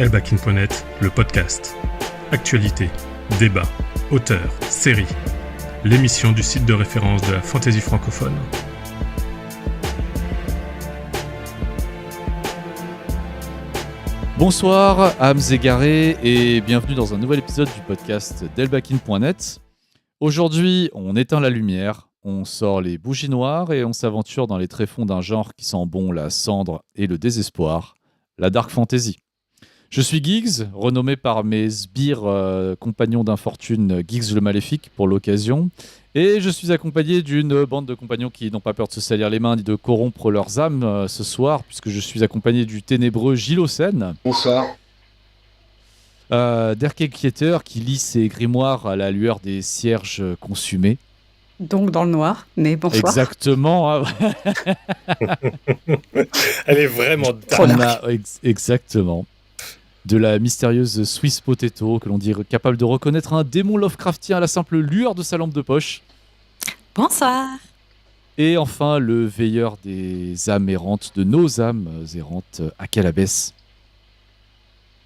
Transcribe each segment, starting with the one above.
Elbakin.net, le podcast. Actualité, débat, auteurs, séries. L'émission du site de référence de la fantasy francophone. Bonsoir, âmes égarées, et bienvenue dans un nouvel épisode du podcast d'Elbakin.net. Aujourd'hui, on éteint la lumière, on sort les bougies noires et on s'aventure dans les tréfonds d'un genre qui sent bon la cendre et le désespoir, la dark fantasy. Je suis Giggs, renommé par mes sbires compagnons d'infortune Giggs le Maléfique pour l'occasion, et je suis accompagné d'une bande de compagnons qui n'ont pas peur de se salir les mains ni de corrompre leurs âmes ce soir, puisque je suis accompagné du ténébreux Gilocène. Bonsoir. D'Erkequieter qui lit ses grimoires à la lueur des cierges consumés. Donc dans le noir, mais bonsoir. Exactement. Elle est vraiment dark. Exactement. De la mystérieuse Swiss Potato, que l'on dit capable de reconnaître un démon Lovecraftien à la simple lueur de sa lampe de poche. Bonsoir. Et enfin, le veilleur des âmes errantes, de nos âmes errantes, Akalabès.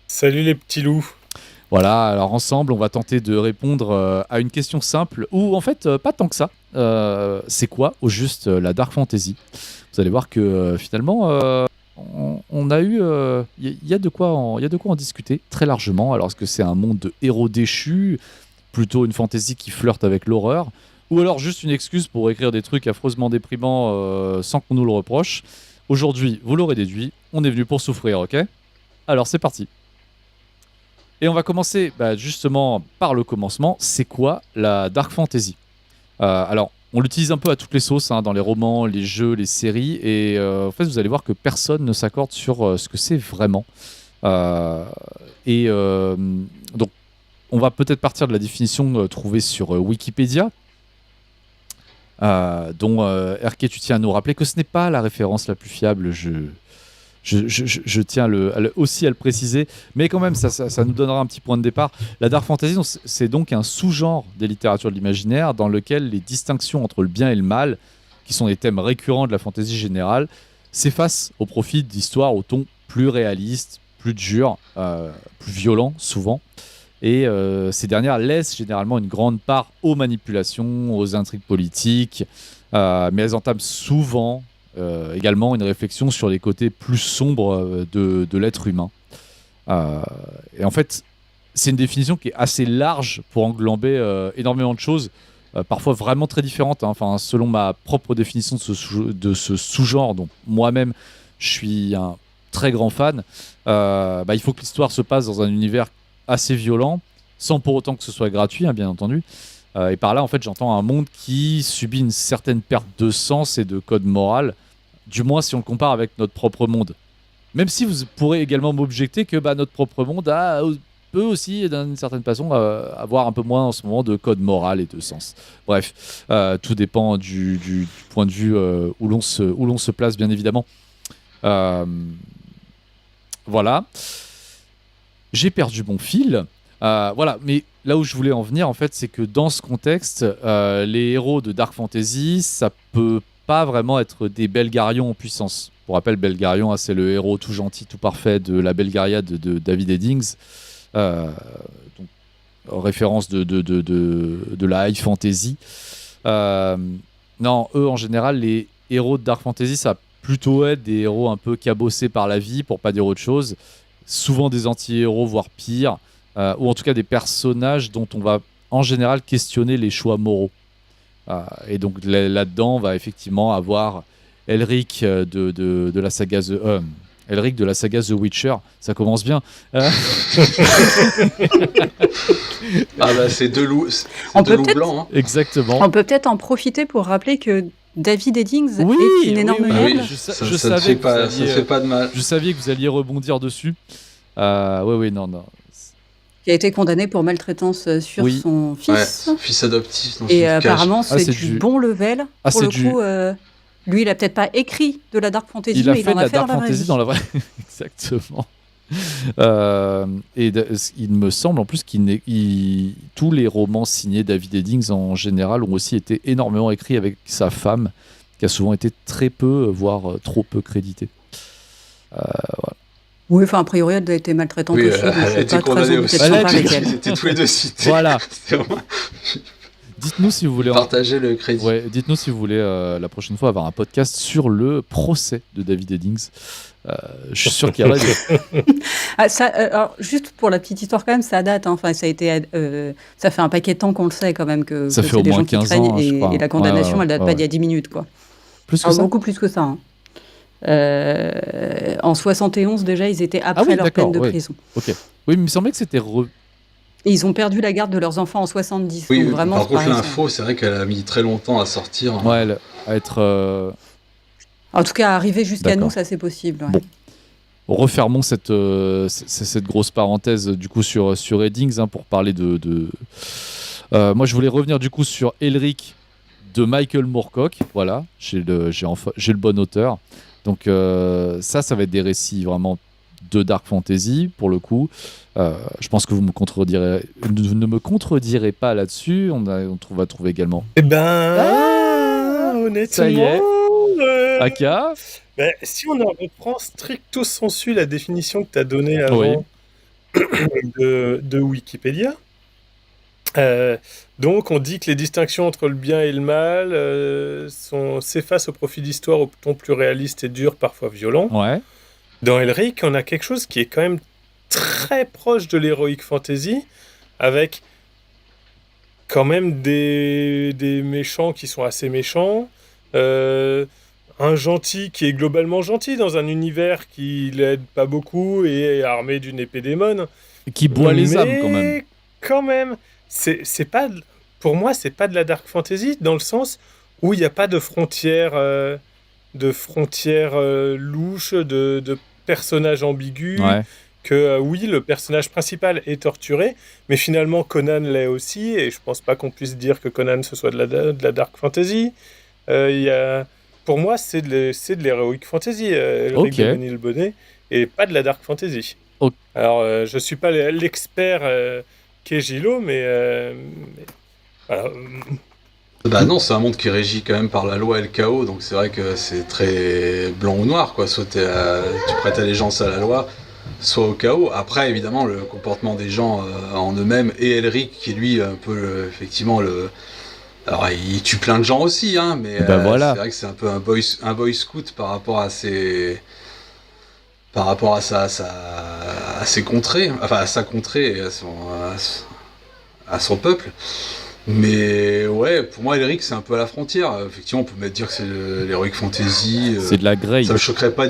Salut les petits loups. Voilà, alors ensemble, on va tenter de répondre à une question simple, ou en fait, pas tant que ça. C'est quoi, au juste, la Dark Fantasy ? Vous allez voir que finalement, on a eu... Il y a de quoi en discuter très largement. Alors, est-ce que c'est un monde de héros déchus, plutôt une fantasy qui flirte avec l'horreur, ou alors juste une excuse pour écrire des trucs affreusement déprimants sans qu'on nous le reproche ? Aujourd'hui, vous l'aurez déduit, on est venu pour souffrir, ok ? Alors, c'est parti. Et on va commencer justement par le commencement. C'est quoi la Dark Fantasy ? Alors, on l'utilise un peu à toutes les sauces, dans les romans, les jeux, les séries. Et en fait, vous allez voir que personne ne s'accorde sur ce que c'est vraiment. Donc, on va peut-être partir de la définition trouvée sur Wikipédia, dont RK, tu tiens à nous rappeler que ce n'est pas la référence la plus fiable. Je tiens aussi à le préciser, mais quand même, ça nous donnera un petit point de départ. La Dark Fantasy, c'est donc un sous-genre des littératures de l'imaginaire dans lequel les distinctions entre le bien et le mal, qui sont des thèmes récurrents de la fantasy générale, s'effacent au profit d'histoires au ton plus réaliste, plus dur, plus violent souvent. Et ces dernières laissent généralement une grande part aux manipulations, aux intrigues politiques, mais elles entament souvent également une réflexion sur les côtés plus sombres de l'être humain. Et en fait, c'est une définition qui est assez large pour englober énormément de choses, parfois vraiment très différentes. Enfin, selon ma propre définition de ce sous-genre, dont moi-même je suis un très grand fan, il faut que l'histoire se passe dans un univers assez violent, sans pour autant que ce soit gratuit, bien entendu. Et par là, en fait, j'entends un monde qui subit une certaine perte de sens et de code moral, du moins si on le compare avec notre propre monde. Même si vous pourrez également m'objecter que notre propre monde peut aussi, d'une certaine façon, avoir un peu moins en ce moment de code moral et de sens. Bref, tout dépend du point de vue où l'on se place, bien évidemment. Voilà. J'ai perdu mon fil. Voilà, mais là où je voulais en venir, en fait, c'est que dans ce contexte, les héros de Dark Fantasy, ça peut pas vraiment être des Belgarions en puissance. Pour rappel, Belgarion, c'est le héros tout gentil, tout parfait de la Belgariade de David Eddings. Donc, référence de la high fantasy. Non, eux, en général, les héros de Dark Fantasy, ça va plutôt être des héros un peu cabossés par la vie, pour pas dire autre chose. Souvent des anti-héros, voire pire. Ou en tout cas des personnages dont on va en général questionner les choix moraux. Et donc là-dedans, on va effectivement avoir Elric de la saga Elric de la saga The Witcher. Ça commence bien. C'est deux loups blancs. Exactement. On peut peut-être en profiter pour rappeler que David Eddings est une énorme merde. Ça ne fait pas de mal. Je savais que vous alliez rebondir dessus. Non. Qui a été condamné pour maltraitance sur son fils. Fils adoptif. Et apparemment, c'est du bon level. Pour le coup, lui, il a peut-être pas écrit de la Dark Fantasy, mais il en a fait dans la vraie vie. Dans la vraie... Exactement. Il me semble en plus tous les romans signés David Eddings en général ont aussi été énormément écrits avec sa femme, qui a souvent été très peu, voire trop peu créditée. Voilà. Oui, enfin, a priori, elle a été maltraitante oui, aussi. Elle a été condamnée aussi. Ils étaient tous les deux cités. Voilà. Dites-nous si vous voulez partager le crédit. Ouais, dites-nous si vous voulez la prochaine fois avoir un podcast sur le procès de David Eddings. Je suis sûr qu'il y aura alors, juste pour la petite histoire quand même, ça date. Hein. Enfin, ça a été, ça fait un paquet de temps qu'on le sait quand même que ça que fait c'est au des moins gens qui 15 craignent ans, je crois. et la condamnation, elle date pas d'il y a 10 minutes quoi. Plus que ça. Beaucoup plus que ça. Hein. En 71 déjà, ils étaient après leur peine de prison. Ok. Oui, mais il me semblait que c'était Et ils ont perdu la garde de leurs enfants en 70. Oui, donc vraiment, par contre, l'info, c'est vrai qu'elle a mis très longtemps à sortir. Ouais, à être. En tout cas, arriver jusqu'à nous, ça c'est possible. Ouais. Bon. Refermons cette grosse parenthèse du coup sur Eddings pour parler de. Moi, je voulais revenir du coup sur Elric de Michael Moorcock. Voilà, j'ai le bon auteur. Donc ça va être des récits vraiment de dark fantasy pour le coup. Je pense que vous ne me contredirez pas là-dessus. On va trouver également. Eh ben, honnêtement, ça y est. Aka. Ben, si on en reprend stricto sensu la définition que tu as donnée avant de Wikipédia, donc on dit que les distinctions entre le bien et le mal s'effacent au profit d'histoires au ton plus réaliste et dur, parfois violent. Ouais. Dans Elric, on a quelque chose qui est quand même très proche de l'heroic fantasy, avec quand même des méchants qui sont assez méchants, un gentil qui est globalement gentil dans un univers qui l'aide pas beaucoup et est armé d'une épée démon. Qui boit les âmes quand même. Quand même, c'est pas, pour moi, c'est pas de la dark fantasy dans le sens où il n'y a pas de frontières louches, de personnages ambigus. Ouais. Que oui, le personnage principal est torturé, mais finalement Conan l'est aussi, et je pense pas qu'on puisse dire que Conan ce soit de la dark fantasy. Pour moi, c'est de l'heroic fantasy, Elric de Ménilbonnet, et pas de la dark fantasy. Okay. Alors, je suis pas l'expert qu'est Gilo, mais voilà. Bah non, c'est un monde qui est régi quand même par la loi et le chaos, donc c'est vrai que c'est très blanc ou noir, quoi. Soit tu prêtes allégeance à la loi, soit au chaos. Après, évidemment, le comportement des gens en eux-mêmes, et Elric, qui lui, un peu, effectivement, alors, il tue plein de gens aussi, hein, mais voilà. C'est vrai que c'est un peu un boy scout par rapport à ses contrées, enfin à sa contrée et à son peuple. Mais ouais, pour moi, Elric, c'est un peu à la frontière. Effectivement, on peut dire que c'est l'heroic fantasy. C'est de la grey. Ça me choquerait pas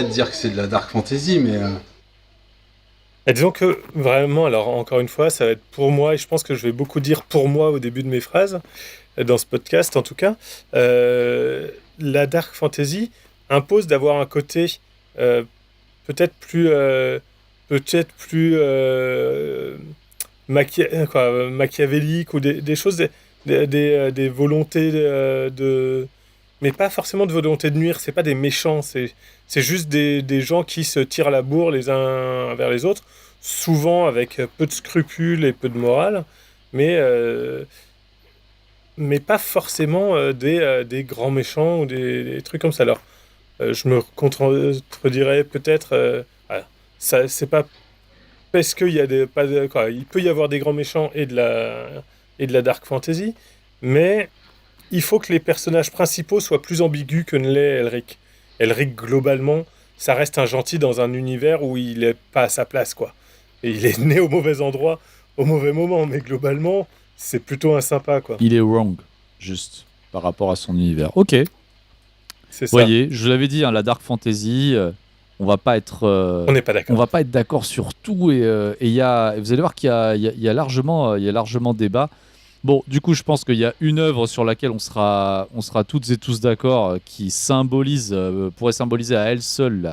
de dire que c'est de la dark fantasy, mais... Et disons que vraiment, alors encore une fois, ça va être pour moi, et je pense que je vais beaucoup dire pour moi au début de mes phrases, dans ce podcast en tout cas, la dark fantasy impose d'avoir un côté peut-être plus machiavélique ou des choses, des volontés mais pas forcément de volonté de nuire, c'est pas des méchants, c'est juste des gens qui se tirent à la bourre les uns vers les autres, souvent avec peu de scrupules et peu de morale, mais pas forcément des grands méchants ou des trucs comme ça. Alors, je me contredirais peut-être, voilà. Ça, c'est pas parce qu'il y a il peut y avoir des grands méchants et de la dark fantasy, mais il faut que les personnages principaux soient plus ambigus que ne l'est Elric. Elric, globalement, ça reste un gentil dans un univers où il n'est pas à sa place, quoi. Et il est né au mauvais endroit, au mauvais moment, mais globalement, c'est plutôt un sympa, quoi. Il est wrong, juste, par rapport à son univers. Ok. C'est ça. Vous voyez, je l'avais dit, la dark fantasy, on va pas être... on n'est pas d'accord. On va pas être d'accord sur tout, et vous allez voir qu'il y a largement débat. Bon, du coup, je pense qu'il y a une œuvre sur laquelle on sera toutes et tous d'accord, qui pourrait symboliser à elle seule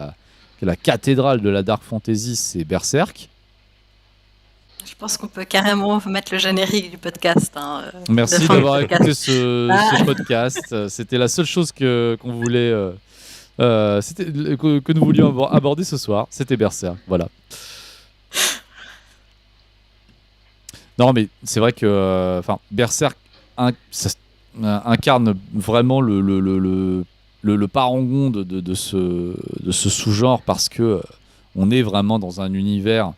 la cathédrale de la dark fantasy, c'est Berserk. Je pense qu'on peut carrément mettre le générique du podcast. Hein, merci d'avoir écouté ce podcast. C'était la seule chose qu'on voulait, que nous voulions aborder ce soir. C'était Berserk, voilà. Non, mais c'est vrai que Berserk incarne vraiment le parangon de ce sous-genre, parce que on est vraiment dans un univers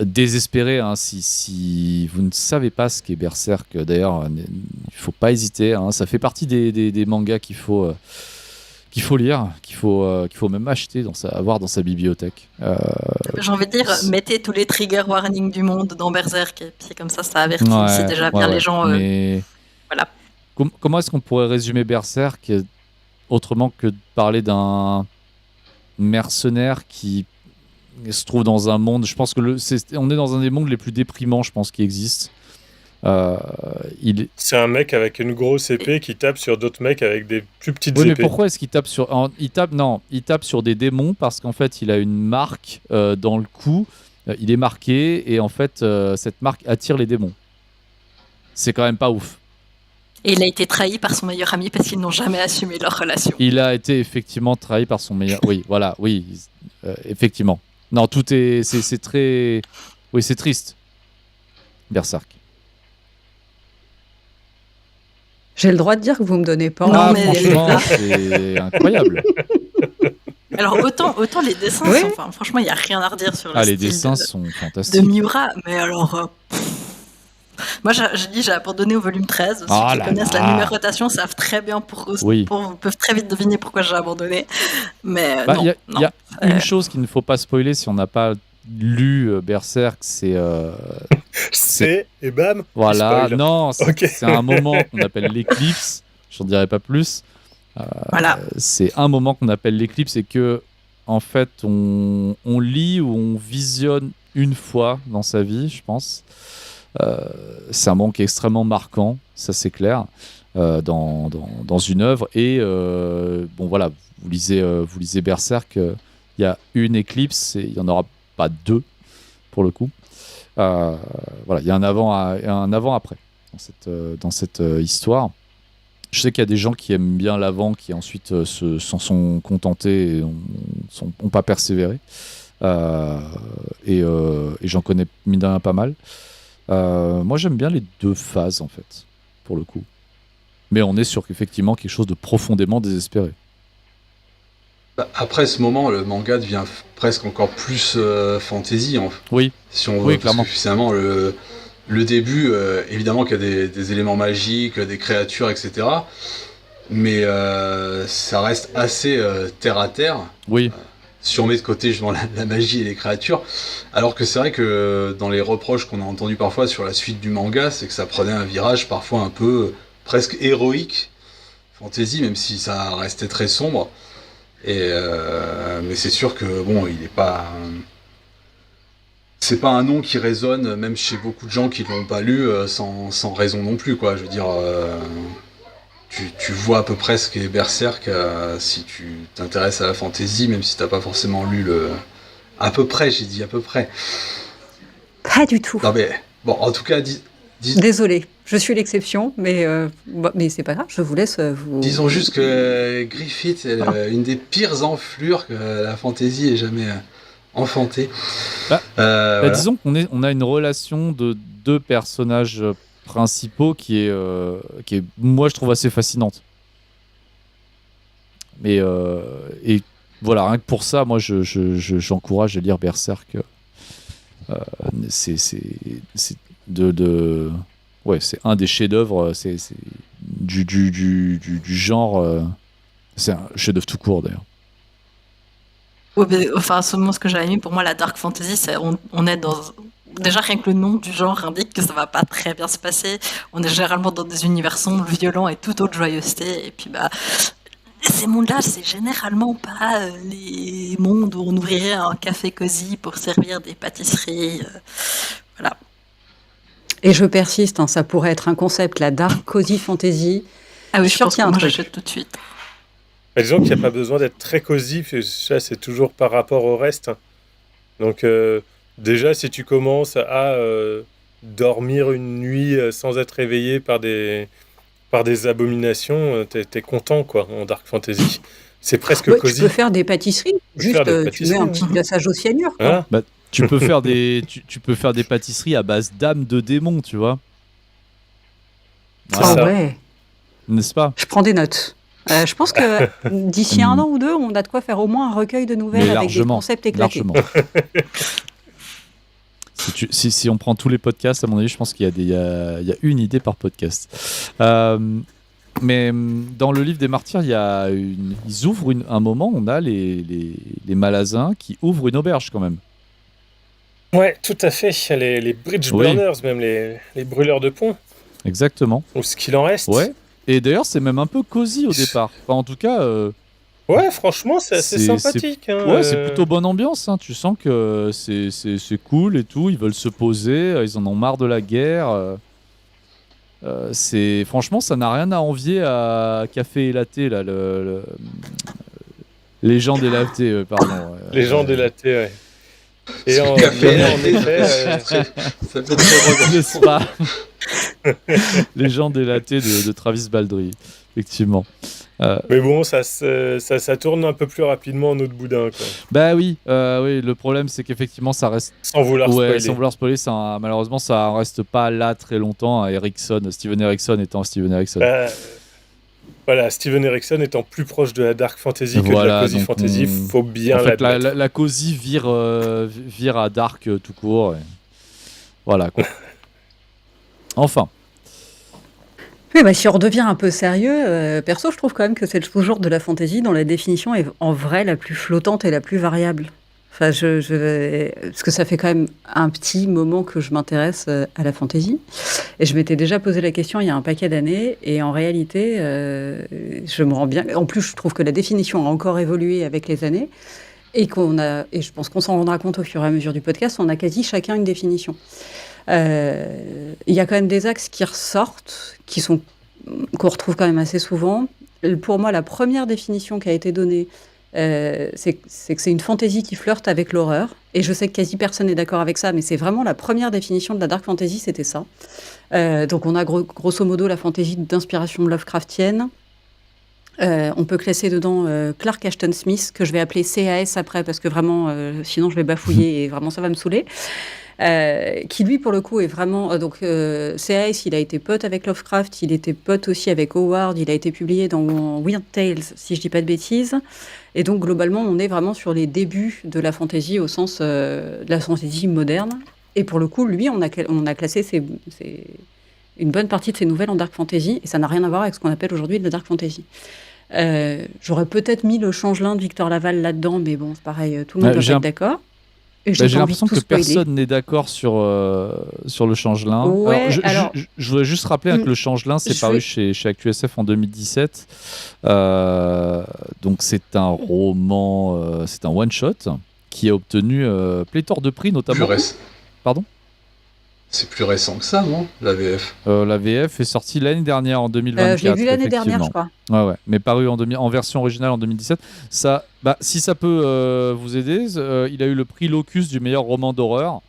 désespéré. Hein. Si vous ne savez pas ce qu'est Berserk, d'ailleurs, il ne faut pas hésiter. Hein. Ça fait partie des mangas qu'il faut lire, qu'il faut même acheter, avoir dans sa bibliothèque. J'ai envie de dire, mettez tous les trigger warnings du monde dans Berserk, et puis comme ça avertit aussi déjà bien les gens. Voilà. Comment est-ce qu'on pourrait résumer Berserk autrement que de parler d'un mercenaire qui se trouve dans un monde, je pense que on est dans un des mondes les plus déprimants, je pense, qui existent. C'est un mec avec une grosse épée qui tape sur d'autres mecs avec des plus petites épées. Oui, mais pourquoi est-ce qu'il tape sur... il tape sur des démons parce qu'en fait, il a une marque dans le cou. Il est marqué et en fait, cette marque attire les démons. C'est quand même pas ouf. Et il a été trahi par son meilleur ami parce qu'ils n'ont jamais assumé leur relation. Il a été effectivement trahi par son meilleur... Oui, voilà, oui, effectivement. Non, c'est très... Oui, c'est triste. Berserk. J'ai le droit de dire que vous me donnez pas envie. Franchement, c'est incroyable. Alors, autant les dessins, franchement, il n'y a rien à redire sur le les style dessins sont fantastiques. de Miura, mais alors... Moi, j'ai abandonné au volume 13. Ceux qui connaissent la numérotation savent très bien peuvent très vite deviner pourquoi j'ai abandonné. Mais il y a une chose qu'il ne faut pas spoiler si on n'a pas lu Berserk, c'est et bam. Voilà, non, c'est un moment qu'on appelle l'éclipse. J'en dirai pas plus. Voilà. C'est un moment qu'on appelle l'éclipse et que, en fait, on lit ou on visionne une fois dans sa vie, je pense. C'est un moment qui est extrêmement marquant, ça c'est clair, dans une œuvre. Et bon voilà, vous lisez Berserk, il y a une éclipse et il n'y en aura pas deux pour le coup. Voilà, il y a un avant-après dans cette histoire. Je sais qu'il y a des gens qui aiment bien l'avant, qui ensuite s'en sont contentés et n'ont pas persévéré. Et j'en connais mine de rien pas mal. Moi j'aime bien les deux phases en fait, pour le coup. Mais on est sur effectivement quelque chose de profondément désespéré. Après ce moment, le manga devient presque encore plus fantasy. Oui. Si on veut, oui, clairement. Parce que finalement, le début, évidemment qu'il y a des éléments magiques, des créatures, etc. Mais ça reste assez terre à terre. Oui. Si on met de côté justement la magie et les créatures, alors que c'est vrai que dans les reproches qu'on a entendus parfois sur la suite du manga, c'est que ça prenait un virage parfois un peu presque héroïque, fantasy, même si ça restait très sombre. Mais c'est sûr que bon, il est pas, c'est pas un nom qui résonne même chez beaucoup de gens qui l'ont pas lu sans raison non plus, quoi. Je veux dire. Tu vois à peu près ce qu'est Berserk si tu t'intéresses à la fantasy, même si t'as pas forcément lu le... À peu près, j'ai dit à peu près. Pas du tout. Non mais, bon, en tout cas... Désolée, je suis l'exception, mais c'est pas grave, je vous laisse vous... Disons juste que Griffith est une des pires enflures que la fantasy ait jamais enfantée. Voilà. Disons qu'on a une relation de deux personnages... principaux qui est moi je trouve assez fascinante, mais et voilà, rien que pour ça moi j'encourage à lire Berserk. C'est un des chefs-d'œuvre, c'est du genre, c'est un chef-d'œuvre tout court d'ailleurs. Ouais, mais, enfin, ce que j'avais mis, pour moi la dark fantasy, c'est on est dans... Déjà, rien que le nom du genre indique que ça va pas très bien se passer. On est généralement dans des univers sombres, violents et toute autre joyeuseté. Et puis, ces mondes-là, c'est généralement pas les mondes où on ouvrirait un café cosy pour servir des pâtisseries. Voilà. Et je persiste, hein, ça pourrait être un concept, la dark cozy fantasy. Ah oui, je pense que moi j'achète tout de suite. Disons qu'il n'y a pas besoin d'être très cosy, parce que ça, c'est toujours par rapport au reste. Donc... déjà, si tu commences à dormir une nuit sans être réveillé par des abominations, t'es content, quoi, en dark fantasy. C'est presque cosy. Tu peux faire des pâtisseries, tu mets un petit glaçage au cyanure. Hein tu peux faire des pâtisseries à base d'âmes de démons, tu vois. Voilà. Ah ouais. N'est-ce pas ? Je prends des notes. Je pense que d'ici 1 an ou 2, on a de quoi faire au moins un recueil de nouvelles avec des concepts éclatés. Largement. Si on prend tous les podcasts, à mon avis, je pense qu'il y a une idée par podcast. Mais dans le livre des martyrs, ils ouvrent un moment, on a les Malazins qui ouvrent une auberge quand même. Ouais, tout à fait. Les bridge burners, même les brûleurs de pont. Exactement. Ou ce qu'il en reste. Ouais. Et d'ailleurs, c'est même un peu cosy au départ. Enfin, en tout cas. Ouais, franchement, c'est assez sympathique. Ouais, c'est plutôt bonne ambiance. Hein. Tu sens que c'est cool et tout. Ils veulent se poser. Ils en ont marre de la guerre. Franchement, ça n'a rien à envier à Café et Latte, là. Les gens des Latte, pardon. Les gens des Latte, ouais. Et en effet, ça fait très n'est-ce pas? Les gens des Latte de Travis Baldree, effectivement. Mais bon, ça tourne un peu plus rapidement en eau de boudin, quoi. Bah oui, le problème c'est qu'effectivement ça reste... Sans vouloir spoiler, malheureusement ça reste pas là très longtemps. Steven Erikson étant Steven Erikson. Voilà, Steven Erikson étant plus proche de la dark fantasy que de la cozy fantasy, faut bien l'admettre. La cozy vire à dark tout court. Voilà quoi. Enfin. Oui, si on redevient un peu sérieux, perso, je trouve quand même que c'est le sous-genre de la fantasy dont la définition est en vrai la plus flottante et la plus variable. Enfin, parce que ça fait quand même un petit moment que je m'intéresse à la fantasy. Et je m'étais déjà posé la question il y a un paquet d'années. Et en réalité, je me rends bien... En plus, je trouve que la définition a encore évolué avec les années. Et je pense qu'on s'en rendra compte au fur et à mesure du podcast, on a quasi chacun une définition. Il y a quand même des axes qui ressortent, qu'on retrouve quand même assez souvent. Pour moi, la première définition qui a été donnée, c'est que c'est une fantaisie qui flirte avec l'horreur. Et je sais que quasi personne n'est d'accord avec ça, mais c'est vraiment la première définition de la dark fantasy, c'était ça. Donc on a grosso modo la fantaisie d'inspiration Lovecraftienne. On peut classer dedans Clark Ashton Smith, que je vais appeler CAS après, parce que vraiment, sinon je vais bafouiller et vraiment ça va me saouler. Qui lui pour le coup est vraiment CAS, il a été pote avec Lovecraft, il était pote aussi avec Howard, il a été publié dans Weird Tales si je dis pas de bêtises, et donc globalement on est vraiment sur les débuts de la fantasy au sens de la fantasy moderne, et pour le coup lui on a classé une bonne partie de ses nouvelles en dark fantasy, et ça n'a rien à voir avec ce qu'on appelle aujourd'hui de la dark fantasy. J'aurais peut-être mis le Changelin de Victor Laval là-dedans, mais bon c'est pareil, tout le monde doit être d'accord. J'ai l'impression que personne n'est d'accord sur le Changelin. Ouais, je voudrais juste rappeler que le Changelin, c'est paru chez ActuSF en 2017. Donc c'est un roman, c'est un one-shot qui a obtenu pléthore de prix, notamment. Pardon ? C'est plus récent que ça, non ? La VF. La VF est sortie l'année dernière, en 2024. Je l'ai vu l'année dernière, je crois. Ouais, mais paru en version originale en 2017. Ça, si ça peut vous aider, il a eu le prix Locus du meilleur roman d'horreur.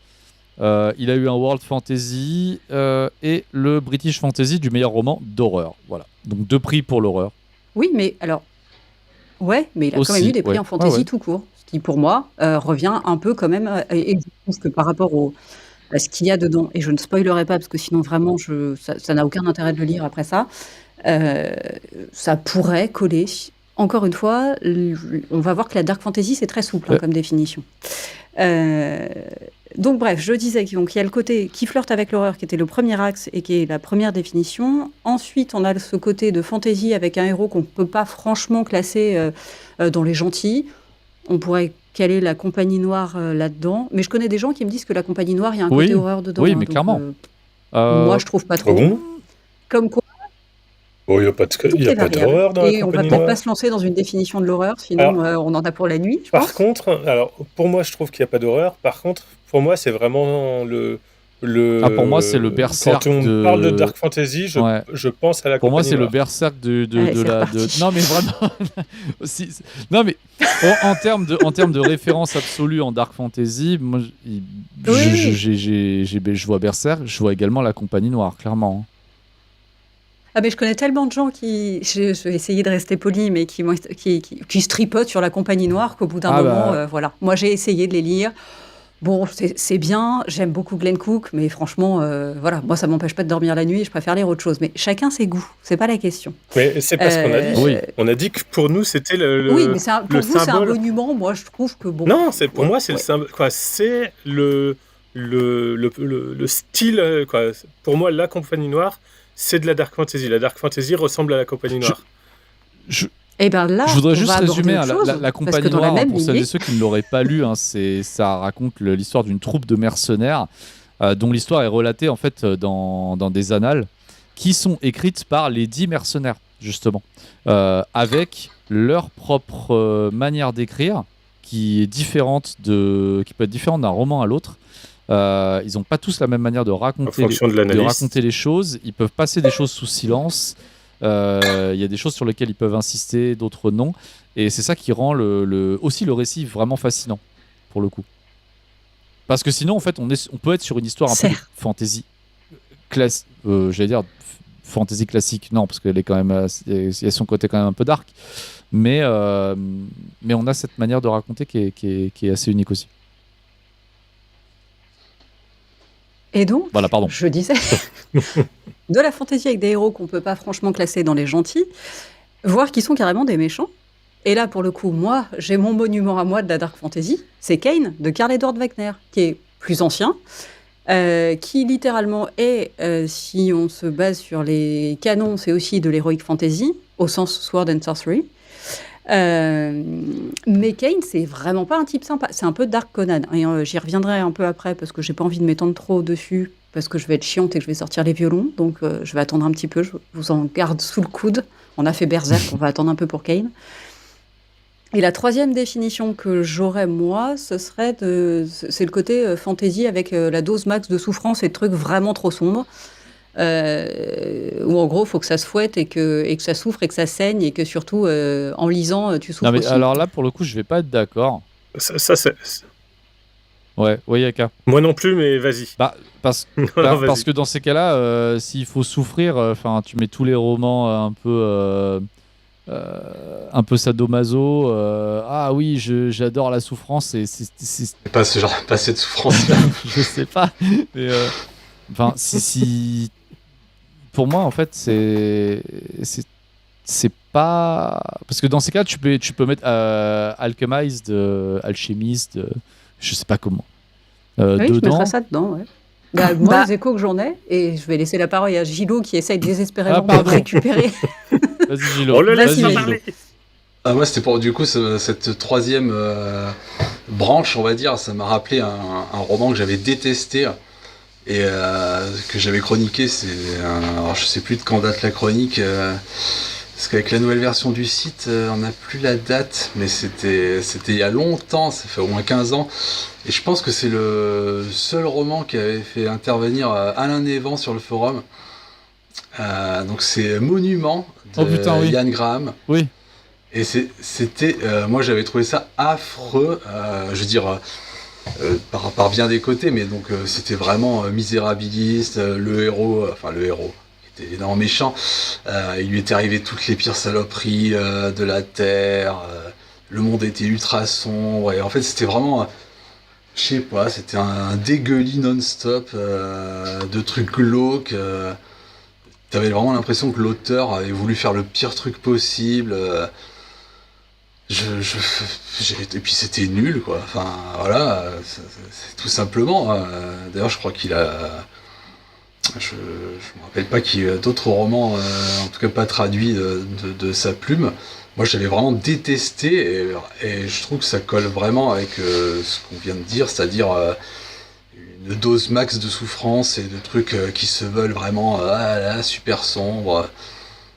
Il a eu un World Fantasy et le British Fantasy du meilleur roman d'horreur. Voilà. Donc 2 prix pour l'horreur. Oui, mais alors... Ouais, mais il a quand même eu des prix en fantasy tout court. Ce qui, pour moi, revient un peu quand même... Et je pense que par rapport à ce qu'il y a dedans, et je ne spoilerai pas, parce que sinon, vraiment, ça n'a aucun intérêt de le lire après ça, ça pourrait coller. Encore une fois, on va voir que la dark fantasy, c'est très souple comme définition. Donc bref, je disais qu'il y a le côté qui flirte avec l'horreur, qui était le premier axe et qui est la première définition. Ensuite, on a ce côté de fantasy avec un héros qu'on ne peut pas franchement classer dans les gentils. On pourrait caler la Compagnie Noire là-dedans. Mais je connais des gens qui me disent que la Compagnie Noire, il y a un côté horreur dedans. Oui, mais clairement. Moi, je trouve pas trop. Bon. Comme quoi. Oh, il n'y a pas d'horreur dans la Compagnie Noire. Et on va peut-être pas se lancer dans une définition de l'horreur, sinon on en a pour la nuit, je pense. Par contre, pour moi, je trouve qu'il n'y a pas d'horreur. Par contre, pour moi, c'est vraiment pour moi, c'est le berserk. Quand on parle de dark fantasy, je pense à la Compagnie Noire. Pour moi, c'est le berserk Non, mais vraiment. Non, mais en termes de référence absolue en dark fantasy, moi, je vois berserk, je vois également la Compagnie Noire, clairement. Ah, mais je connais tellement de gens je vais essayer de rester poli, mais qui se tripotent sur la Compagnie Noire qu'au bout d'un moment, voilà. Moi, j'ai essayé de les lire. Bon, c'est bien, j'aime beaucoup Glenn Cook, mais franchement, voilà, moi ça m'empêche pas de dormir la nuit, je préfère lire autre chose. Mais chacun ses goûts, c'est pas la question. Mais c'est pas ce qu'on a dit. Oui. On a dit que pour nous, c'était Oui, mais pour le vous, c'est un symbole. monument. Moi, je trouve que bon. Non, pour moi, c'est le ouais. symbole. Quoi, c'est le style. Quoi. Pour moi, la Compagnie Noire, c'est de la Dark Fantasy. La Dark Fantasy ressemble à la Compagnie Noire. Je, Et ben là, je voudrais on juste va aborder résumer autre hein, chose, la parce que Compagnie dans la Noire, même pour celles et lignée, ceux qui ne l'auraient pas lu, ça raconte l'histoire d'une troupe de mercenaires dont l'histoire est relatée en fait dans des annales qui sont écrites par les 10 mercenaires, justement, avec leur propre manière d'écrire qui est différente qui peut être différente d'un roman à l'autre. Ils n'ont pas tous la même manière de En raconter fonction de de l'analyste. raconter les choses. Ils peuvent passer des choses sous silence. Il y a des choses sur lesquelles ils peuvent insister, d'autres non. Et c'est ça qui rend aussi le récit vraiment fascinant, pour le coup. Parce que sinon, en fait, on peut être sur une histoire un peu de Certes. fantasy classique. J'allais dire fantasy classique, non, parce qu'elle est quand même, il y a son côté quand même un peu dark. Mais on a cette manière de raconter qui est assez unique aussi. et donc, Voilà, pardon. je disais, de la fantaisie avec des héros qu'on peut pas franchement classer dans les gentils, voire qui sont carrément des méchants. Et là, pour le coup, moi, j'ai mon monument à moi de la dark fantasy, c'est Kane de Karl Edward Wagner, qui est plus ancien, qui littéralement est, si on se base sur les canons, c'est aussi de l'heroic fantasy, au sens sword and sorcery. Mais Kane, c'est vraiment pas un type sympa. C'est un peu Dark Conan. Et j'y reviendrai un peu après parce que j'ai pas envie de m'étendre trop dessus parce que je vais être chiante et que je vais sortir les violons. Donc je vais attendre un petit peu. Je vous en garde sous le coude. On a fait Berserk, on va attendre un peu pour Kane. Et la troisième définition que j'aurais, moi, c'est le côté fantasy avec la dose max de souffrance et de trucs vraiment trop sombres. Où en gros, il faut que ça se fouette et que ça souffre et que ça saigne et que surtout, en lisant, tu souffres Non, mais aussi. alors là, pour le coup, je vais pas être d'accord. Ça, c'est... Ouais, Yaka. Moi non plus, mais vas-y. Parce Non, vas-y. que dans ces cas-là, s'il faut souffrir, tu mets tous les romans un peu sadomaso. Ah oui, j'adore la souffrance. C'est pas ce genre de passé de souffrance là. Je sais pas. Mais, enfin, si pour moi, en fait, c'est pas parce que dans ces cas, tu peux mettre Alchemized, Alchemist, je sais pas comment. Oui, je Dedans. mettrais ça dedans, ouais. Moi, les échos que j'en ai, et je vais laisser la parole à Gilo qui essaye désespérément de pardon. récupérer. Vas-y, Gilo. On le laisse Vas-y, pas Gilo. parler. Ah, moi, c'était pour du coup cette troisième branche, on va dire. Ça m'a rappelé un roman que j'avais détesté et que j'avais chroniqué. Alors, je sais plus de quand date la chronique. Parce qu'avec la nouvelle version du site, on n'a plus la date, mais c'était il y a longtemps, ça fait au moins 15 ans. Et je pense que c'est le seul roman qui avait fait intervenir Alain Névan sur le forum. Donc c'est Monument de Oh, putain, oui. Yann Graham. Oui. Et c'était, moi j'avais trouvé ça affreux, je veux dire, par bien des côtés, mais donc c'était vraiment misérabiliste, le héros qui était énormément méchant, il lui était arrivé toutes les pires saloperies de la Terre, le monde était ultra sombre, et en fait c'était vraiment, je sais pas, c'était un dégueulis non-stop de trucs glauques. T'avais vraiment l'impression que l'auteur avait voulu faire le pire truc possible. Et puis c'était nul, quoi. Enfin, voilà, c'est tout simplement. D'ailleurs, je crois qu'il a. Je me rappelle pas qu'il y a d'autres romans, en tout cas pas traduits de sa plume. Moi, j'avais vraiment détesté et je trouve que ça colle vraiment avec ce qu'on vient de dire, c'est-à-dire une dose max de souffrance et de trucs qui se veulent vraiment super sombres.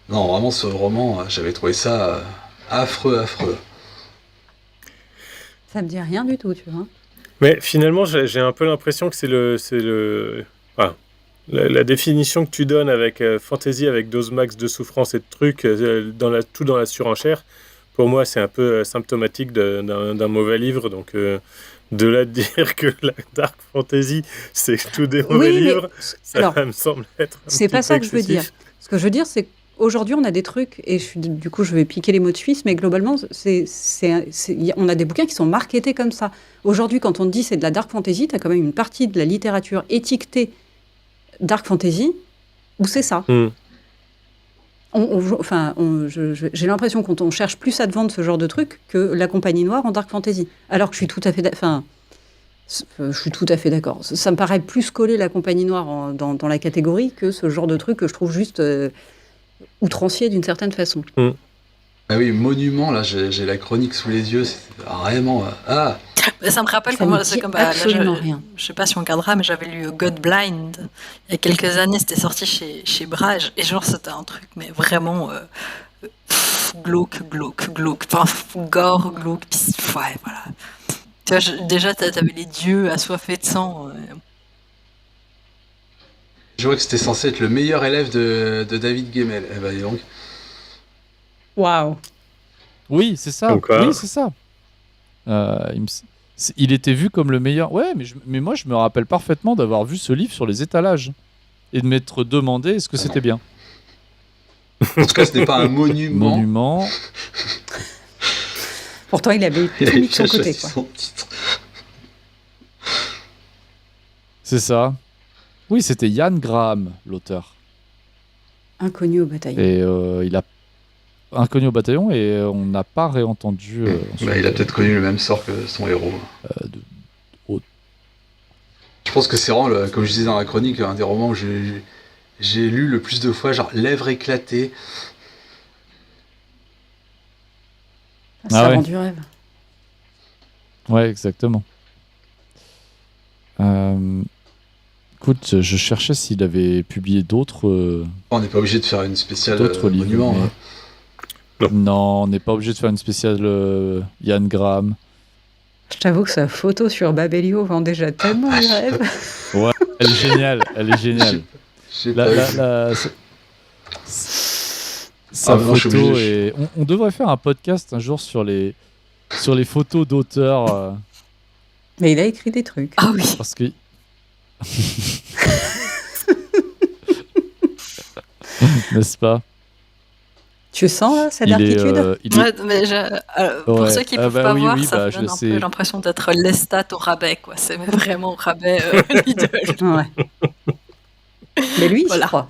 Non, vraiment, ce roman, j'avais trouvé ça affreux. Ça me dit rien du tout, tu vois. Mais finalement, j'ai un peu l'impression que la définition que tu donnes avec fantasy, avec dose max de souffrance et de trucs, tout dans la surenchère, pour moi, c'est un peu symptomatique d'un mauvais livre. Donc, de là de dire que la dark fantasy, c'est tout des mauvais livres, ça alors, me semble être un c'est petit pas peu ça que je veux dire. excessif. Ce que je veux dire, c'est aujourd'hui, on a des trucs, et du coup, je vais piquer les mots de Suisse, mais globalement, on a des bouquins qui sont marketés comme ça. Aujourd'hui, quand on te dit c'est de la dark fantasy, tu as quand même une partie de la littérature étiquetée dark fantasy où c'est ça. J'ai l'impression quand on cherche plus à te vendre ce genre de truc que la compagnie noire en dark fantasy. Alors que je suis tout à fait d'accord. Ça me paraît plus coller la compagnie noire dans la catégorie que ce genre de truc que je trouve juste outrancier d'une certaine façon. Ah oui, Monument, là, j'ai la chronique sous les yeux, c'est vraiment... Mais ça me rappelle comment c'est comme rien. Je sais pas si on regardera, mais j'avais lu God Blind il y a quelques années, c'était sorti chez Brage, et genre c'était un truc, mais vraiment glauque, enfin gore, glauque, ouais, voilà. Tu vois, déjà t'avais les dieux assoiffés de sang. Je vois que c'était censé être le meilleur élève de David Gemmell. Eh ben, dis donc. Waouh. Oui, c'est ça. Oui, c'est ça. Il était vu comme le meilleur. Ouais, mais moi, je me rappelle parfaitement d'avoir vu ce livre sur les étalages et de m'être demandé est-ce que c'était bien. En tout cas, ce n'est pas un monument. Pourtant, il avait tout mis de son côté. Quoi. Son titre. C'est ça. Oui, c'était Yann Graham, l'auteur. Inconnu au bataillon. Et il a inconnu au bataillon et on n'a pas réentendu. Il a peut-être connu le même sort que son héros. Je pense que c'est vraiment, comme je disais dans la chronique, un des romans où j'ai lu le plus de fois, genre Lèvres éclatées. Ça rend du rêve. Ouais, exactement. Écoute, je cherchais s'il avait publié d'autres. On n'est pas obligé de faire une spéciale monument. Mais... Non, on n'est pas obligé de faire une spéciale Yann Graham. Je t'avoue que sa photo sur Babelio vend déjà tellement du rêve. Ouais, elle est géniale. Sa photo et on devrait faire un podcast un jour sur les photos d'auteurs. Mais il a écrit des trucs. Ah oui. Parce que n'est-ce pas? Tu sens cette attitude? Pour ceux qui ne peuvent pas voir, ça donne un peu l'impression d'être Lestat au rabais, quoi. C'est vraiment au rabais l'idole. Ouais. Mais lui, voilà. Je crois.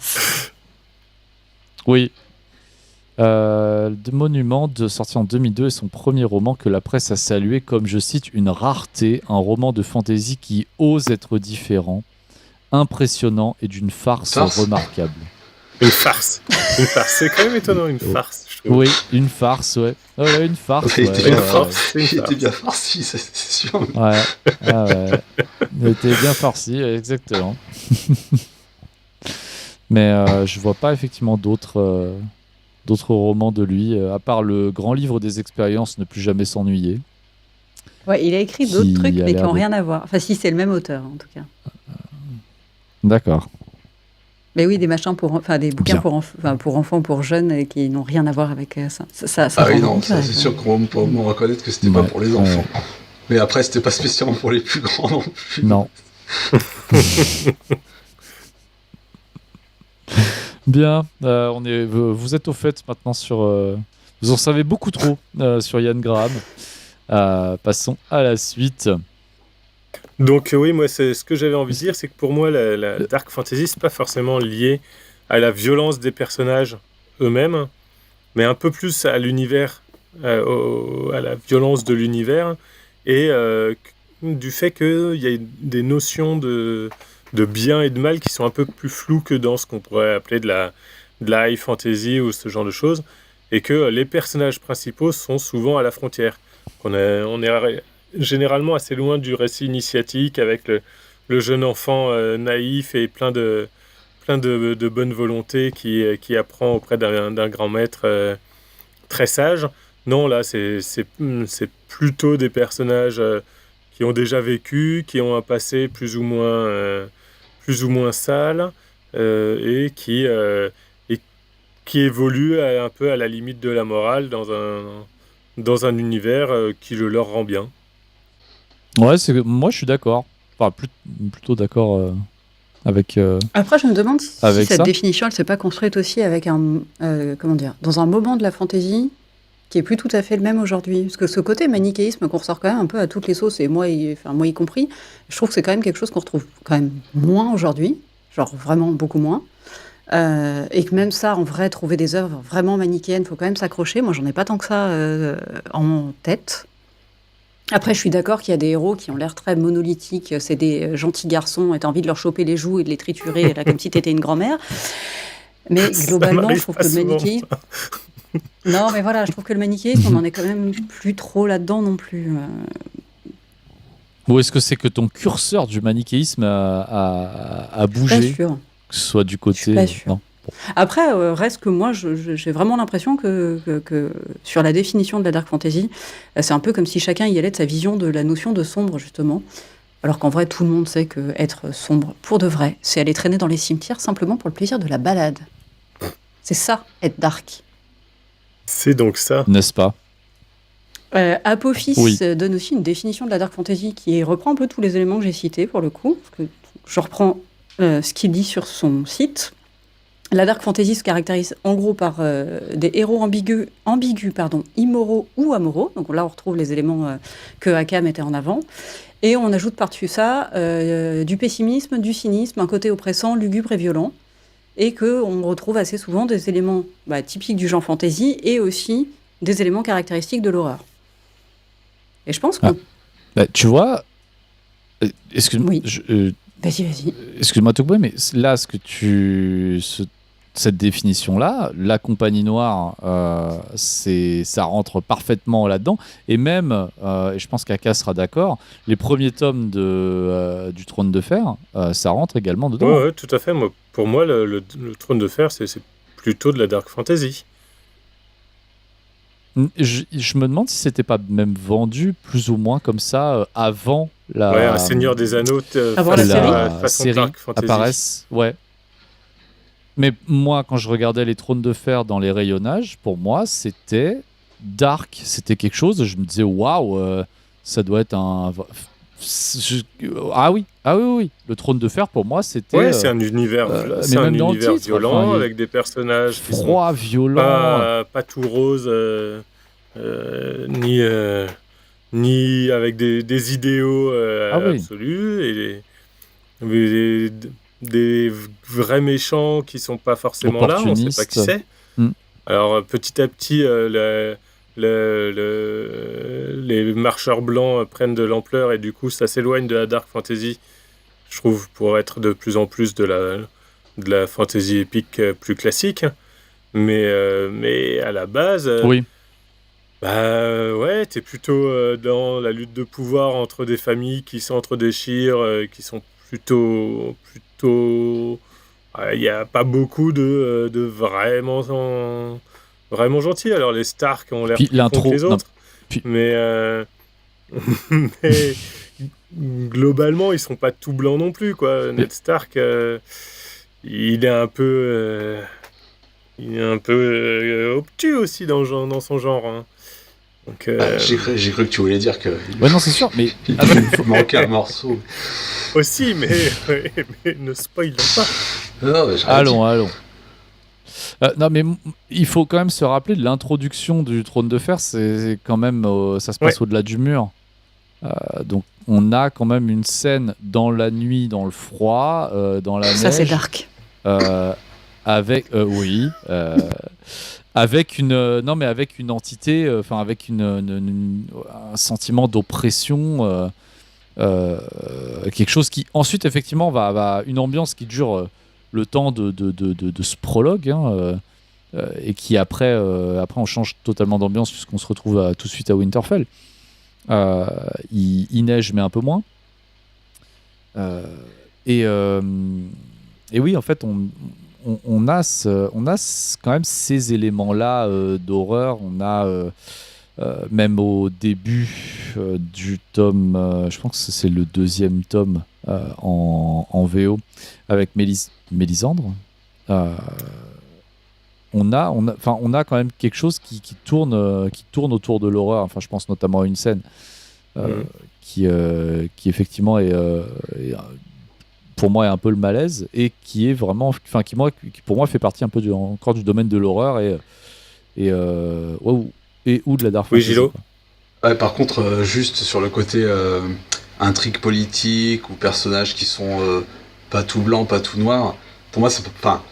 Oui. De Monument, sorti en 2002, est son premier roman que la presse a salué comme, je cite, une rareté, un roman de fantasy qui ose être différent, impressionnant et d'une farce remarquable. Une farce. C'est quand même étonnant, une farce, je trouve. Oui, une farce, ouais. Une farce. Il était bien farci, c'est sûr. Ouais. Il était bien farci, exactement. Mais je vois pas effectivement d'autres romans de lui, à part le grand livre des expériences, Ne plus jamais s'ennuyer. Ouais, il a écrit d'autres trucs, mais qui n'ont rien à voir. Enfin, si, c'est le même auteur, en tout cas. D'accord. Mais oui, des machins des bouquins pour enfants, pour jeunes, qui n'ont rien à voir avec ça. Oui, non, c'est sûr qu'on peut reconnaître que c'était pas pour les enfants. Mais après, c'était pas spécialement pour les plus grands non plus. Non. Bien, vous êtes au fait maintenant sur... vous en savez beaucoup trop sur Yann Graham. Passons à la suite. Donc oui, moi, c'est ce que j'avais envie de dire, c'est que pour moi, la dark fantasy, c'est pas forcément lié à la violence des personnages eux-mêmes, mais un peu plus à l'univers, à la violence de l'univers, et du fait qu'il y a des notions de bien et de mal qui sont un peu plus floues que dans ce qu'on pourrait appeler de la high fantasy ou ce genre de choses, et que les personnages principaux sont souvent à la frontière. On est généralement assez loin du récit initiatique avec le jeune enfant naïf et plein de bonne volonté qui apprend auprès d'un grand maître très sage. Non, là, c'est plutôt des personnages qui ont déjà vécu, qui ont un passé plus ou moins sale et qui évoluent un peu à la limite de la morale dans un univers qui le leur rend bien. Ouais, moi je suis d'accord. Enfin, plutôt d'accord avec. Après, je me demande si Avec cette ça définition, elle s'est pas construite aussi avec dans un moment de la fantaisie qui est plus tout à fait le même aujourd'hui. Parce que ce côté manichéisme qu'on ressort quand même un peu à toutes les sauces, et moi y compris, je trouve que c'est quand même quelque chose qu'on retrouve quand même moins aujourd'hui, genre vraiment beaucoup moins. Et que même ça, en vrai, trouver des œuvres vraiment manichéennes, faut quand même s'accrocher. Moi, j'en ai pas tant que ça en tête. Après, je suis d'accord qu'il y a des héros qui ont l'air très monolithiques. C'est des gentils garçons, et t'as envie de leur choper les joues et de les triturer, là, comme si t'étais une grand-mère. Mais globalement, je m'arrive trouve pas que le souvent, manichéisme... Non, mais voilà, je trouve que le manichéisme, on en est quand même plus trop là-dedans non plus. Ou est-ce que c'est que ton curseur du manichéisme a Pas bougé, sûr. que ce soit du côté. Je suis pas sûre. Non. Après, reste que moi, j'ai vraiment l'impression que sur la définition de la dark fantasy, c'est un peu comme si chacun y allait de sa vision de la notion de sombre, justement. Alors qu'en vrai, tout le monde sait que être sombre, pour de vrai, c'est aller traîner dans les cimetières simplement pour le plaisir de la balade. C'est ça, être dark. C'est donc ça. N'est-ce pas? Apophis Oui. donne aussi une définition de la dark fantasy qui reprend un peu tous les éléments que j'ai cités, pour le coup. Parce que je reprends ce qu'il dit sur son site. La dark fantasy se caractérise en gros par des héros ambigus, immoraux ou amoureux. Donc là, on retrouve les éléments que Aka mettait en avant. Et on ajoute par-dessus ça du pessimisme, du cynisme, un côté oppressant, lugubre et violent. Et qu'on retrouve assez souvent des éléments typiques du genre fantasy et aussi des éléments caractéristiques de l'horreur. Et je pense que... Tu vois, excuse-moi, Oui. Vas-y. Excuse-moi de te couper, mais là, cette définition-là, la compagnie noire, ça rentre parfaitement là-dedans. Et même, et je pense qu'Aka sera d'accord, les premiers tomes du Trône de Fer, ça rentre également dedans. Ouais, tout à fait. Pour moi, le Trône de Fer, c'est plutôt de la dark fantasy. Je me demande si c'était pas même vendu plus ou moins comme ça avant un Seigneur des Anneaux Avant la série. façon série dark fantasy. apparaisse. Ouais. Mais moi, quand je regardais les Trônes de Fer dans les rayonnages, pour moi, c'était dark. C'était quelque chose, je me disais, waouh, ça doit être un... Ah oui. Le Trône de Fer, pour moi, c'était... Ouais, c'est un univers, mais même dans le titre, violent, enfin, avec des personnages qui sont froid, violent. pas tout rose, ni avec des idéaux absolus, et des vrais méchants qui sont pas forcément là, on sait pas qui c'est. Alors petit à petit, les marcheurs blancs prennent de l'ampleur, et du coup ça s'éloigne de la dark fantasy, je trouve, pour être de plus en plus de la fantasy épique plus classique. Mais à la base, Oui. t'es plutôt dans la lutte de pouvoir entre des familles qui s'entre-déchirent, qui sont plutôt... Il n'y a pas beaucoup de vraiment gentils. Alors les Stark ont l'air Puis plus cons que les autres. puis- Mais globalement, ils sont pas tout blancs non plus, quoi. Ned Stark, il est un peu obtus aussi dans son genre. Hein. Donc, J'ai cru que tu voulais dire que Ouais, non, c'est sûr, mais... il manquait un morceau. aussi, mais ne spoilons pas. Non, mais Allons. Non, mais il faut quand même se rappeler de l'introduction du Trône de Fer, c'est quand même... ça se passe au-delà du mur. Donc, on a quand même une scène dans la nuit, dans le froid, dans la neige. Ça, c'est dark. Avec avec une entité, avec un sentiment d'oppression, quelque chose qui ensuite effectivement va une ambiance qui dure le temps de ce prologue, et qui après on change totalement d'ambiance puisqu'on se retrouve tout de suite à Winterfell. Il neige mais un peu moins. Et oui, en fait, on a quand même ces éléments-là d'horreur. On a même au début du tome, je pense que c'est le deuxième tome en VO avec Mélisandre. On a quand même quelque chose qui tourne autour de l'horreur. Enfin, je pense notamment à une scène qui effectivement est pour moi est un peu le malaise et qui est vraiment, enfin qui pour moi fait partie un peu encore du domaine de l'horreur et ou de la dark Oui, fantasy. Gilo. Ouais, par contre, juste sur le côté intrigue politique ou personnages qui sont pas tout blancs, pas tout noirs, pour moi, enfin,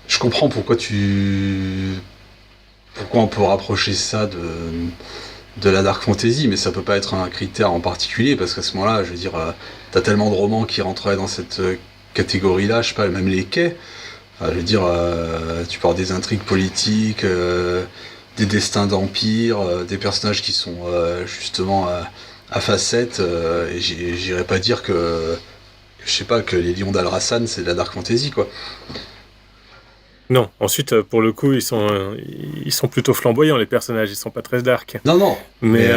je comprends pourquoi on peut rapprocher ça de la dark fantasy, mais ça peut pas être un critère en particulier, parce qu'à ce moment-là, je veux dire, t'as tellement de romans qui rentreraient dans cette catégorie-là, je sais pas, même les quais. Enfin, je veux dire, tu parles des intrigues politiques, des destins d'empire, des personnages qui sont justement à facettes, et j'irais pas dire que, je sais pas, que les Lions d'Al-Rassan c'est de la dark fantasy, quoi. Non, ensuite, pour le coup, ils sont plutôt flamboyants, les personnages, ils sont pas très dark. Non. Mais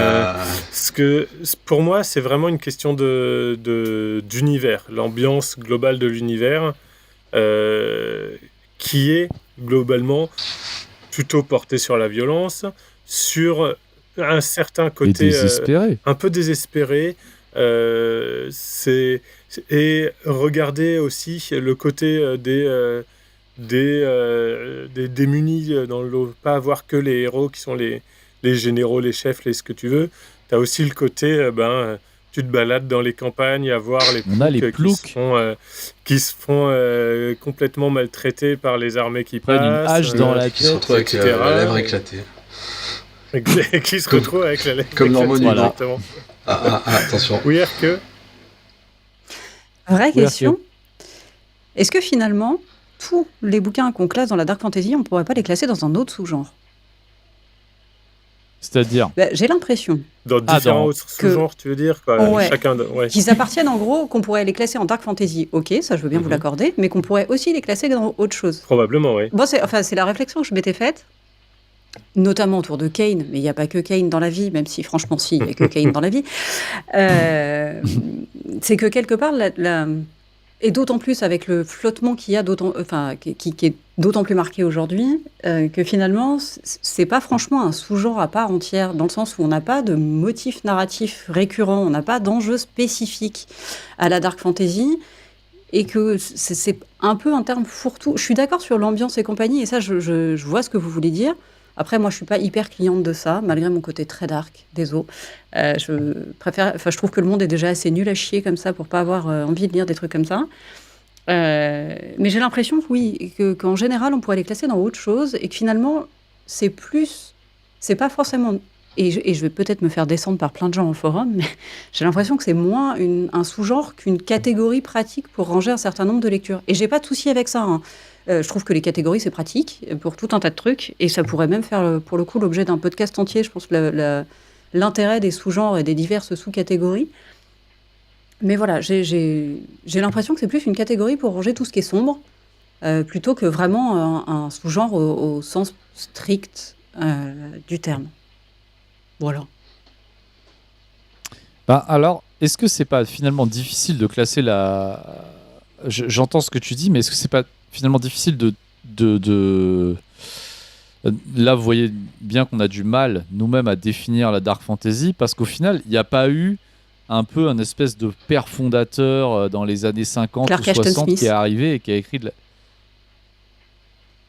pour moi, c'est vraiment une question d'univers, l'ambiance globale de l'univers, qui est globalement plutôt portée sur la violence, sur un certain côté un peu désespéré. Et regarder aussi le côté des démunis, pas avoir que les héros qui sont les généraux, les chefs, ce que tu veux. T'as aussi le côté, tu te balades dans les campagnes à voir les ploucs qui se font complètement maltraités par les armées qui passent. Une hache dans la tête, qui se retrouvent avec la lèvre éclatée. Qui se retrouvent avec la lèvre comme éclatée. Normandie, Exactement. Attention. Oui, Erke. Vraie question. Est-ce que finalement, tous les bouquins qu'on classe dans la dark fantasy, on ne pourrait pas les classer dans un autre sous-genre? C'est-à-dire J'ai l'impression. Dans différents autres sous-genres, tu veux dire quoi, ouais. Ouais. Qu'ils appartiennent en gros, qu'on pourrait les classer en dark fantasy, ok, ça je veux bien vous l'accorder, mais qu'on pourrait aussi les classer dans autre chose. Probablement, oui. Bon, c'est la réflexion que je m'étais faite, notamment autour de Kane, mais il n'y a pas que Kane dans la vie, même si franchement, si, il n'y a que Kane dans la vie. C'est que quelque part, et d'autant plus avec le flottement qu'il y a, qui est d'autant plus marqué aujourd'hui, que finalement, c'est pas franchement un sous-genre à part entière, dans le sens où on n'a pas de motif narratif récurrent, on n'a pas d'enjeu spécifique à la dark fantasy, et que c'est un peu un terme fourre-tout. Je suis d'accord sur l'ambiance et compagnie, et ça, je vois ce que vous voulez dire. Après, moi, je suis pas hyper cliente de ça, malgré mon côté très dark, désolé. Je trouve que le monde est déjà assez nul à chier comme ça pour pas avoir envie de lire des trucs comme ça. Mais j'ai l'impression, oui, qu'en général, on pourrait les classer dans autre chose et que finalement, c'est pas forcément. Et je vais peut-être me faire descendre par plein de gens en forum, mais j'ai l'impression que c'est moins un sous-genre qu'une catégorie pratique pour ranger un certain nombre de lectures. Et j'ai pas de souci avec ça, hein. Je trouve que les catégories, c'est pratique pour tout un tas de trucs, et ça pourrait même faire, pour le coup, l'objet d'un podcast entier, je pense, l'intérêt des sous-genres et des diverses sous-catégories. Mais voilà, j'ai l'impression que c'est plus une catégorie pour ranger tout ce qui est sombre, plutôt que vraiment un sous-genre au sens strict du terme. Voilà. Alors, est-ce que c'est pas finalement difficile de classer j'entends ce que tu dis, mais est-ce que c'est pas finalement difficile de... Là, vous voyez bien qu'on a du mal nous-mêmes à définir la dark fantasy, parce qu'au final, il n'y a pas eu un peu un espèce de père fondateur dans les années 50 Clark ou 60 qui est arrivé et qui a écrit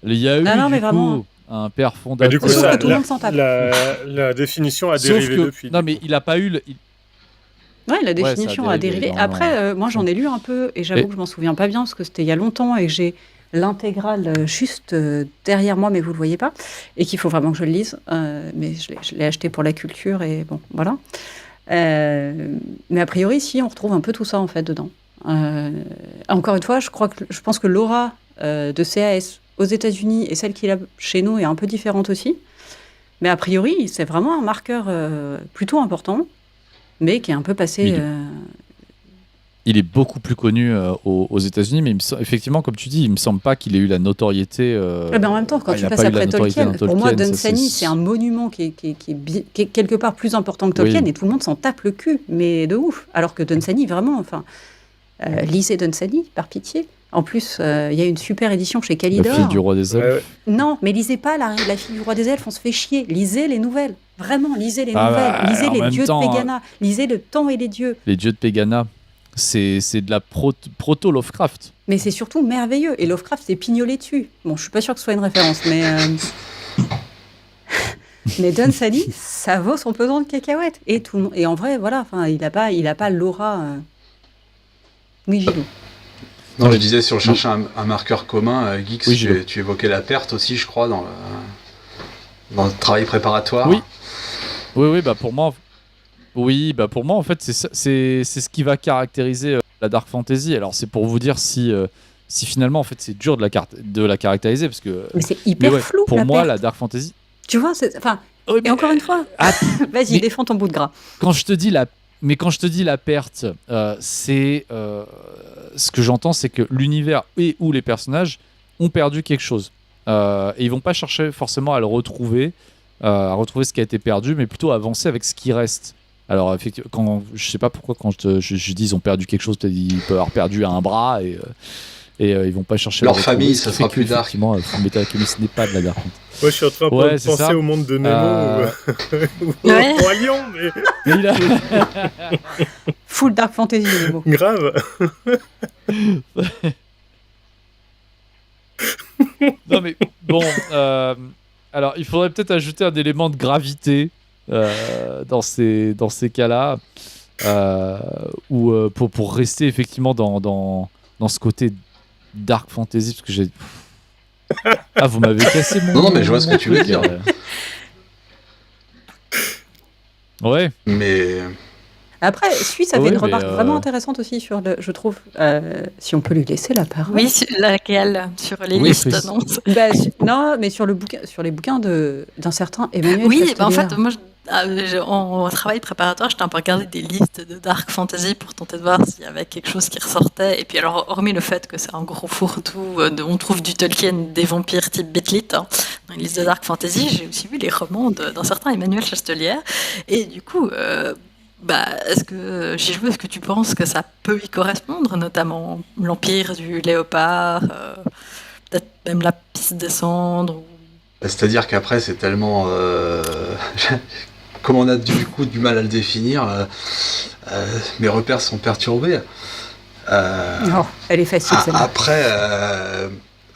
Il y a eu un père fondateur. Du coup, ça, tout le monde s'en tape. La définition a dérivé depuis. Non, mais il n'a pas eu... Oui, la définition a dérivé. Après, moi, j'en ai lu un peu, et j'avoue que je m'en souviens pas bien, parce que c'était il y a longtemps, et j'ai l'intégrale juste derrière moi, mais vous le voyez pas, et qu'il faut vraiment que je le lise. Mais je l'ai acheté pour la culture, et bon, voilà. Mais a priori, si, on retrouve un peu tout ça, en fait, dedans. Encore une fois, je pense que l'aura de CAS aux États-Unis et celle qu'il a chez nous est un peu différente aussi. Mais a priori, c'est vraiment un marqueur plutôt important, mais qui est un peu passé... Il est beaucoup plus connu aux États-Unis, mais effectivement, comme tu dis, il me semble pas qu'il ait eu la notoriété. Mais en même temps, quand tu passes après Tolkien, pour moi, Dunsany, c'est un monument qui est quelque part plus important que Tolkien, et tout le monde s'en tape le cul, mais de ouf. Alors que Dunsany, vraiment, lisez Dunsany, par pitié. En plus, il y a une super édition chez Calidor. La fille du roi des elfes. Non, mais lisez pas la fille du roi des elfes, on se fait chier. Lisez les nouvelles. Vraiment, lisez les nouvelles. Lisez les dieux de Pegana. Lisez le temps et les dieux. Les dieux de Pegana. c'est de la proto-Lovecraft. Mais c'est surtout merveilleux. Et Lovecraft s'est pignolé dessus. Bon, je suis pas sûre que ce soit une référence, mais... mais Don Sally, ça vaut son pesant de cacahuètes. Et en vrai, voilà, il a pas l'aura... Oui, Gilou. Non, je disais, si on cherchait un marqueur commun, Geeks, Oui, tu évoquais la perte aussi, je crois, dans le travail préparatoire. Oui, bah pour moi, en fait, c'est ce qui va caractériser la dark fantasy. Alors, c'est pour vous dire si finalement, en fait, c'est dur de la caractériser parce que. Mais c'est hyper flou. Pour moi, perte. la dark fantasy. Tu vois, et encore une fois, vas-y, défends ton bout de gras. Quand je te dis la perte, c'est ce que j'entends, c'est que l'univers et ou les personnages ont perdu quelque chose. Et ils vont pas chercher forcément à le retrouver, à retrouver ce qui a été perdu, mais plutôt à avancer avec ce qui reste. Alors, effectivement, je sais pas pourquoi quand je dis ils ont perdu quelque chose, peut-être ils peuvent avoir perdu un bras et ils vont pas chercher leur à le retrouver. famille, ça sera plus dark. Effectivement, Fullmetal Alchemist n'est pas de la dark. Moi, je suis en train de penser au monde de Nemo ou au Roi Lion, mais Full dark fantasy, Nemo. grave. Non mais bon, alors il faudrait peut-être ajouter un élément de gravité dans ces cas-là, ou pour rester effectivement dans ce côté dark fantasy, parce que j'ai... Ah, vous m'avez cassé mon... Non, mais je vois ce que tu veux dire. Ouais. Mais... Après, Suisse avait une remarque vraiment intéressante aussi sur je trouve, si on peut lui laisser la parole. Oui, laquelle? Sur les listes, non? Non, mais sur les bouquins d'un certain Emmanuel Oui, en Chastelière. fait, moi, en travail préparatoire, j'étais un peu regardé des listes de dark fantasy pour tenter de voir s'il y avait quelque chose qui ressortait. Et puis alors, hormis le fait que c'est un gros fourre-tout, on trouve du Tolkien, des vampires type Bitlit, dans les listes de dark fantasy, j'ai aussi vu les romans d'un certain Emmanuel Chastelière. Et du coup... est-ce que tu penses que ça peut y correspondre, notamment l'Empire du Léopard, peut-être même la Piste des Cendres C'est-à-dire qu'après, c'est tellement... Comme on a du coup du mal à le définir, mes repères sont perturbés. Non, elle est facile, celle-là. Après,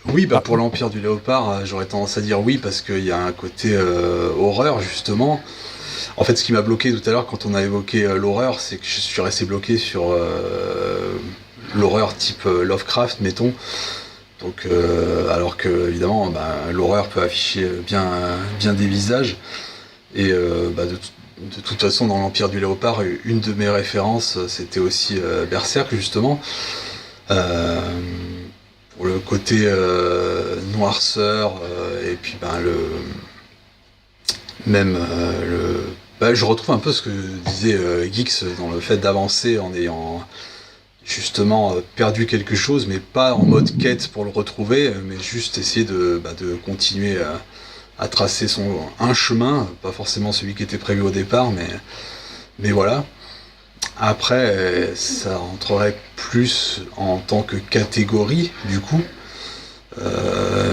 oui, pour l'Empire du Léopard, j'aurais tendance à dire oui, parce qu'il y a un côté horreur, justement. En fait, ce qui m'a bloqué tout à l'heure quand on a évoqué l'horreur, c'est que je suis resté bloqué sur l'horreur type Lovecraft, mettons. Donc, alors que évidemment, l'horreur peut afficher bien des visages. Et de toute façon, dans l'Empire du Léopard, une de mes références, c'était aussi Berserk, justement. Pour le côté noirceur, et puis je retrouve un peu ce que disait Geeks dans le fait d'avancer en ayant justement perdu quelque chose, mais pas en mode quête pour le retrouver, mais juste essayer de continuer à tracer un chemin, pas forcément celui qui était prévu au départ, mais voilà. Après, ça rentrerait plus en tant que catégorie, du coup.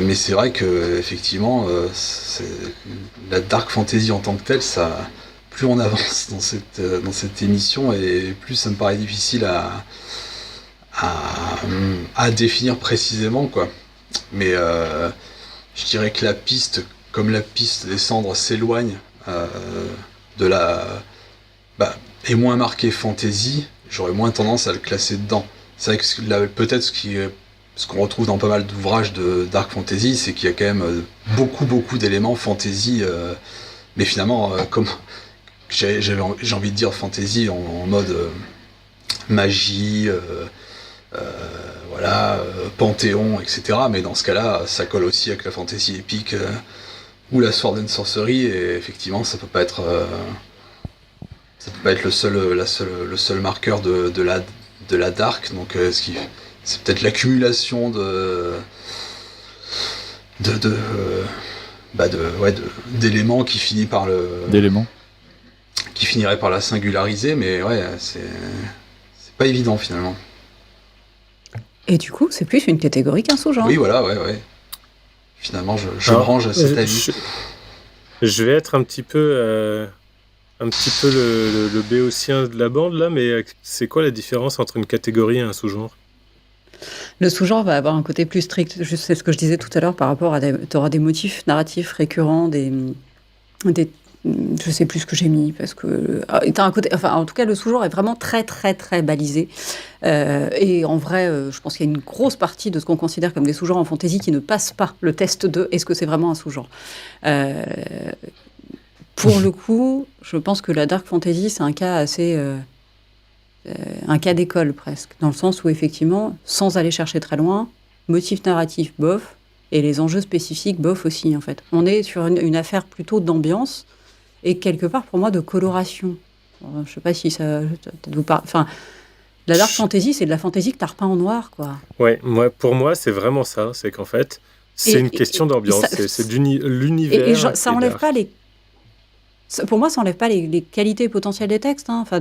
Mais c'est vrai que effectivement, la dark fantasy en tant que telle, ça... Plus on avance dans cette émission, et plus ça me paraît difficile à définir précisément, quoi. Mais je dirais que la piste, comme la piste des cendres s'éloigne de est moins marquée fantasy, j'aurais moins tendance à le classer dedans. C'est vrai que peut-être ce qu'on retrouve dans pas mal d'ouvrages de dark fantasy, c'est qu'il y a quand même beaucoup d'éléments fantasy, mais finalement, comme j'ai envie de dire fantasy en mode magie, panthéon, etc. Mais dans ce cas-là, ça colle aussi avec la fantasy épique ou la sword and sorcery, et effectivement, ça peut pas être le seul marqueur de la dark. Donc, c'est peut-être l'accumulation d'éléments qui finit par qui finirait par la singulariser, mais ouais, c'est pas évident finalement. Et du coup, c'est plus une catégorie qu'un sous-genre. Oui, voilà, ouais. Finalement, je me range à cet avis. Je vais être un petit peu un petit peu le béotien de la bande, là, mais c'est quoi la différence entre une catégorie et un sous-genre ? Le sous-genre va avoir un côté plus strict. C'est ce que je disais tout à l'heure par rapport à tu auras des motifs narratifs récurrents, je sais plus ce que j'ai mis parce que t'as un côté. Enfin, en tout cas, le sous-genre est vraiment très très très balisé. Et en vrai, je pense qu'il y a une grosse partie de ce qu'on considère comme des sous-genres en fantasy qui ne passe pas le test de est-ce que c'est vraiment un sous-genre. Pour le coup, je pense que la dark fantasy c'est un cas assez un cas d'école presque, dans le sens où effectivement, sans aller chercher très loin, motif narratif bof, et les enjeux spécifiques bof aussi en fait. On est sur une affaire plutôt d'ambiance, et quelque part pour moi de coloration. Je sais pas si ça vous parle. Enfin, la dark fantasy, c'est de la fantasy que t'as repeint en noir, quoi. Ouais, pour moi, c'est vraiment ça. C'est qu'en fait, c'est une question d'ambiance. C'est l'univers. Et ça enlève pas les. Pour moi, ça enlève pas les qualités potentielles des textes. Hein. Enfin,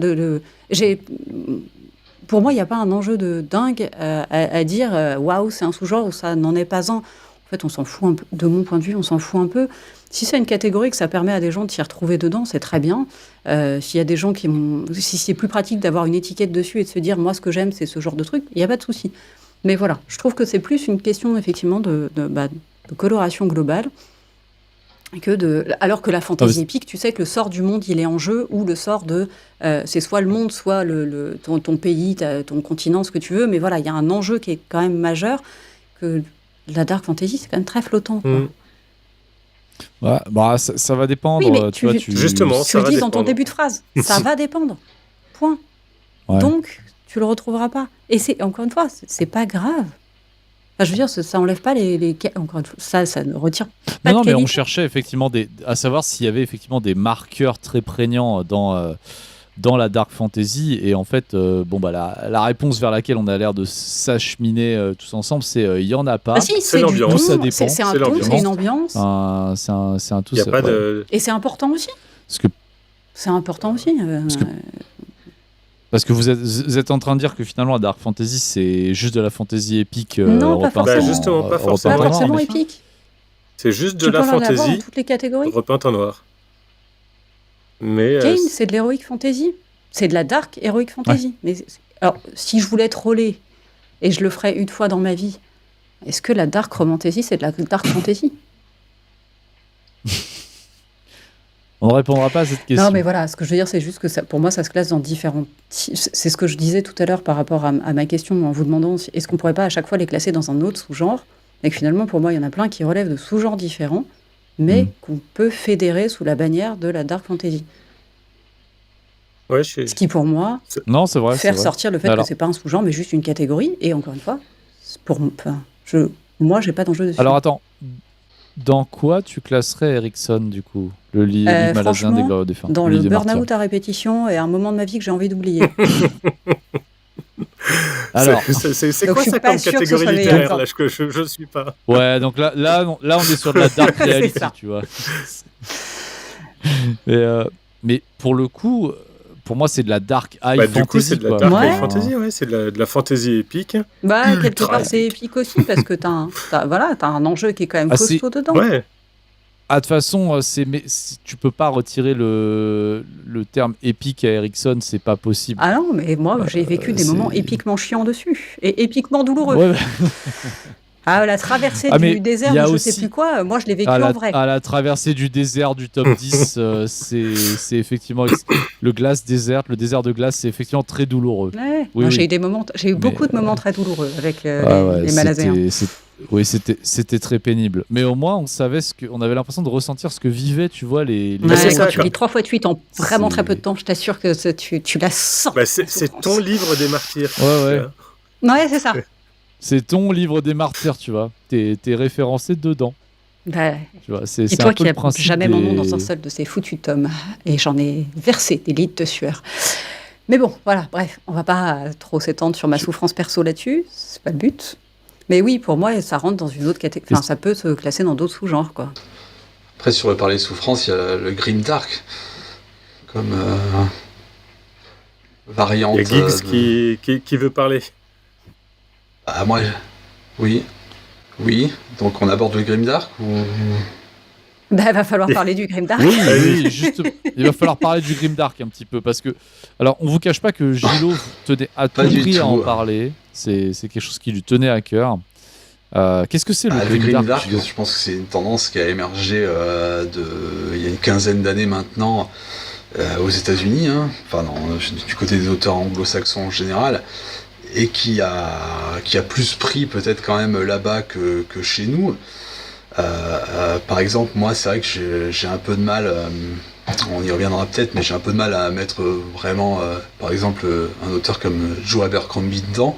pour moi, il n'y a pas un enjeu de dingue à dire waouh, c'est un sous-genre ou ça n'en est pas un. En fait, on s'en fout un peu. De mon point de vue, on s'en fout un peu. Si c'est une catégorie que ça permet à des gens de s'y retrouver dedans, c'est très bien. S'il y a des gens si c'est plus pratique d'avoir une étiquette dessus et de se dire moi, ce que j'aime, c'est ce genre de truc, il n'y a pas de souci. Mais voilà, je trouve que c'est plus une question effectivement de coloration globale. Alors que la fantasy épique, tu sais que le sort du monde, il est en jeu, ou le sort de... c'est soit le monde, soit ton pays, ton continent, ce que tu veux, mais voilà, il y a un enjeu qui est quand même majeur, que la dark fantasy, c'est quand même très flottant. Quoi. Ouais, bah, ça va dépendre. Oui, mais justement, tu le dis dans ton début de phrase, ça va dépendre. Point. Ouais. Donc, tu le retrouveras pas. Et encore une fois, c'est pas grave. Enfin, je veux dire, ça enlève pas encore une fois, ça ne retire pas non, de mais on cherchait effectivement à savoir s'il y avait effectivement des marqueurs très prégnants dans la dark fantasy, et en fait, la réponse vers laquelle on a l'air de s'acheminer tous ensemble, c'est il y en a pas. Ah si, c'est l'ambiance, ça dépend. C'est un ton, c'est une ambiance. C'est un tout. Y a pas de... Et c'est important aussi. C'est important aussi. Parce que vous êtes en train de dire que finalement la dark fantasy c'est juste de la fantasy épique. Non, pas forcément. Justement, pas forcément. Pas forcément épique. C'est juste de la fantasy dans toutes les catégories. Repeinte en noir. Mais Kane, c'est de l'heroic fantasy. C'est de la dark heroic fantasy. Ouais. Mais alors, si je voulais troller, et je le ferais une fois dans ma vie, est-ce que la dark romantasy, c'est de la dark fantasy ? On ne répondra pas à cette question. Non, mais voilà, ce que je veux dire, c'est juste que pour moi, ça se classe dans différents... C'est ce que je disais tout à l'heure par rapport à ma question en vous demandant est-ce qu'on ne pourrait pas à chaque fois les classer dans un autre sous-genre ? Et que finalement, pour moi, il y en a plein qui relèvent de sous-genres différents, mais qu'on peut fédérer sous la bannière de la dark fantasy. Ouais, ce qui, pour moi, c'est vrai, sortir le fait que ce n'est pas un sous-genre, mais juste une catégorie. Et encore une fois, moi, je n'ai pas d'enjeu dessus. Alors, attends. Dans quoi tu classerais Erikson, du coup ? Le livre Maladien des Glorieux Défunts. Dans le burn-out à répétition et un moment de ma vie que j'ai envie d'oublier. Alors, c'est quoi ça comme catégorie littéraire là, que je ne suis pas. Ouais, donc là, on est sur de la dark reality, tu vois. Mais pour le coup, pour moi, c'est de la dark high fantasy. Du coup, c'est de la dark high fantasy, ouais, c'est de la fantasy épique. Quelque part, c'est épique aussi, parce que t'as un enjeu qui est quand même costaud dedans. Ouais. De toute façon, tu peux pas retirer le terme épique à Erikson, c'est pas possible. Ah non, mais moi, j'ai vécu des moments épiquement chiants dessus, et épiquement douloureux. Ouais, la traversée du désert, je sais plus quoi, moi je l'ai vécu en vrai. La traversée du désert du top 10, c'est effectivement le désert de glace, c'est effectivement très douloureux. Ouais. Oui, j'ai eu beaucoup de moments très douloureux avec les Malaisiens. Oui, c'était très pénible. Mais au moins, on avait l'impression de ressentir ce que vivaient, tu vois, les... Quand tu lis 3 fois de suite en vraiment très peu de temps, je t'assure que tu la sens. C'est ton livre des martyrs. Ouais, c'est ça. C'est ton livre des martyrs, tu vois. T'es référencé dedans. Tu vois, et toi qui n'as jamais mon nom dans un seul de ces foutus tomes. Et j'en ai versé des litres de sueur. Mais bon, voilà, bref, on va pas trop s'étendre sur ma souffrance perso là-dessus. C'est pas le but. Mais oui, pour moi, ça rentre dans une autre catégorie. Enfin, ça peut se classer dans d'autres sous-genres, quoi. Après, si on veut parler de souffrance, il y a le grim dark comme variante. Il y a Giggs qui veut parler. Moi, oui. Donc, on aborde le grim dark ou... Bah, va falloir parler du Grimdark. Oui, juste, il va falloir parler du Grimdark un petit peu parce que, alors, on vous cache pas que Gilo tenait à tout Pas du prix à en tout. parler. C'est quelque chose qui lui tenait à cœur. Qu'est-ce que c'est le Le Grimdark, Grimdark, Gilo je pense que c'est une tendance qui a émergé il y a une quinzaine d'années maintenant aux États-Unis, hein, enfin du côté des auteurs anglo-saxons en général, et qui a plus pris peut-être quand même là-bas que chez nous. Par exemple, moi, c'est vrai que j'ai un peu de mal, on y reviendra peut-être, mais j'ai un peu de mal à mettre vraiment, par exemple, un auteur comme Joe Abercrombie dedans.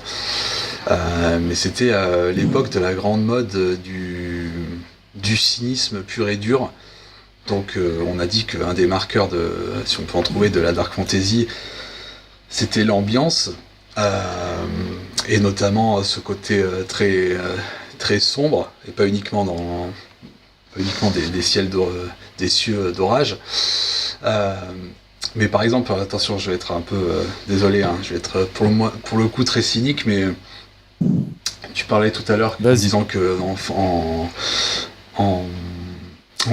Mais c'était l'époque de la grande mode du cynisme pur et dur. Donc on a dit qu'un des marqueurs, si on peut en trouver, de la dark fantasy, c'était l'ambiance, et notamment ce côté très sombre, et pas uniquement des cieux d'orage. Mais par exemple, attention, je vais être un peu désolé, hein, je vais être pour le coup très cynique, mais tu parlais tout à l'heure en disant que en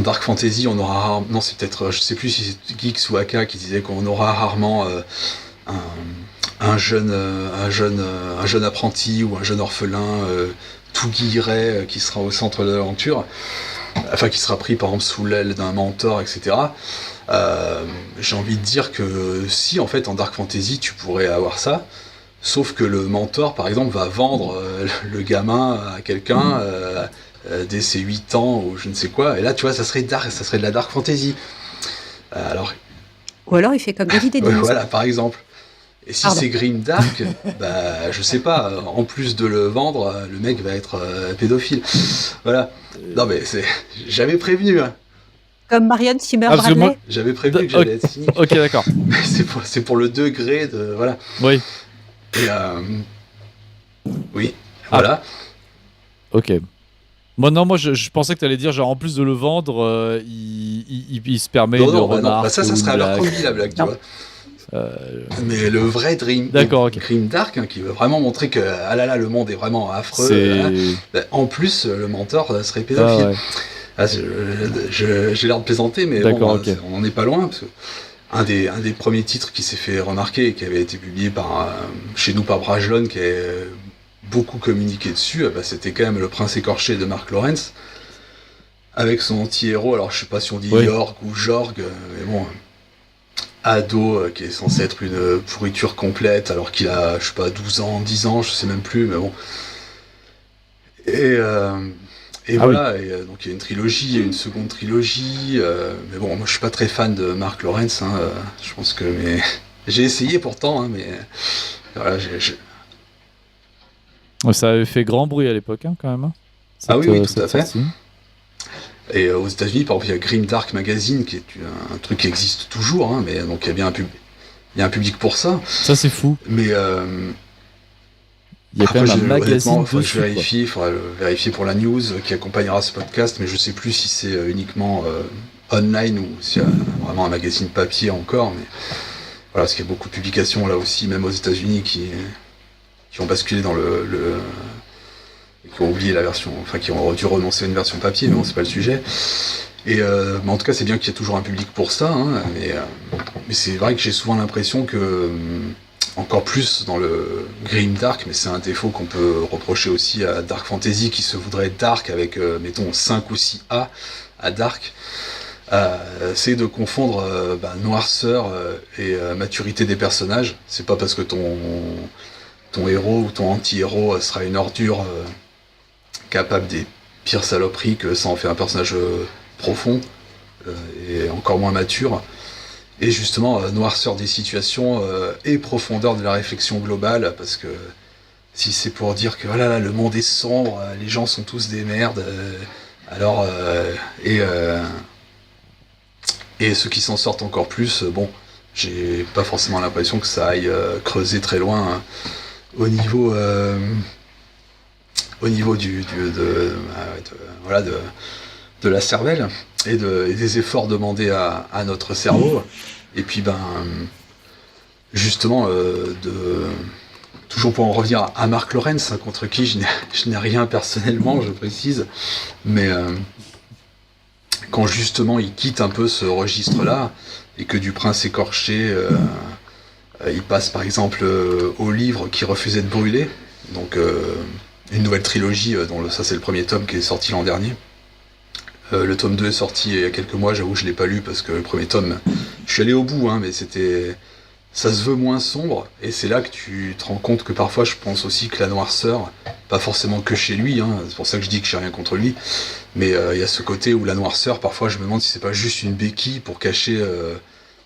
dark fantasy, on aura rarement... Non, c'est peut-être... Je sais plus si c'est Geeks ou Aka qui disait qu'on aura rarement un jeune apprenti ou un jeune orphelin tout guilleret qui sera au centre de l'aventure, enfin qui sera pris par exemple sous l'aile d'un mentor, etc. J'ai envie de dire que si, en fait, en dark fantasy, tu pourrais avoir ça, sauf que le mentor, par exemple, va vendre le gamin à quelqu'un dès ses 8 ans ou je ne sais quoi, et là, tu vois, ça serait de la dark fantasy. Ou alors il fait comme David Eddings. Voilà, par exemple. Et si c'est Grimdark, bah, je sais pas, en plus de le vendre, le mec va être pédophile. Voilà. Non mais j'avais prévenu, hein. Comme Marianne Zimmer Bradley. J'avais prévenu que j'allais être cynique. Ok, d'accord. Mais c'est pour le degré de... Voilà. Oui. Et oui, voilà. Ok. Moi, je pensais que tu allais dire, genre, en plus de le vendre, il se permet de remarques. Ça serait Abercrombie, la blague, tu vois. Mais le vrai Grimdark, hein, qui veut vraiment montrer que ah là là, le monde est vraiment affreux, en plus, le mentor serait pédophile. Ah, j'ai l'air de plaisanter, mais bon, on n'en est pas loin, parce que un des premiers titres qui s'est fait remarquer et qui avait été publié chez nous par Brajlon, qui est beaucoup communiqué dessus, c'était quand même Le Prince écorché de Mark Lawrence, avec son anti-héros, alors je sais pas si on dit York ou Jorg, mais bon, ado qui est censé être une pourriture complète, alors qu'il a, je sais pas, 12 ans, 10 ans, je sais même plus, mais bon. Et voilà, et donc il y a une trilogie, il y a une seconde trilogie, mais bon, moi je suis pas très fan de Mark Lawrence, hein, je pense que... j'ai essayé pourtant, hein, mais... Voilà, Ça avait fait grand bruit à l'époque, hein, quand même. Oui, tout à fait. Et aux États-Unis, par exemple, il y a Grimdark Magazine, qui est un truc qui existe toujours, hein, mais donc il y a bien un public pour ça. Ça, c'est fou. Mais il y a quand même un magazine dessus. Il faudra le vérifier pour la news qui accompagnera ce podcast, mais je sais plus si c'est uniquement online ou s'il y a vraiment un magazine papier encore. Mais voilà, parce qu'il y a beaucoup de publications là aussi, même aux États-Unis, qui ont basculé dans qui ont oublié la version, enfin qui ont dû renoncer à une version papier, mais bon, c'est pas le sujet. Et mais en tout cas, c'est bien qu'il y ait toujours un public pour ça, hein, mais c'est vrai que j'ai souvent l'impression que, encore plus dans le Grimdark, mais c'est un défaut qu'on peut reprocher aussi à Dark Fantasy, qui se voudrait dark avec, mettons, 5 ou 6 A à dark, c'est de confondre noirceur et maturité des personnages. C'est pas parce que ton héros ou ton anti-héros sera une ordure capable des pires saloperies que ça en fait un personnage profond et encore moins mature. Et justement, noirceur des situations et profondeur de la réflexion globale, parce que si c'est pour dire que oh là là, le monde est sombre, les gens sont tous des merdes, alors et ceux qui s'en sortent encore plus, bon, j'ai pas forcément l'impression que ça aille creuser très loin, hein, au niveau de la cervelle et des efforts demandés à notre cerveau. Et puis justement toujours pour en revenir à Mark Lawrence, hein, contre qui je n'ai rien personnellement, je précise, mais quand justement il quitte un peu ce registre-là, et que du Prince écorché, il passe par exemple au livre qui refusait de brûler, donc une nouvelle trilogie, dont ça c'est le premier tome qui est sorti l'an dernier. Le tome 2 est sorti il y a quelques mois, j'avoue je l'ai pas lu parce que le premier tome, je suis allé au bout, mais ça se veut moins sombre, et c'est là que tu te rends compte que parfois je pense aussi que la noirceur, pas forcément que chez lui, c'est pour ça que je dis que j'ai rien contre lui, mais il y a ce côté où la noirceur, parfois je me demande si c'est pas juste une béquille pour cacher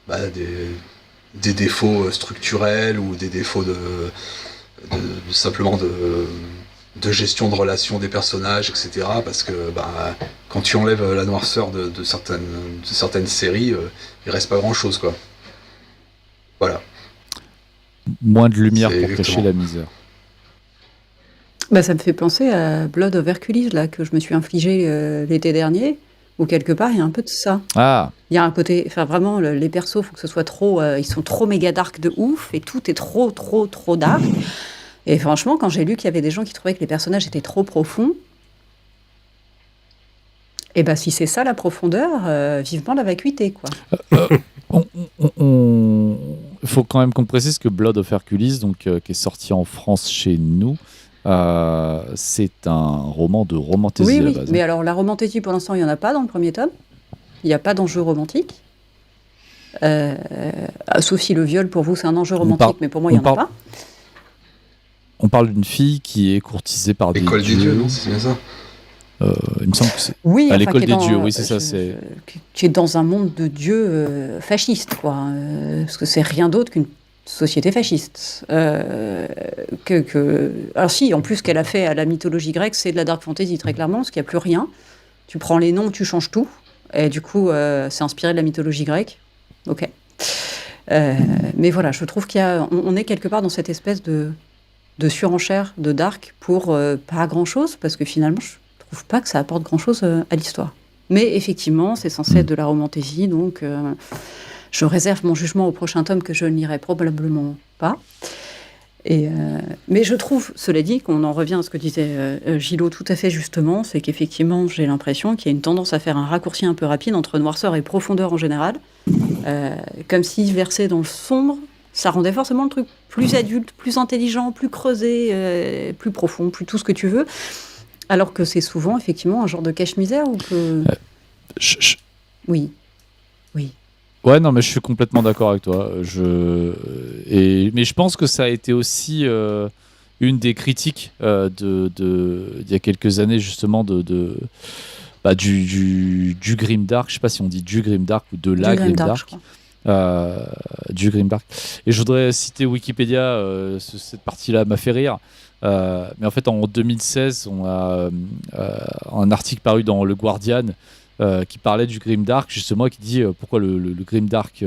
des défauts structurels ou des défauts simplement de gestion de relations des personnages, etc. Parce que quand tu enlèves la noirceur de certaines séries, il reste pas grand chose, quoi. Voilà. Moins de lumière C'est pour exactement. cacher la misère. Ça me fait penser à Blood of Hercules, là, que je me suis infligé l'été dernier, où quelque part, il y a un peu de ça. Ah, Il y a un côté, enfin vraiment, les persos, faut que ce soit trop, ils sont trop méga dark de ouf, et tout est trop, trop, trop dark. Et franchement, quand j'ai lu qu'il y avait des gens qui trouvaient que les personnages étaient trop profonds, et si c'est ça la profondeur, vivement la vacuité, quoi. il faut quand même qu'on précise que Blood of Hercules, donc, qui est sorti en France chez nous, c'est un roman de romantasy à la base. Mais alors la romantasy, pour l'instant, il n'y en a pas dans le premier tome. Il n'y a pas d'enjeu romantique. Sauf si le viol, pour vous, c'est un enjeu romantique, mais pour moi, il n'y en a pas. On parle d'une fille qui est courtisée par des L'école des dieux, dieux. non, c'est bien ça. Il me semble que c'est Oui, à l'école qui est des dieux, oui, c'est ça. qui est dans un monde de dieux fascistes, quoi. Parce que c'est rien d'autre qu'une société fasciste. Alors si, en plus, ce qu'elle a fait à la mythologie grecque, c'est de la dark fantasy, très clairement, parce qu'il n'y a plus rien. Tu prends les noms, tu changes tout. Et du coup, c'est inspiré de la mythologie grecque. Ok. Mais voilà, je trouve on est quelque part dans cette espèce de surenchère de dark pour pas grand-chose, parce que finalement, je trouve pas que ça apporte grand-chose à l'histoire. Mais effectivement, c'est censé être de la romantasy, donc je réserve mon jugement au prochain tome que je ne lirai probablement pas. Mais je trouve, cela dit, qu'on en revient à ce que disait Gilot tout à fait justement, c'est qu'effectivement, j'ai l'impression qu'il y a une tendance à faire un raccourci un peu rapide entre noirceur et profondeur en général, comme si verser dans le sombre, ça rendait forcément le truc plus adulte, plus intelligent, plus creusé, plus profond, plus tout ce que tu veux, alors que c'est souvent effectivement un genre de cache-misère ou que... Oui. Ouais, non, mais je suis complètement d'accord avec toi. Mais je pense que ça a été aussi une des critiques d'il y a quelques années, justement, du grimdark. Je sais pas si on dit du grimdark ou de la grimdark. Du grimdark. Et je voudrais citer Wikipédia, cette partie-là m'a fait rire. Mais en fait, en 2016, on a un article paru dans Le Guardian qui parlait du grimdark, justement, qui dit pourquoi le grimdark,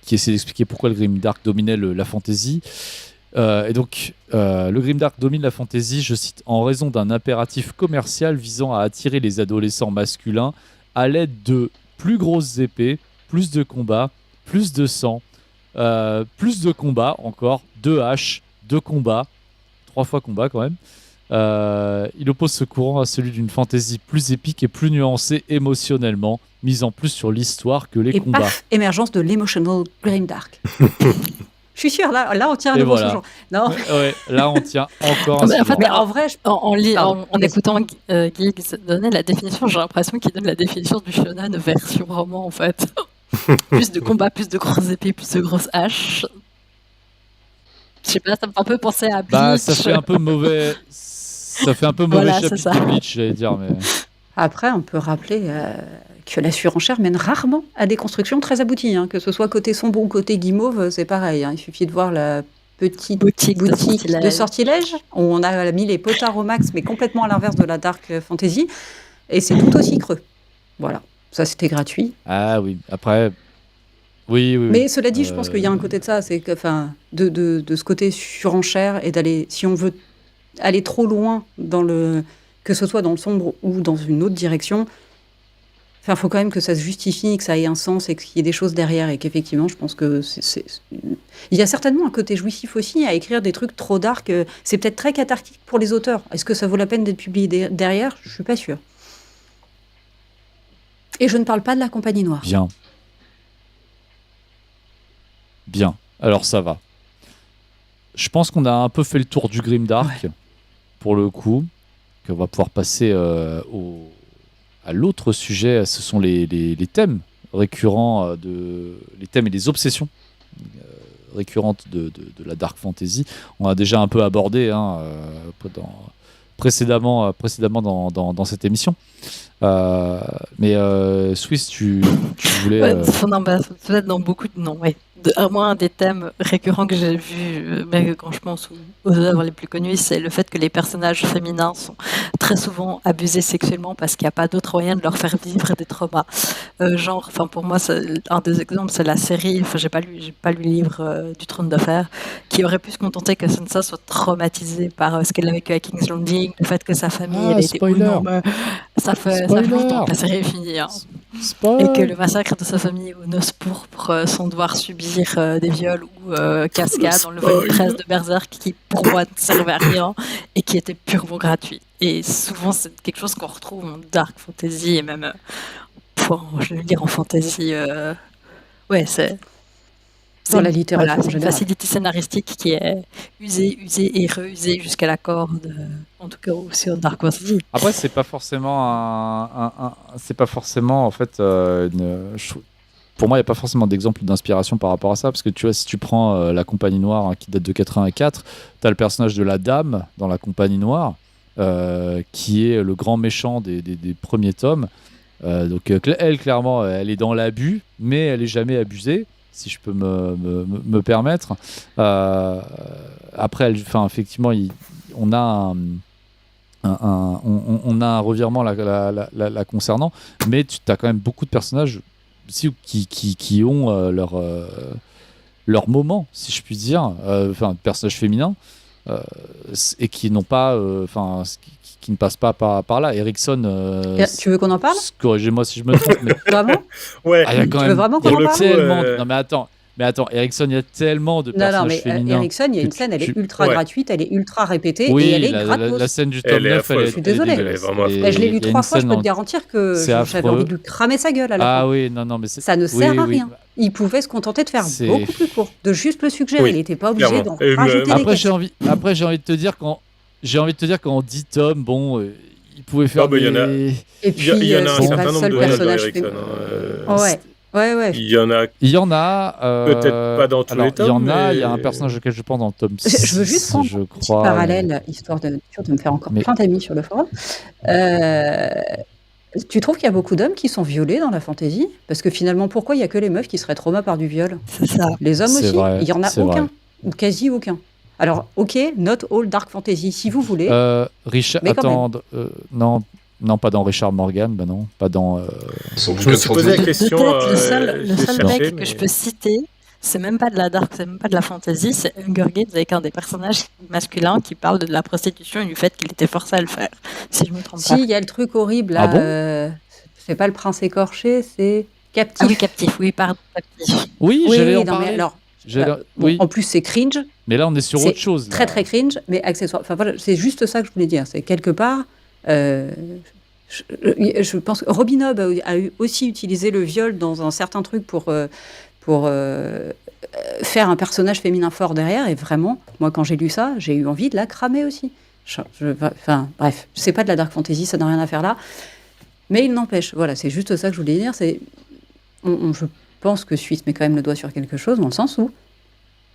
qui essaie d'expliquer pourquoi le grimdark dominait la fantasy. Et donc, le grimdark domine la fantasy, je cite, en raison d'un impératif commercial visant à attirer les adolescents masculins à l'aide de plus grosses épées, plus de combats, plus de sang, plus de combats encore, 2 haches, 2 combats, 3 fois combat quand même. Il oppose ce courant à celui d'une fantasy plus épique et plus nuancée émotionnellement, misant plus sur l'histoire que les combats. Paf, émergence de l'emotional grimdark. Je suis sûre, là on tient un nouveau genre. Non. Ouais, là on tient encore un Mais en fait, Mais en vrai, en écoutant Giggs donner la définition, j'ai l'impression qu'il donne la définition du shonen version roman en fait. Plus de combats, plus de grosses épées, plus de grosses haches. Je sais pas, ça me fait un peu penser à Bleach. Ça fait un peu mauvais. Ça fait un peu mauvais chapitre de Bleach, j'allais dire. Mais... Après, on peut rappeler que la surenchère mène rarement à des constructions très abouties. Que ce soit côté sombre ou côté guimauve, c'est pareil. Il suffit de voir la petite boutique de sortilège où on a mis les potards au max, mais complètement à l'inverse de la dark fantasy. Et c'est tout aussi creux. Voilà. Ça, c'était gratuit. Ah oui, après... Oui. Mais cela dit, je pense qu'il y a un côté de ça, c'est que, de ce côté surenchère et d'aller, si on veut aller trop loin que ce soit dans le sombre ou dans une autre direction, il faut quand même que ça se justifie, que ça ait un sens et qu'il y ait des choses derrière et qu'effectivement, je pense que il y a certainement un côté jouissif aussi à écrire des trucs trop dark. C'est peut-être très cathartique pour les auteurs. Est-ce que ça vaut la peine d'être publié derrière ? Je suis pas sûre. Et je ne parle pas de la Compagnie Noire. Bien. Alors ça va. Je pense qu'on a un peu fait le tour du Grimdark, pour le coup, qu'on va pouvoir passer à l'autre sujet. Ce sont les thèmes récurrents, les thèmes et les obsessions récurrentes de la Dark Fantasy. On a déjà un peu abordé précédemment dans cette émission. Mais Swiss, tu voulais... Peut-être dans beaucoup de... Non, ouais. Moi, un des thèmes récurrents que j'ai vu, mais quand je pense aux œuvres les plus connues, c'est le fait que les personnages féminins sont très souvent abusés sexuellement parce qu'il n'y a pas d'autre moyen de leur faire vivre des traumas. Pour moi, un des exemples, c'est la série, j'ai pas lu le livre du Trône de Fer, qui aurait pu se contenter que Sansa soit traumatisée par ce qu'elle a vécu à King's Landing, le fait que sa famille, elle a été... spoiler. Ça fait longtemps que la série est finie. Hein. Et que le massacre de sa famille aux noces pourpres sont devoir subir des viols ou cascades dans le volume 13 de Berserk qui pour moi ne servait à rien et qui était purement gratuit. Et souvent c'est quelque chose qu'on retrouve en dark fantasy et même je vais dire en fantasy c'est dans la littérature c'est une facilité scénaristique qui est usée et reusée jusqu'à la corde, en tout cas aussi en dark fantasy. Après c'est pas forcément en fait pour moi, il n'y a pas forcément d'exemple d'inspiration par rapport à ça, parce que tu vois, si tu prends la Compagnie Noire qui date de 84, tu as le personnage de la Dame dans la Compagnie Noire, qui est le grand méchant des premiers tomes. Donc elle, clairement, elle est dans l'abus, mais elle n'est jamais abusée, si je peux me permettre. Après, effectivement, on a un revirement la concernant, mais tu as quand même beaucoup de personnages qui ont leur moment, si je puis dire, personnages féminins, et qui n'ont pas, qui ne passent pas par là. Erickson. Tu veux qu'on en parle ? Corrigez-moi si je me trompe. Mais... Vraiment ? Ouais. Il y a quand tu même veux vraiment qu'on en parle tellement. Non mais attends, Erickson, il y a tellement de personnages féminins. Erickson, il y a une scène, elle est ultra gratuite, elle est ultra répétée, et elle est gratos. La scène du tome 9, je suis désolée. Je l'ai lu 3 fois, je peux te garantir que j'avais envie de lui cramer sa gueule à la fin. Ah oui, non, mais ça ne sert à rien. Il pouvait se contenter de faire beaucoup plus court, de juste le suggérer. Il n'était pas obligé d'en rajouter des cases. Après, j'ai envie de te dire qu'en 10 tomes, bon, il pouvait faire des... Et puis, il y en a un certain nombre de personnages féminins. Ouais. Il y en a. Peut-être pas dans tous les tomes. Il y a un personnage auquel je pense dans le tome 6. Je veux juste prendre un petit parallèle, histoire de me faire encore plein d'amis sur le forum. Tu trouves qu'il y a beaucoup d'hommes qui sont violés dans la fantasy ? Parce que finalement, pourquoi il n'y a que les meufs qui seraient traumas par du viol ? C'est ça. Les hommes aussi, vrai, il n'y en a aucun, ou quasi aucun. Alors, ok, not all dark fantasy, si vous voulez. Richard, non, pas dans Richard Morgan, non, pas dans. Je me suis posé la question. Peut-être le seul mec que je peux citer, c'est même pas de la dark, c'est même pas de la fantasy, c'est Hunger Games avec un des personnages masculins qui parle de la prostitution et du fait qu'il était forcé à le faire. Si je me trompe pas. Si, il y a le truc horrible là. Ah bon c'est pas le prince écorché, c'est Captif. Ah oui, Captif. Oui, pardon, Captif. Oui, j'allais en parler. Mais en plus, c'est cringe. Mais là, on est sur autre chose. Très très cringe, mais accessoire. Enfin voilà, c'est juste ça que je voulais dire. C'est quelque part. Je pense que Robin Hobb a aussi utilisé le viol dans un certain truc pour faire un personnage féminin fort derrière. Et vraiment, moi, quand j'ai lu ça, j'ai eu envie de la cramer aussi. Bref, c'est pas de la dark fantasy, ça n'a rien à faire là. Mais il n'empêche, voilà, c'est juste ça que je voulais dire. Je pense que Suisse met quand même le doigt sur quelque chose, dans le sens où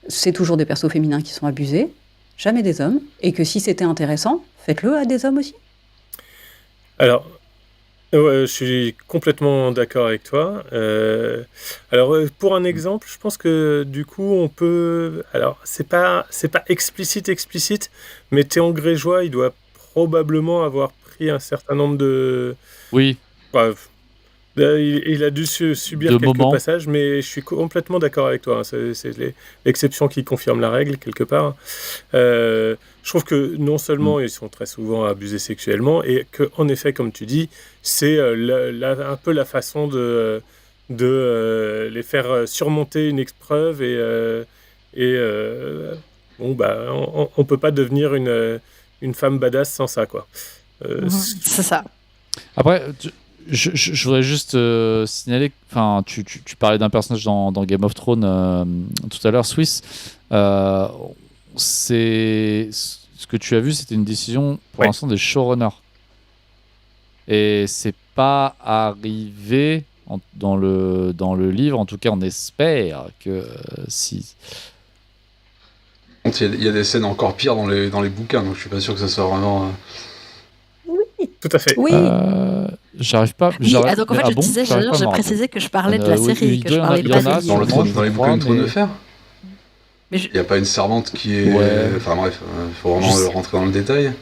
c'est toujours des persos féminins qui sont abusés, jamais des hommes, et que si c'était intéressant, faites-le à des hommes aussi. Alors, je suis complètement d'accord avec toi. Alors, pour un exemple, je pense que du coup, on peut... Alors, c'est pas explicite, mais Théon Grégeois, il doit probablement avoir pris un certain nombre de... Oui. Il a dû subir quelques passages, mais je suis complètement d'accord avec toi. C'est l'exception qui confirme la règle, quelque part. Je trouve que non seulement ils sont très souvent abusés sexuellement, et qu'en effet, comme tu dis, c'est un peu la façon de les faire surmonter une épreuve, on ne peut pas devenir une femme badass sans ça, quoi. C'est ça. Après... Je voudrais juste signaler, enfin, tu parlais d'un personnage dans Game of Thrones tout à l'heure, Swiss. C'est ce que tu as vu, c'était une décision pour l'instant des showrunners. Et c'est pas arrivé dans le livre. En tout cas, on espère que si. Il y a des scènes encore pires dans les bouquins, donc je suis pas sûr que ça soit vraiment. Tout à fait. Oui. J'arrive pas. Oui, donc en fait, je disais, j'ai précisé que je parlais de la série, que je parlais pas des Dans livres. les bouquins de Trône de Fer. Mais Il n'y a pas une servante qui est. Enfin bref, il faut vraiment rentrer dans le détail.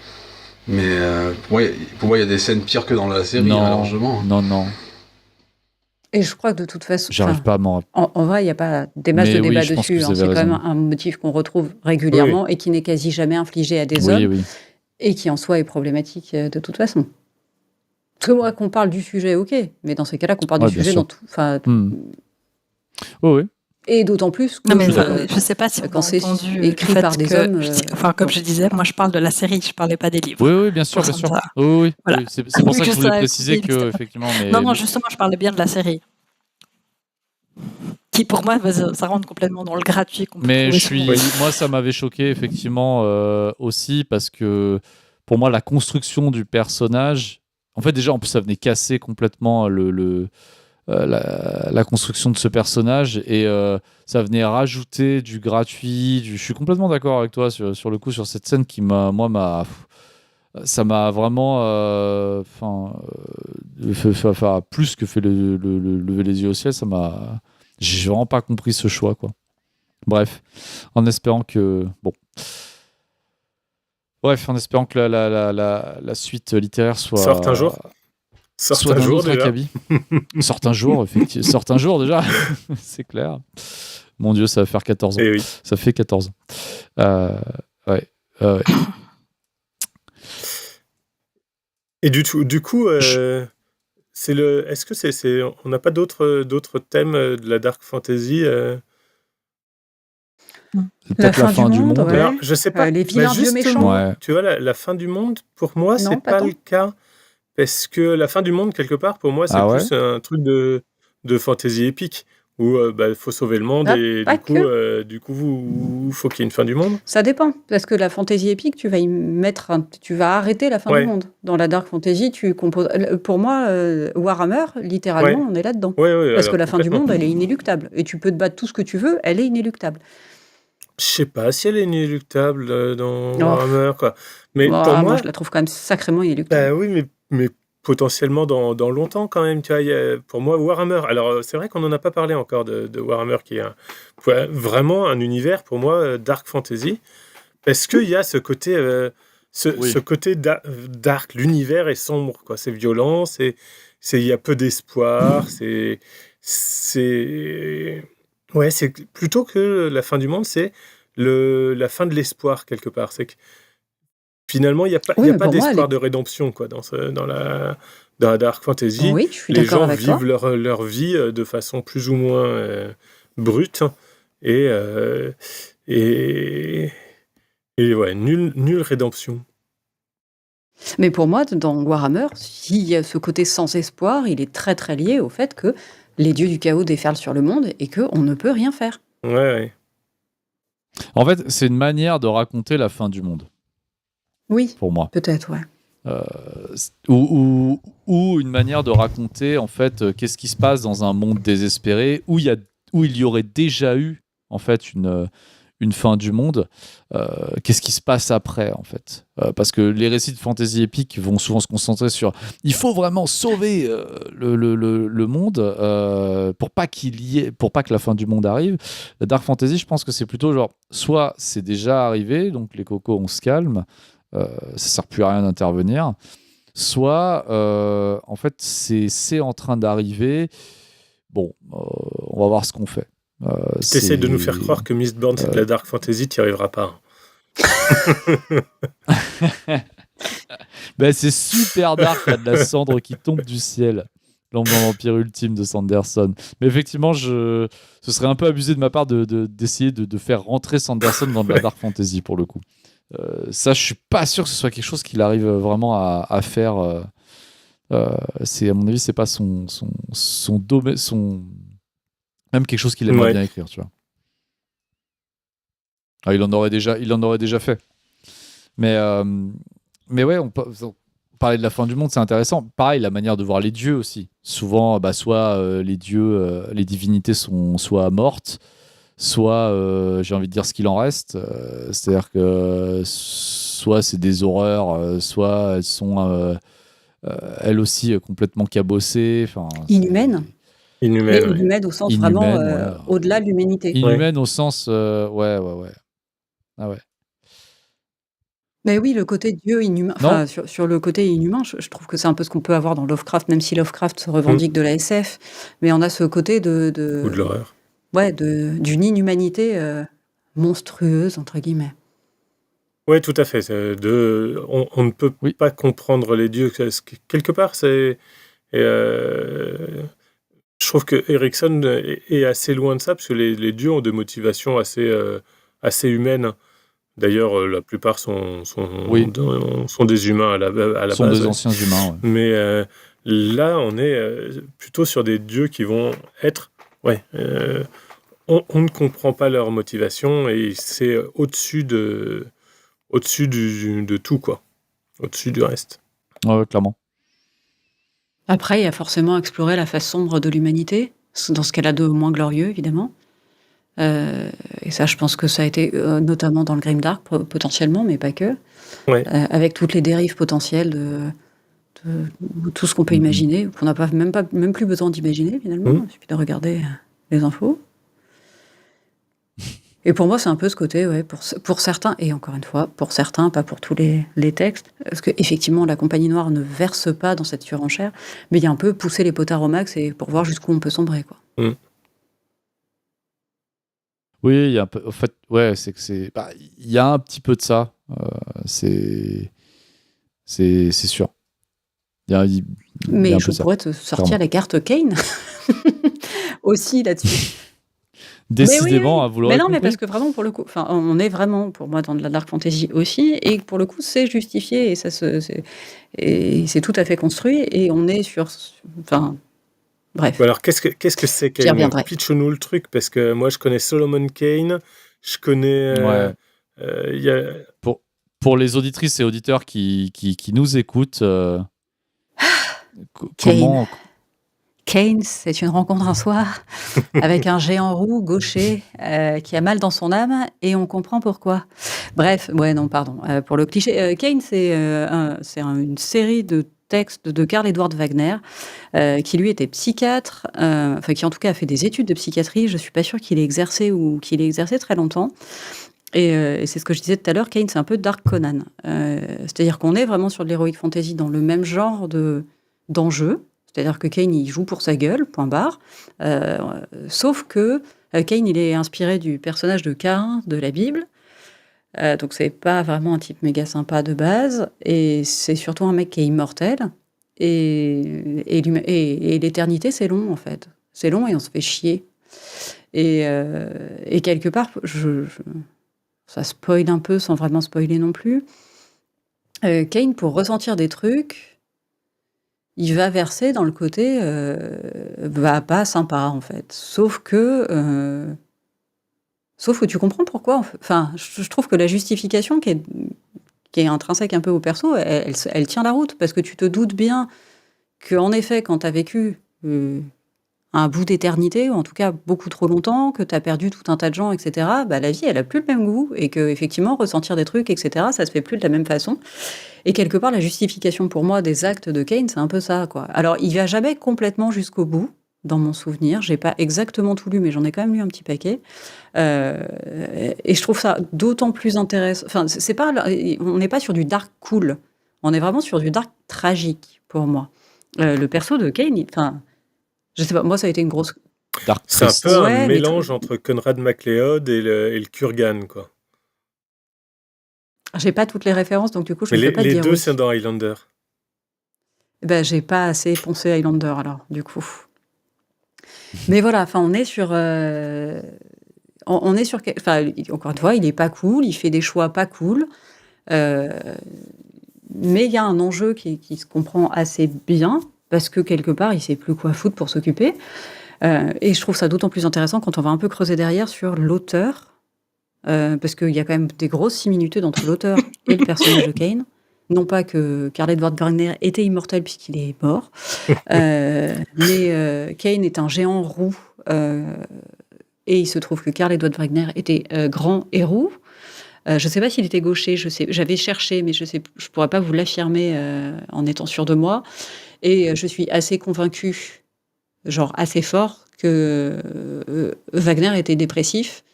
Mais pour moi, il y a des scènes pires que dans la série, largement. Non. Et je crois que de toute façon. J'arrive pas à m'en rappeler. En vrai, il n'y a pas des masses de débats dessus. C'est quand même un motif qu'on retrouve régulièrement et qui n'est quasi jamais infligé à des hommes. Et qui en soi est problématique de toute façon. Parce que moi, qu'on parle du sujet, ok, mais dans ces cas-là, qu'on parle du sujet dans tout. Oui. Et d'autant plus que je sais pas si quand c'est écrit par des hommes. Comme je disais, moi je parle de la série, je parlais pas des livres. Oui, bien sûr. Oui. Voilà. C'est pour ça que je voulais préciser que effectivement. Mais... Non, justement, je parlais bien de la série. Qui pour moi, ça rentre complètement dans le gratuit. Mais moi, ça m'avait choqué effectivement aussi parce que pour moi, la construction du personnage, en fait, déjà, en plus, ça venait casser complètement la construction de ce personnage et ça venait rajouter du gratuit. Je suis complètement d'accord avec toi sur le coup sur cette scène qui ça m'a vraiment plus que fait le lever les yeux au ciel. J'ai vraiment pas compris ce choix, quoi. Bref, en espérant que la suite littéraire sorte un jour. Sorte un jour déjà. Sorte un jour, effectivement. Sorte un jour déjà, c'est clair. Mon Dieu, ça va faire 14 ans. Et oui. Ça fait 14 ans. Ouais. Et du coup, est-ce que on n'a pas d'autres thèmes de la dark fantasy Peut-être la fin du monde. Ouais. Alors, je sais pas. Les vilains vieux méchants. Ouais. Tu vois, la fin du monde, pour moi, c'est pas le cas. Parce que la fin du monde, quelque part, pour moi, c'est plus un truc de fantasy épique. Où il faut sauver le monde et du coup, faut qu'il y ait une fin du monde. Ça dépend, parce que la fantasy épique, tu vas arrêter la fin du monde. Dans la dark fantasy, tu composes. Pour moi, Warhammer, littéralement, on est là-dedans. Parce que la fin du monde, elle est inéluctable. Et tu peux te battre tout ce que tu veux, elle est inéluctable. Je sais pas si elle est inéluctable dans Warhammer, quoi. Mais pour moi, je la trouve quand même sacrément inéluctable. Oui, mais potentiellement dans longtemps quand même, tu vois, pour moi Warhammer, alors c'est vrai qu'on n'en a pas parlé encore de Warhammer qui est vraiment un univers pour moi dark fantasy, parce qu'il y a ce côté ce côté dark, l'univers est sombre, quoi, c'est violent, il y a peu d'espoir, c'est plutôt que la fin du monde, c'est la fin de l'espoir quelque part, c'est que finalement, il n'y a pas d'espoir de rédemption, quoi, dans la dark fantasy. Oui, je suis les d'accord gens avec vivent leur vie de façon plus ou moins brute et nulle rédemption. Mais pour moi, dans Warhammer, s'il y a ce côté sans espoir, il est très très lié au fait que les dieux du chaos déferlent sur le monde et qu'on ne peut rien faire. Ouais. En fait, c'est une manière de raconter la fin du monde. Oui, pour moi. Peut-être, ouais. Ou une manière de raconter en fait qu'est-ce qui se passe dans un monde désespéré où il y aurait déjà eu en fait une fin du monde. Qu'est-ce qui se passe après en fait, parce que les récits de fantasy épique vont souvent se concentrer sur il faut vraiment sauver le monde pour pas que la fin du monde arrive. La dark fantasy, je pense que c'est plutôt genre soit c'est déjà arrivé donc les cocos on se calme. Ça sert plus à rien d'intervenir. Soit, en fait, c'est en train d'arriver. Bon, on va voir ce qu'on fait. T'essaies de nous faire croire que Mistborn, c'est de la dark fantasy, t'y arriveras pas. C'est super dark, il y a de la cendre qui tombe du ciel. L'homme vampire ultime de Sanderson. Mais effectivement, ce serait un peu abusé de ma part d'essayer de faire rentrer Sanderson dans de la dark fantasy pour le coup. Ça, je suis pas sûr que ce soit quelque chose qu'il arrive vraiment à faire À mon avis, c'est pas son domaine, même quelque chose qu'il aimerait Ouais. bien écrire, tu vois. Ah, il en aurait déjà fait. Mais ouais, on parlait de la fin du monde, c'est intéressant. Pareil, la manière de voir les dieux aussi. Souvent, soit les dieux, les divinités sont soit mortes, soit, j'ai envie de dire ce qu'il en reste. C'est-à-dire que soit c'est des horreurs, soit elles sont elles aussi complètement cabossées. Enfin, Inhumaines. Mais Inhumaine, ouais. inhumaine au sens vraiment Inhumaine, ouais. au-delà de l'humanité. Inhumaine au sens. Ouais. Ah ouais. Mais oui, le côté dieu inhumain, Non. enfin, sur le côté inhumain, je trouve que c'est un peu ce qu'on peut avoir dans Lovecraft, même si Lovecraft se revendique de la SF, mais on a ce côté Ou de l'horreur. d'une inhumanité monstrueuse, entre guillemets. Oui, tout à fait. On ne peut Oui. pas comprendre les dieux. Quelque part, c'est. Je trouve que Erikson est assez loin de ça, parce que les dieux ont des motivations assez humaines. D'ailleurs, la plupart sont Oui. des humains à la Sont base. des ouais. anciens humains. Ouais. Mais là, on est plutôt sur des dieux qui vont être. Ouais. On ne comprend pas leur motivation, et c'est au-dessus de tout, quoi. Au-dessus du reste. Ouais, clairement. Après, il y a forcément exploré la face sombre de l'humanité, dans ce qu'elle a de moins glorieux, évidemment. Et ça, je pense que ça a été notamment dans le Grimdark, potentiellement, mais pas que. Ouais. Avec toutes les dérives potentielles de tout ce qu'on peut imaginer, qu'on n'a même plus besoin d'imaginer, finalement. Il suffit de regarder les infos. Et pour moi, c'est un peu ce côté, ouais, pour certains, et encore une fois, pour certains, pas pour tous les textes, parce qu'effectivement, la Compagnie Noire ne verse pas dans cette surenchère, mais il y a un peu pousser les potards au max et pour voir jusqu'où on peut sombrer, quoi. Oui, il y a un peu. En fait, ouais, il y a un petit peu de ça. C'est sûr. Mais je pourrais te sortir la carte Kane aussi là-dessus. Décidément, oui. vous l'aurez Mais non, compris. mais parce que vraiment, pour le coup, on est vraiment, pour moi, dans de la dark fantasy aussi, et pour le coup, c'est justifié, et c'est tout à fait construit, et on est sur... Enfin, bref. Alors, qu'est-ce que c'est J'y Kane? reviendrai. Pitch-nous le truc, parce que moi, je connais Solomon Kane, je connais... Pour les auditrices et auditeurs qui nous écoutent, comment... Kane, c'est une rencontre un soir avec un géant roux gaucher qui a mal dans son âme, et on comprend pourquoi. Bref, ouais, non, pardon. Pour le cliché, Kane, c'est une série de textes de Karl Edward Wagner, qui lui était psychiatre, qui en tout cas a fait des études de psychiatrie. Je ne suis pas sûre qu'il ait exercé ou qu'il ait exercé très longtemps. Et c'est ce que je disais tout à l'heure, Kane, c'est un peu Dark Conan. C'est-à-dire qu'on est vraiment sur de l'heroic fantasy dans le même genre d'enjeu. C'est-à-dire que Kane, il joue pour sa gueule, point barre. Sauf que Kane, il est inspiré du personnage de Caïn de la Bible. Donc, c'est pas vraiment un type méga sympa de base. Et c'est surtout un mec qui est immortel. Et l'éternité, c'est long, en fait. C'est long et on se fait chier. Et quelque part, ça spoil un peu sans vraiment spoiler non plus. Kane, pour ressentir des trucs... il va verser dans le côté pas sympa, en fait. Sauf que tu comprends pourquoi. Enfin, je trouve que la justification qui est intrinsèque un peu au perso, elle tient la route, parce que tu te doutes bien qu'en effet, quand tu as vécu un bout d'éternité, ou en tout cas beaucoup trop longtemps, que tu as perdu tout un tas de gens, etc., la vie, elle a plus le même goût, et que effectivement ressentir des trucs, etc., ça se fait plus de la même façon. Et quelque part, la justification pour moi des actes de Kane, c'est un peu ça, quoi. Alors, il va jamais complètement jusqu'au bout, dans mon souvenir. J'ai pas exactement tout lu, mais j'en ai quand même lu un petit paquet. Et je trouve ça d'autant plus intéressant. Enfin, on n'est pas sur du dark cool. On est vraiment sur du dark tragique, pour moi. Le perso de Kane, je sais pas, moi, ça a été une grosse... Dark c'est triste. un peu un Ouais, mais mélange entre Conrad MacLeod et le Kurgan, quoi. J'ai pas toutes les références, donc du coup, je Mais ne peux pas te les dire deux, oui. c'est dans Highlander. J'ai pas assez poncé Highlander, alors, du coup. Mais voilà, on est sur... on est sur... Encore une fois, il est pas cool, il fait des choix pas cool. mais il y a un enjeu qui se comprend assez bien, parce que quelque part, il sait plus quoi foutre pour s'occuper. Et je trouve ça d'autant plus intéressant quand on va un peu creuser derrière sur l'auteur, parce qu'il y a quand même des grosses similitudes entre l'auteur et le personnage de Kane. Non pas que Karl Edward Wagner était immortel puisqu'il est mort, mais Kane est un géant roux, et il se trouve que Karl Edward Wagner était grand et roux. Je ne sais pas s'il était gaucher, j'avais cherché, mais je ne pourrais pas vous l'affirmer en étant sûr de moi. Et je suis assez convaincue, genre assez fort, que Wagner était dépressif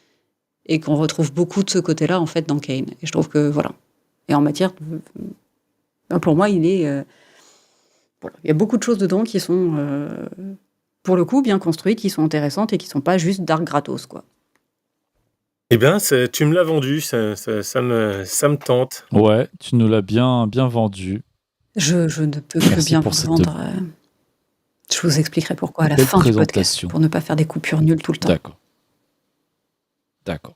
et qu'on retrouve beaucoup de ce côté-là en fait dans Kane. Et je trouve que voilà. Et en matière, pour moi, il est, voilà. Il y a beaucoup de choses dedans qui sont, pour le coup, bien construites, qui sont intéressantes et qui sont pas juste dark gratos, quoi. Eh bien, tu me l'as vendu, ça me tente. Ouais, tu nous l'as bien vendu. Je ne peux que Merci bien pour vous cette vendre. Je vous expliquerai pourquoi à la belle fin du podcast, présentation. pour ne pas faire des coupures nulles tout le temps. D'accord.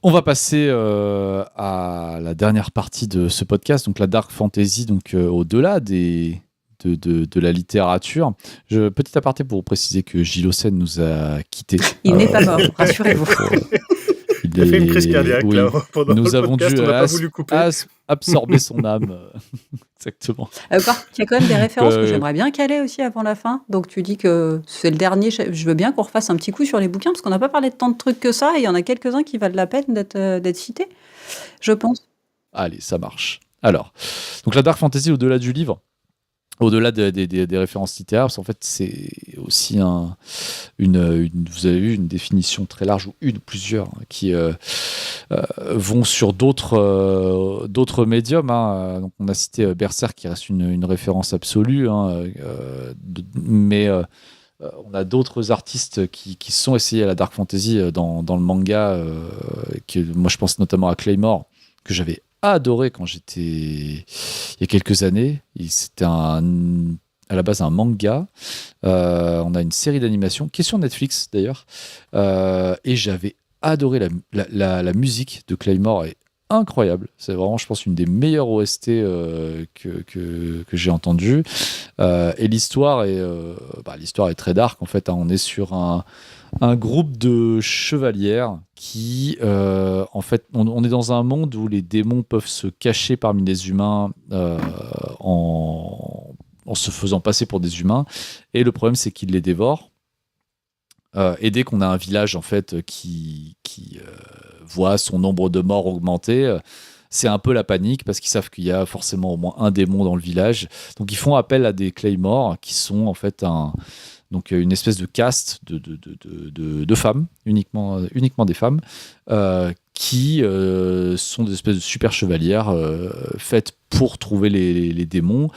On va passer à la dernière partie de ce podcast, donc la dark fantasy, donc au-delà de la littérature. Petit aparté pour vous préciser que Gilles Haussen nous a quittés. Il n'est pas mort, rassurez-vous. Il a fait une crise cardiaque oui, là, pendant nous le avons podcast, dû on n'a pas voulu couper. absorber son âme. Exactement. Il y a quand même des références que Euh, j'aimerais bien caler aussi avant la fin. Donc tu dis que c'est le dernier. Je veux bien qu'on refasse un petit coup sur les bouquins, parce qu'on n'a pas parlé de tant de trucs que ça, et il y en a quelques-uns qui valent la peine d'être cités, je pense. Allez, ça marche. Alors, donc la dark fantasy au-delà du livre, au-delà des références littéraires, parce qu'en fait, c'est aussi vous avez eu une définition très large, ou plusieurs, qui vont sur d'autres médiums. Hein. Donc, on a cité Berserk, qui reste une référence absolue, hein, mais on a d'autres artistes qui se sont essayés à la dark fantasy dans le manga. Moi, je pense notamment à Claymore, que j'avais adoré quand j'étais il y a quelques années. C'était à la base un manga. On a une série d'animation qui est sur Netflix d'ailleurs, et j'avais adoré la musique de Claymore. Est incroyable, c'est vraiment, je pense, une des meilleures OST que j'ai entendues, et l'histoire est très dark en fait, hein. On est sur un groupe de chevalières qui, en fait, on est dans un monde où les démons peuvent se cacher parmi les humains en se faisant passer pour des humains. Et le problème, c'est qu'ils les dévorent. Et dès qu'on a un village, en fait, qui voit son nombre de morts augmenter, c'est un peu la panique, parce qu'ils savent qu'il y a forcément au moins un démon dans le village. Donc, ils font appel à des Claymore, qui sont en fait donc une espèce de caste de femmes, uniquement des femmes, qui sont des espèces de super chevalières faites pour trouver les démons,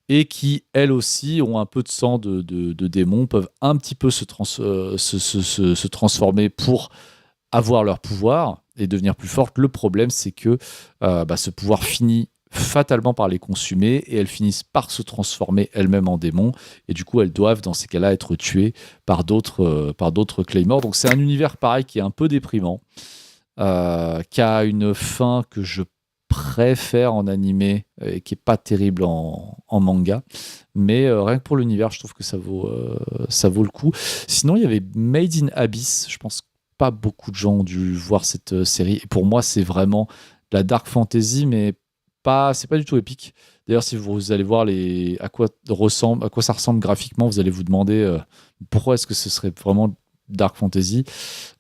et qui, elles aussi, ont un peu de sang de démons, peuvent un petit peu se transformer pour avoir leur pouvoir et devenir plus fortes. Le problème, c'est que ce pouvoir finit fatalement par les consumer, et elles finissent par se transformer elles-mêmes en démons, et du coup elles doivent dans ces cas-là être tuées par d'autres Claymore. Donc c'est un univers pareil qui est un peu déprimant, qui a une fin que je préfère en animé et qui est pas terrible en manga, mais rien que pour l'univers, je trouve que ça vaut le coup. Sinon, il y avait Made in Abyss. Je pense que pas beaucoup de gens ont dû voir cette série, et pour moi c'est vraiment de la dark fantasy, mais c'est pas du tout épique. D'ailleurs, si vous allez voir à quoi ça ressemble graphiquement, vous allez vous demander pourquoi est-ce que ce serait vraiment dark fantasy.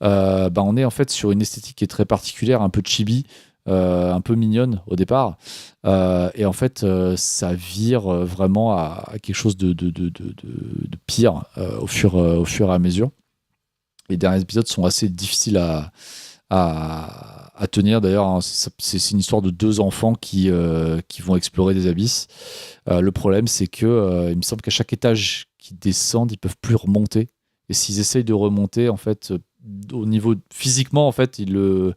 On est en fait sur une esthétique qui est très particulière, un peu chibi, un peu mignonne au départ, et en fait ça vire vraiment à quelque chose de pire au fur et à mesure. Les derniers épisodes sont assez difficiles à tenir. D'ailleurs, hein, c'est une histoire de deux enfants qui vont explorer des abysses. Le problème, c'est que il me semble qu'à chaque étage qu'ils descendent, ils peuvent plus remonter. Et s'ils essayent de remonter, en fait, au niveau physiquement, en fait, je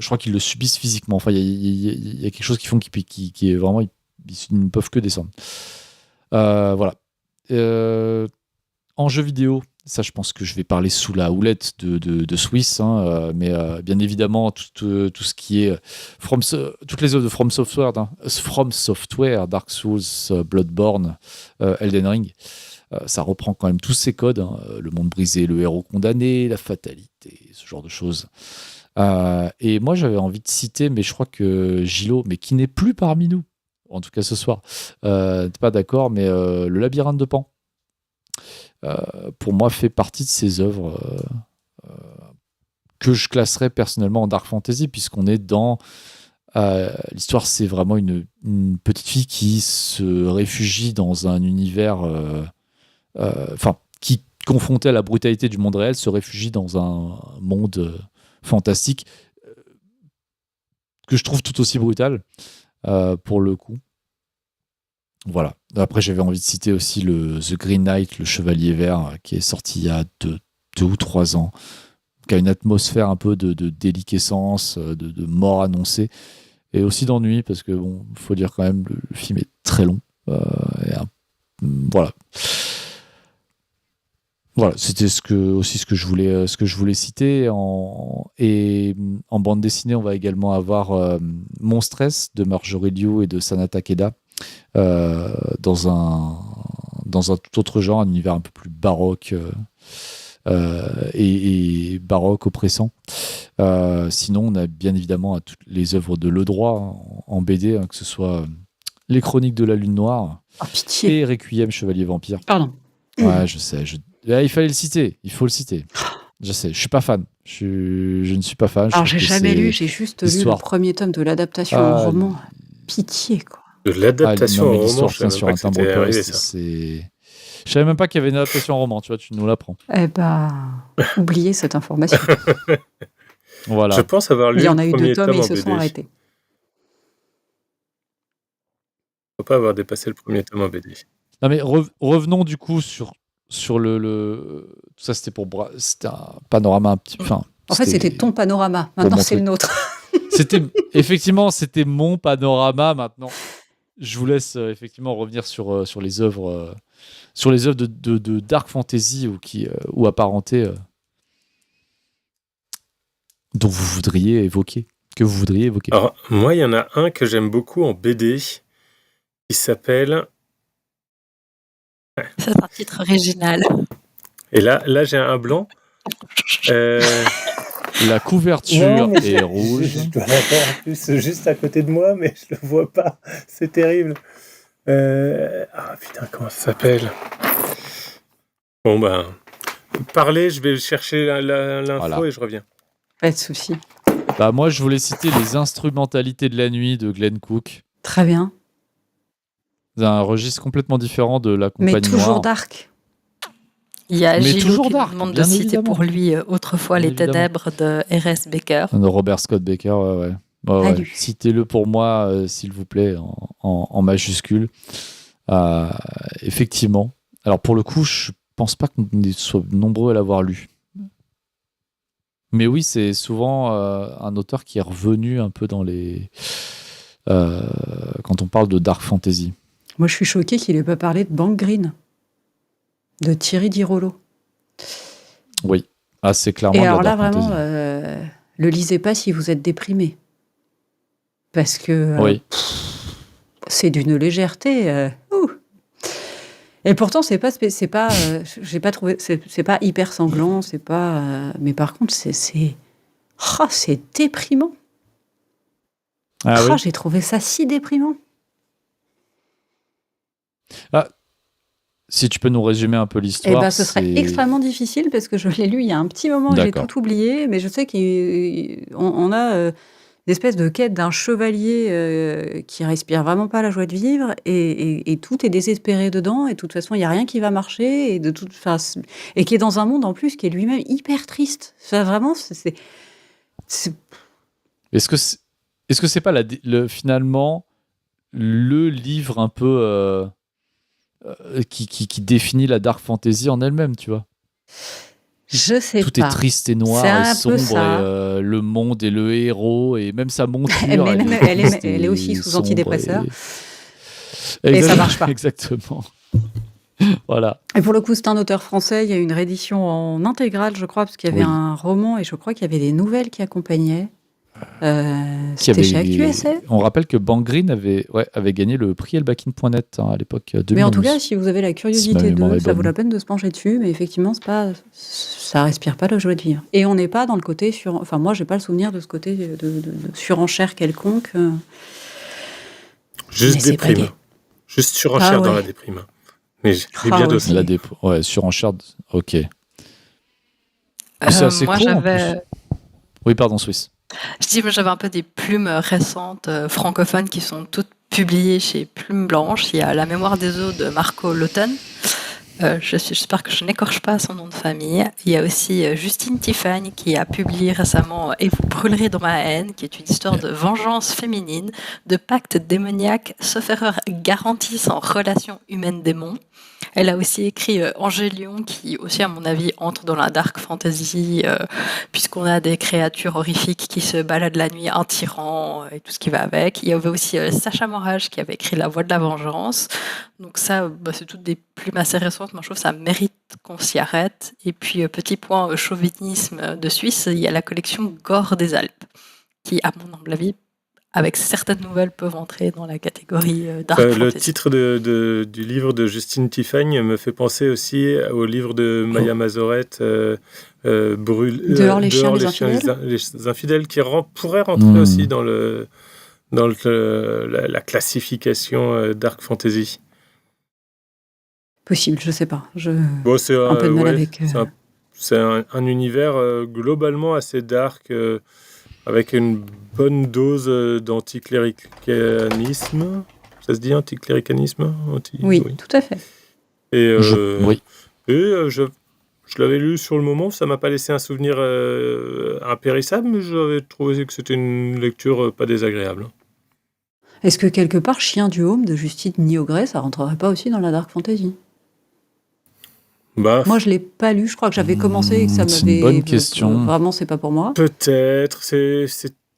crois qu'ils le subissent physiquement. Enfin, il y a quelque chose qui font qui est vraiment, ils ne peuvent que descendre. Voilà. En jeu vidéo, Ça, je pense que je vais parler sous la houlette de Swiss, hein, mais bien évidemment, tout ce qui est toutes les œuvres de From Software, Dark Souls, Bloodborne, Elden Ring, ça reprend quand même tous ces codes, hein, le monde brisé, le héros condamné, la fatalité, ce genre de choses. Et moi, j'avais envie de citer, mais je crois que Gilo, mais qui n'est plus parmi nous, en tout cas ce soir, t'es pas d'accord, mais le Labyrinthe de Pan. Pour moi, fait partie de ces œuvres que je classerais personnellement en dark fantasy, puisqu'on est dans l'histoire. C'est vraiment une petite fille qui se réfugie dans un univers, qui, confrontée à la brutalité du monde réel, se réfugie dans un monde fantastique que je trouve tout aussi brutal pour le coup. Voilà. Après, j'avais envie de citer aussi The Green Knight, le Chevalier Vert, qui est sorti il y a 2 ou 3 ans, qui a une atmosphère un peu de déliquescence, de mort annoncée, et aussi d'ennui, parce que, bon, il faut dire quand même, le film est très long. Voilà. Voilà, c'était ce que je voulais citer. Et en bande dessinée, on va également avoir Monstress de Marjorie Liu et de Sana Takeda, dans un tout autre genre, un univers un peu plus baroque et baroque oppressant. Sinon, on a bien évidemment toutes les œuvres de Ledroit en BD, hein, que ce soit Les Chroniques de la Lune Noire et Requiem Chevalier Vampire. Pardon. Ouais, je sais. Il fallait le citer. Il faut le citer. Je sais. Je suis pas fan. Je ne suis pas fan. Alors, j'ai jamais lu. J'ai juste lu le premier tome de l'adaptation en roman. Pitié, quoi. De l'adaptation en roman, je savais même pas que c'était arrivé, ça. Je savais même pas qu'il y avait une adaptation en roman. Tu vois, tu nous l'apprends. Eh ben, oubliez cette information. Voilà. Je pense avoir lu. Il y en a eu 2 tomes et ils se sont arrêtés. Faut pas avoir dépassé le premier tome en BD. Non mais revenons du coup sur le tout ça, c'était un panorama un petit peu. En fait, c'était ton panorama. Maintenant, c'est le nôtre. C'était mon panorama. Maintenant, je vous laisse effectivement revenir sur les œuvres de dark fantasy ou apparentées dont vous voudriez évoquer. Alors, moi, il y en a un que j'aime beaucoup en BD qui s'appelle... C'est un titre original. Et là j'ai un blanc. La couverture est rouge. Je dois l'avoir en plus juste à côté de moi, mais je le vois pas. C'est terrible. Putain, comment ça s'appelle ? Bon ben, parlez, je vais chercher l'info voilà. Et je reviens. Pas de souci. Moi, je voulais citer Les Instrumentalités de la nuit de Glenn Cook. Très bien. C'est un registre complètement différent de La Compagnie Noire. Mais toujours dark. Il y a Gilou qui demande de citer pour lui autrefois Les Ténèbres de R.S. Baker. De Robert Scott Baker, ouais. Citez-le pour moi, s'il vous plaît, en majuscule. Effectivement. Alors pour le coup, je pense pas qu'on soit nombreux à l'avoir lu. Mais oui, c'est souvent un auteur qui est revenu un peu dans les... quand on parle de dark fantasy. Moi, je suis choquée qu'il n'ait pas parlé de Bank Green, de Thierry Dirolo. Oui, c'est clairement. Et alors là, vraiment, le lisez pas si vous êtes déprimé. Parce que c'est d'une légèreté. Et pourtant, c'est pas j'ai pas trouvé, c'est pas hyper sanglant, c'est pas. Mais par contre, c'est déprimant. Oui. J'ai trouvé ça si déprimant. Si tu peux nous résumer un peu l'histoire. Ce serait extrêmement difficile parce que je l'ai lu il y a un petit moment, j'ai tout oublié, mais je sais qu'on a une espèce de quête d'un chevalier qui respire vraiment pas la joie de vivre et tout est désespéré dedans et de toute façon il y a rien qui va marcher et qui est dans un monde en plus qui est lui-même hyper triste. Ça vraiment c'est... Est-ce que c'est pas finalement le livre un peu qui définit la dark fantasy en elle-même, tu vois? Je sais Tout pas. Est triste et noir et sombre et le monde et le héros et même sa monture. elle est aussi sous antidépresseur. Et ça marche pas. Exactement. Voilà. Et pour le coup, c'est un auteur français. Il y a une réédition en intégrale, je crois, parce qu'il y avait Oui. un roman et je crois qu'il y avait des nouvelles qui accompagnaient. Qui C'était avait- chez ActuSA. On rappelle que Bank Green avait gagné le prix Elbakin.net à l'époque 2011. Mais en tout cas, si vous avez la Si ma curiosité mémoire d'eux, est ça vaut bonne. la peine de se pencher dessus. Mais effectivement, ça respire pas la joie de vivre. Et on n'est pas dans le côté Enfin, moi, j'ai pas le souvenir de ce côté de surenchère quelconque. Juste Mais c'est pas déprime. gay. Juste surenchère Ah ouais. dans la déprime. Mais j'ai Ah bien ouais. aussi. Surenchère. Ok. Mais c'est assez moi, court en j'avais... plus. Oui, pardon, Swiss. Je dis, moi, j'avais un peu des plumes récentes francophones qui sont toutes publiées chez Plume Blanche. Il y a La mémoire des eaux de Marco Laughton. J'espère que je n'écorche pas son nom de famille. Il y a aussi Justine Tiffany qui a publié récemment Et vous brûlerez dans ma haine, qui est une histoire de vengeance féminine, de pacte démoniaque, sauf erreur garantie sans relation humaine-démon. Elle a aussi écrit Angélion, qui aussi, à mon avis, entre dans la dark fantasy, puisqu'on a des créatures horrifiques qui se baladent la nuit, un tyran et tout ce qui va avec. Il y avait aussi Sacha Morage qui avait écrit La voix de la vengeance. Donc ça, c'est toutes des plumes assez récentes. Moi, je trouve que ça mérite qu'on s'y arrête. Et puis, petit point chauvinisme de Suisse, il y a la collection Gore des Alpes, qui, à mon humble avis, avec certaines nouvelles, peuvent entrer dans la catégorie dark Le fantasy. titre du livre de Justine Tiffany me fait penser aussi au livre de Maya Mazorette, Dehors les chiens, les infidèles. les infidèles, qui pourrait rentrer aussi dans la classification dark fantasy. Possible, je sais pas. Bon, c'est Un peu de mal avec. c'est un univers globalement assez dark, avec une bonne dose d'anticléricanisme. Ça se dit anticléricanisme? Oui, tout à fait. Et, Oui. je l'avais lu sur le moment, ça m'a pas laissé un souvenir impérissable, mais j'avais trouvé que c'était une lecture pas désagréable. Est-ce que quelque part, Chien du Home de Justine Niogret, ça rentrerait pas aussi dans la dark fantasy? Bah, Moi, je l'ai pas lu. Je crois que j'avais commencé et que ça c'est m'avait. une bonne question. Vraiment, c'est pas pour moi. peut-être. C'est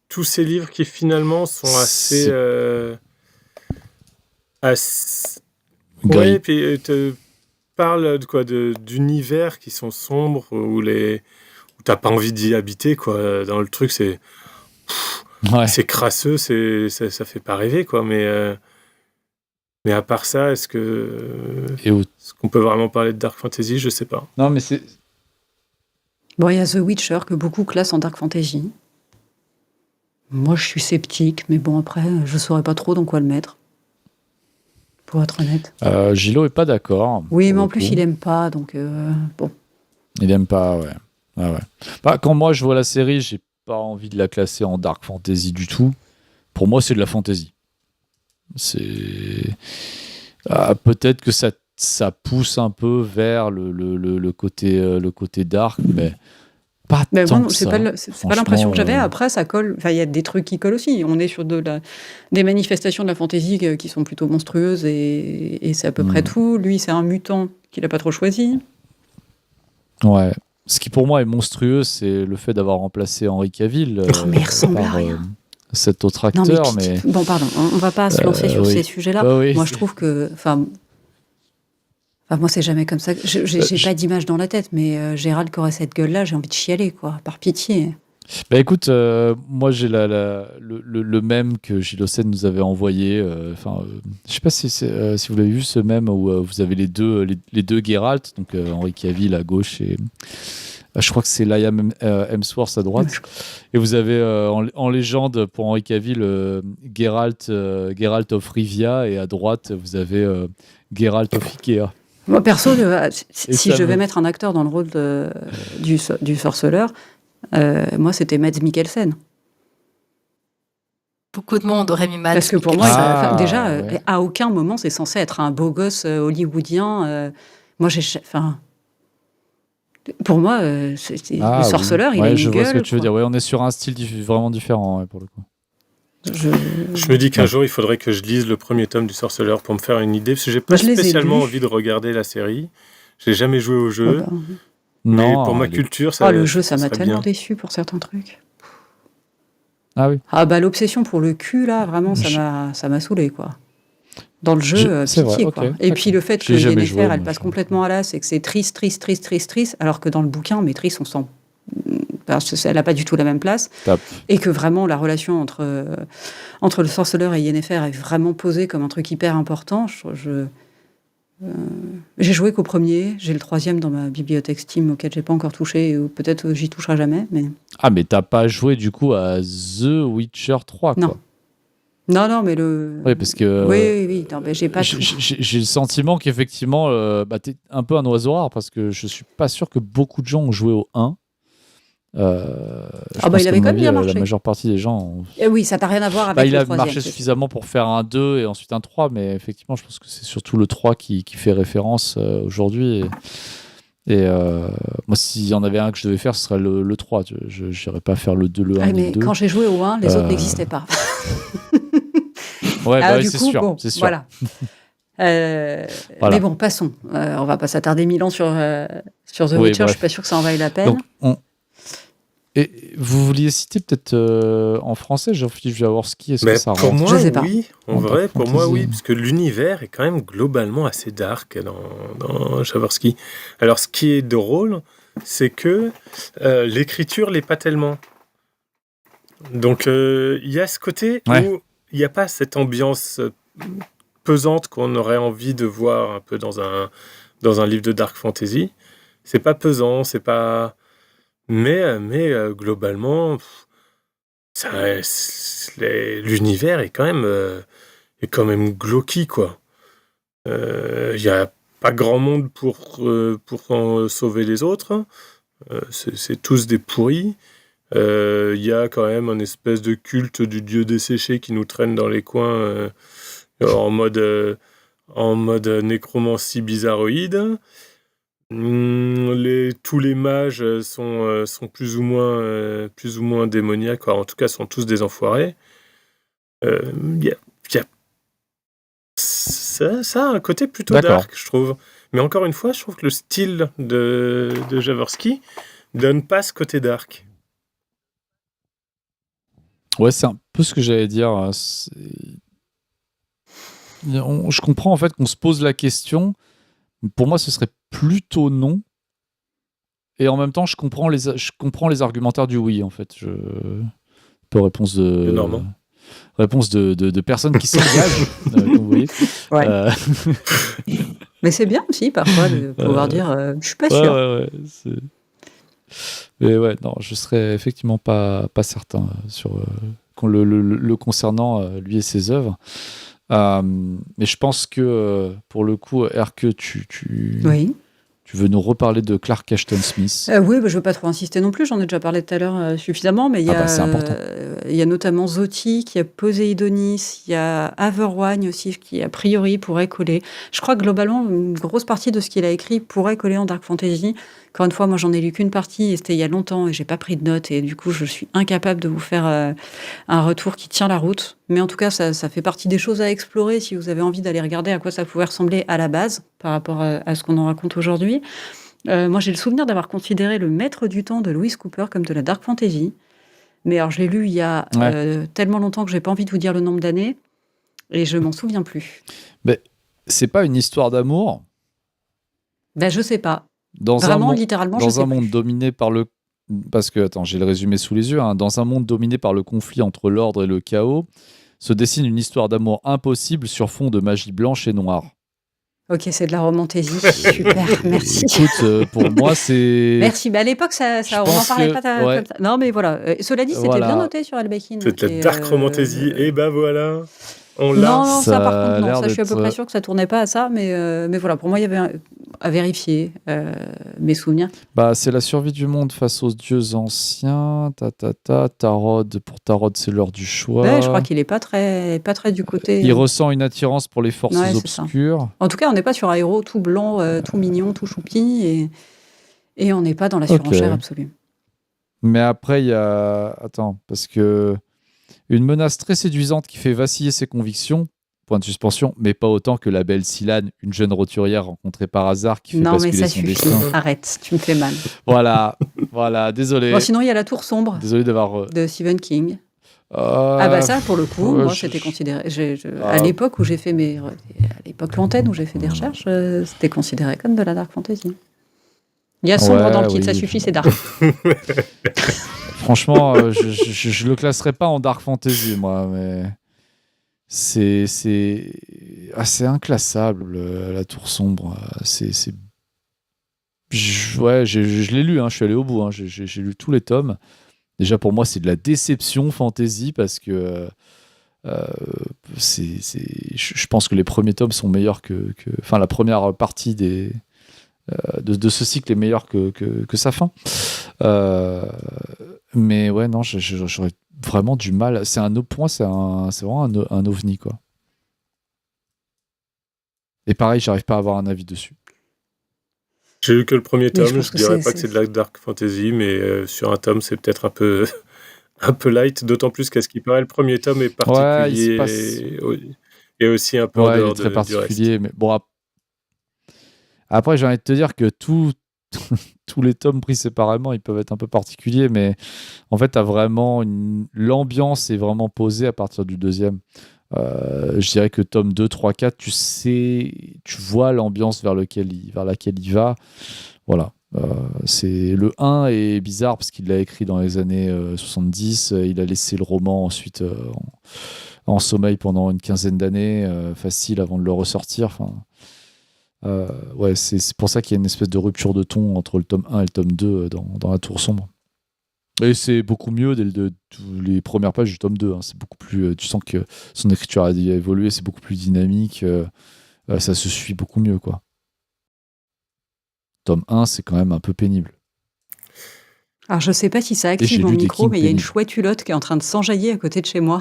tous ces livres qui finalement sont assez. Gris. Ouais, puis te parlent d'univers qui sont sombres, où t'as pas envie d'y habiter, quoi. Dans le truc, c'est c'est crasseux, ça fait pas rêver, quoi. Mais à part ça, est-ce qu'on peut vraiment parler de dark fantasy? Je sais pas. Non, mais c'est. Bon, il y a The Witcher que beaucoup classent en dark fantasy. Moi, je suis sceptique, mais bon, après, je saurais pas trop dans quoi le mettre. Pour être honnête. Gilo est pas d'accord. Oui, mais pour en le plus, coup. il aime pas, donc bon. Il aime pas, ouais. Ah ouais. Bah, quand moi je vois la série, j'ai pas envie de la classer en dark fantasy du tout. Pour moi, c'est de la fantasy. C'est peut-être que ça pousse un peu vers le côté dark, mais pas Mais tant bon, que c'est ça. pas l'impression que j'avais. Franchement, Après, ça colle. Enfin, il y a des trucs qui collent aussi. On est sur des manifestations de la fantasy qui sont plutôt monstrueuses et c'est à peu près tout. Lui, c'est un mutant qu'il a pas trop choisi. Ouais. Ce qui pour moi est monstrueux, c'est le fait d'avoir remplacé Henry Cavill Mais il ressemble à par rien. cet autre Non, acteur. mais Bon, pardon, on va pas se lancer sur oui. ces sujets-là. Oui. Moi, je trouve que. Enfin, moi, c'est jamais comme ça. J'ai pas d'image dans la tête, mais Gérald qui aurait cette gueule-là, j'ai envie de chialer, quoi, par pitié. Bah écoute, moi j'ai le mème que Gilles Sen nous avait envoyé. Je sais pas si vous l'avez vu, ce mème où vous avez les deux Geralt, donc Henry Cavill à gauche et je crois que c'est Liam Hemsworth à droite. Et vous avez en légende pour Henry Cavill Geralt of Rivia, et à droite vous avez Geralt of Ikea. Moi, perso, si ça je devais me- mettre un acteur dans le rôle du sorceleur, moi, c'était Mads Mikkelsen. Beaucoup de monde aurait mis Mads Parce que pour moi, Mikkelsen. déjà, ouais. à aucun moment, c'est censé être un beau gosse hollywoodien. Moi, pour moi, le sorceleur, il a une je gueule. vois ce que tu veux quoi. dire. Ouais, on est sur un style vraiment différent, ouais, pour le coup. Je me dis qu'un jour, il faudrait que je lise le premier tome du Sorceleur pour me faire une idée, parce que j'ai pas Moi, je les ai spécialement lus. envie de regarder la série. J'ai jamais joué au jeu, Oh, bah. mais Non, pour ma elle est- culture, ça Le jeu, ça m'a serait tellement bien. déçu pour certains trucs. Ah oui. Ah bah l'obsession pour le cul, là, vraiment, Je- ça m'a saoulé, quoi. dans le jeu, C'est vrai, pitié, ok, quoi. Et d'accord. puis le fait J'ai que jamais Yennefer, joué, elle moi, passe je- complètement à l'as et que c'est triste, alors que dans le bouquin, Triss, on sent... parce que elle n'a pas du tout la même place, Tape. et que vraiment la relation entre le sorceleur et Yennefer est vraiment posée comme un truc hyper important. J'ai joué qu'au premier, j'ai le 3e dans ma bibliothèque Steam auquel j'ai pas encore touché, ou peut-être j'y toucherai jamais, mais Ah, mais t'as pas joué du coup à The Witcher 3, non. quoi. Non, mais le... Oui, parce que Oui, non, mais j'ai pas tout. j'ai le sentiment qu'effectivement, t'es un peu un oiseau rare parce que je suis pas sûr que beaucoup de gens ont joué au 1. Je Ah bah, pense il qu'à avait mon quand même avis, bien la marché. majeure partie des gens ont... Oui, ça n'a rien à voir avec Bah, il le a 3e. marché c'est sûr. suffisamment pour faire un 2 et ensuite un 3, mais effectivement, je pense que c'est surtout le 3 qui fait référence aujourd'hui. Moi, s'il y en avait un que je devais faire, ce serait le 3. Je n'irais pas faire le 2, le 1 Ah, ni mais le 2. quand j'ai joué au 1, les autres n'existaient pas. Ouais, Ah, oui, du c'est coup, sûr, bon, c'est sûr. voilà. Voilà. Mais bon, passons. On va pas s'attarder 1000 ans sur The Oui, Witcher. Je bref. suis pas sûr que ça en vaille la peine. Donc, Et vous vouliez citer peut-être en français, Jean-Philippe Jaworski, est-ce que Mais ça pour rentre moi, Je sais pas. oui. En En vrai, dark pour moi, fantasy. oui. Parce que l'univers est quand même globalement assez dark dans Jaworski. Alors, ce qui est drôle, c'est que l'écriture l'est pas tellement. Donc, il y a ce côté Ouais. où il n'y a pas cette ambiance pesante qu'on aurait envie de voir un peu dans un livre de dark fantasy. C'est pas pesant, c'est pas... Mais globalement, l'univers est quand même glauque, quoi. Il n'y a pas grand monde pour en sauver les autres. C'est tous des pourris. Il y a quand même un espèce de culte du dieu desséché qui nous traîne dans les coins en mode nécromancie bizarroïde. Tous les mages sont plus ou moins démoniaques, quoi. En tout cas, sont tous des enfoirés. Y a ça a un côté plutôt D'accord. dark, je trouve. Mais encore une fois, je trouve que le style de Jaworski donne pas ce côté dark. Ouais, c'est un peu ce que j'allais dire. Je comprends en fait qu'on se pose la question. Pour moi, ce serait plutôt non. Et en même temps, je comprends les argumentaires du oui, en fait. Un peu réponse de... Normand. Réponse de personnes qui s'engagent, comme vous voyez. Ouais. Euh, Mais c'est bien aussi, parfois, de pouvoir dire je suis pas sûr. ouais, mais ouais, non, je serais effectivement pas certain sur le concernant, lui et ses œuvres. Mais je pense que pour le coup, Erke, Oui. tu veux nous reparler de Clark Ashton Smith. Oui, je veux pas trop insister non plus. J'en ai déjà parlé tout à l'heure suffisamment. Mais il y a, c'est important. il y a notamment Zotique, il y a Poséidonis, il y a Averwagne aussi, qui a priori pourrait coller. Je crois que globalement, une grosse partie de ce qu'il a écrit pourrait coller en Dark Fantasy. Encore une fois, moi, j'en ai lu qu'une partie et c'était il y a longtemps et j'ai pas pris de notes et du coup, je suis incapable de vous faire un retour qui tient la route. Mais en tout cas, ça fait partie des choses à explorer si vous avez envie d'aller regarder à quoi ça pouvait ressembler à la base par rapport à ce qu'on en raconte aujourd'hui. Moi, j'ai le souvenir d'avoir considéré Le Maître du Temps de Lewis Cooper comme de la Dark Fantasy. Mais alors, je l'ai lu il y a tellement longtemps que j'ai pas envie de vous dire le nombre d'années et je m'en souviens plus. Mais c'est pas une histoire d'amour Ben, je sais pas. dans Vraiment, un littéralement, je dans sais un plus. monde dominé par le... Parce que, attends, j'ai le résumé sous les yeux. Hein. Dans un monde dominé par le conflit entre l'ordre et le chaos, se dessine une histoire d'amour impossible sur fond de magie blanche et noire. Ok, c'est de la romantaisie. Super, merci. Écoute, pour moi, c'est... Merci. À l'époque, Je on n'en pense parlait que- pas ouais. comme ça. Non, mais voilà. Cela dit, c'était Voilà. bien noté sur Albekin. C'est de la Et, dark romantasy. Et ben voilà, on l'a. Non, ça Ça par a contre, non. l'air Ça, je suis à peu d'être- près sûr que ça tournait pas à ça. Mais voilà, pour moi, il y avait à vérifier mes souvenirs. Bah, c'est la survie du monde face aux dieux anciens. Tarod, pour Tarod, c'est l'heure du choix. Ouais, je crois qu'il est pas très du côté. Il ressent une attirance pour les forces Ouais, c'est ça. obscures. En tout cas, on n'est pas sur un héros tout blanc, tout mignon, tout choupi, et on n'est pas dans la surenchère absolue. Mais après, il y a... Attends, parce que... Une menace très séduisante qui fait vaciller ses convictions, point de suspension, mais pas autant que la belle Silane, une jeune roturière rencontrée par hasard qui fait Non, mais basculer ça son suffit. destin. Arrête, tu me fais mal. Voilà, désolé. Bon, sinon, il y a La Tour sombre Désolé d'avoir... de Stephen King. Ah bah ça, pour le coup, ouais, moi, c'était considéré. À l'époque où j'ai fait à l'époque lointaine où j'ai fait des recherches, c'était considéré comme de la dark fantasy. Il y a sombre dans le titre, ça suffit, c'est dark. Franchement, je le classerais pas en dark fantasy, moi, mais c'est inclassable, la Tour Sombre. Je l'ai lu, hein, je suis allé au bout, hein, j'ai lu tous les tomes. Déjà, pour moi, c'est de la déception fantasy parce que je pense que les premiers tomes sont meilleurs enfin, la première partie de ce cycle est meilleure que sa fin. Mais ouais, non, j'aurais vraiment du mal. C'est pour moi, c'est vraiment un ovni, quoi. Et pareil, j'arrive pas à avoir un avis dessus. J'ai lu que le premier tome, pense je que dirais pas que c'est de la dark fantasy, mais sur un tome, c'est peut-être un peu light, d'autant plus qu'à ce qui paraît, le premier tome est particulier et aussi un peu en Ouais, il dehors est très du reste. particulier. Mais bon, après, j'ai envie de te dire que tous les tomes pris séparément, ils peuvent être un peu particuliers, mais en fait, t'as vraiment l'ambiance est vraiment posée à partir du deuxième. Je dirais que tome 2, 3, 4, tu vois l'ambiance vers laquelle il va. Voilà. Le 1 est bizarre parce qu'il l'a écrit dans les années 70. Il a laissé le roman ensuite en sommeil pendant une quinzaine d'années, facile avant de le ressortir. Enfin, ouais, c'est pour ça qu'il y a une espèce de rupture de ton entre le tome 1 et le tome 2 dans La Tour Sombre. Et c'est beaucoup mieux dès les premières pages du tome 2. Hein. C'est beaucoup plus, tu sens que son écriture a évolué, c'est beaucoup plus dynamique. Ça se suit beaucoup mieux, quoi. Tome 1, c'est quand même un peu pénible. Alors, je sais pas si ça active mon micro, mais il y a une chouette hulotte qui est en train de s'enjailler à côté de chez moi.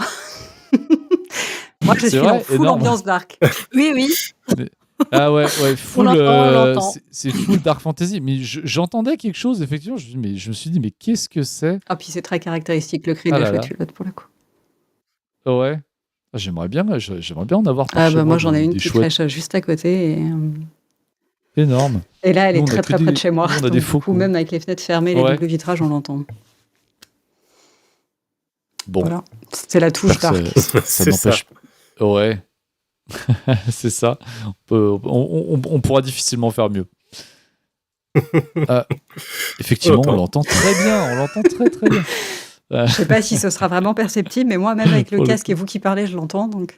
Moi, je suis en full ambiance dark. Oui. Ah ouais, full. On l'entend. C'est full dark fantasy. Mais j'entendais quelque chose, effectivement. Je me suis dit, mais qu'est-ce que c'est ? Ah, puis c'est très caractéristique, le cri de la chouette hulotte, pour le coup. Ouais. J'aimerais bien en avoir. Ah bah moi, j'en ai une qui crèche juste à côté. Énorme. Et là, elle est très très près de chez moi. On a des faux coups. Même avec les fenêtres fermées, les doubles vitrages, on l'entend. Bon. Voilà. C'est la touche dark. Ça n'empêche pas. Ouais. C'est ça. On pourra difficilement faire mieux. Effectivement, on l'entend très bien. On l'entend très très bien. Je sais pas si ce sera vraiment perceptible, mais moi, même avec le casque et vous qui parlez, je l'entends. Donc...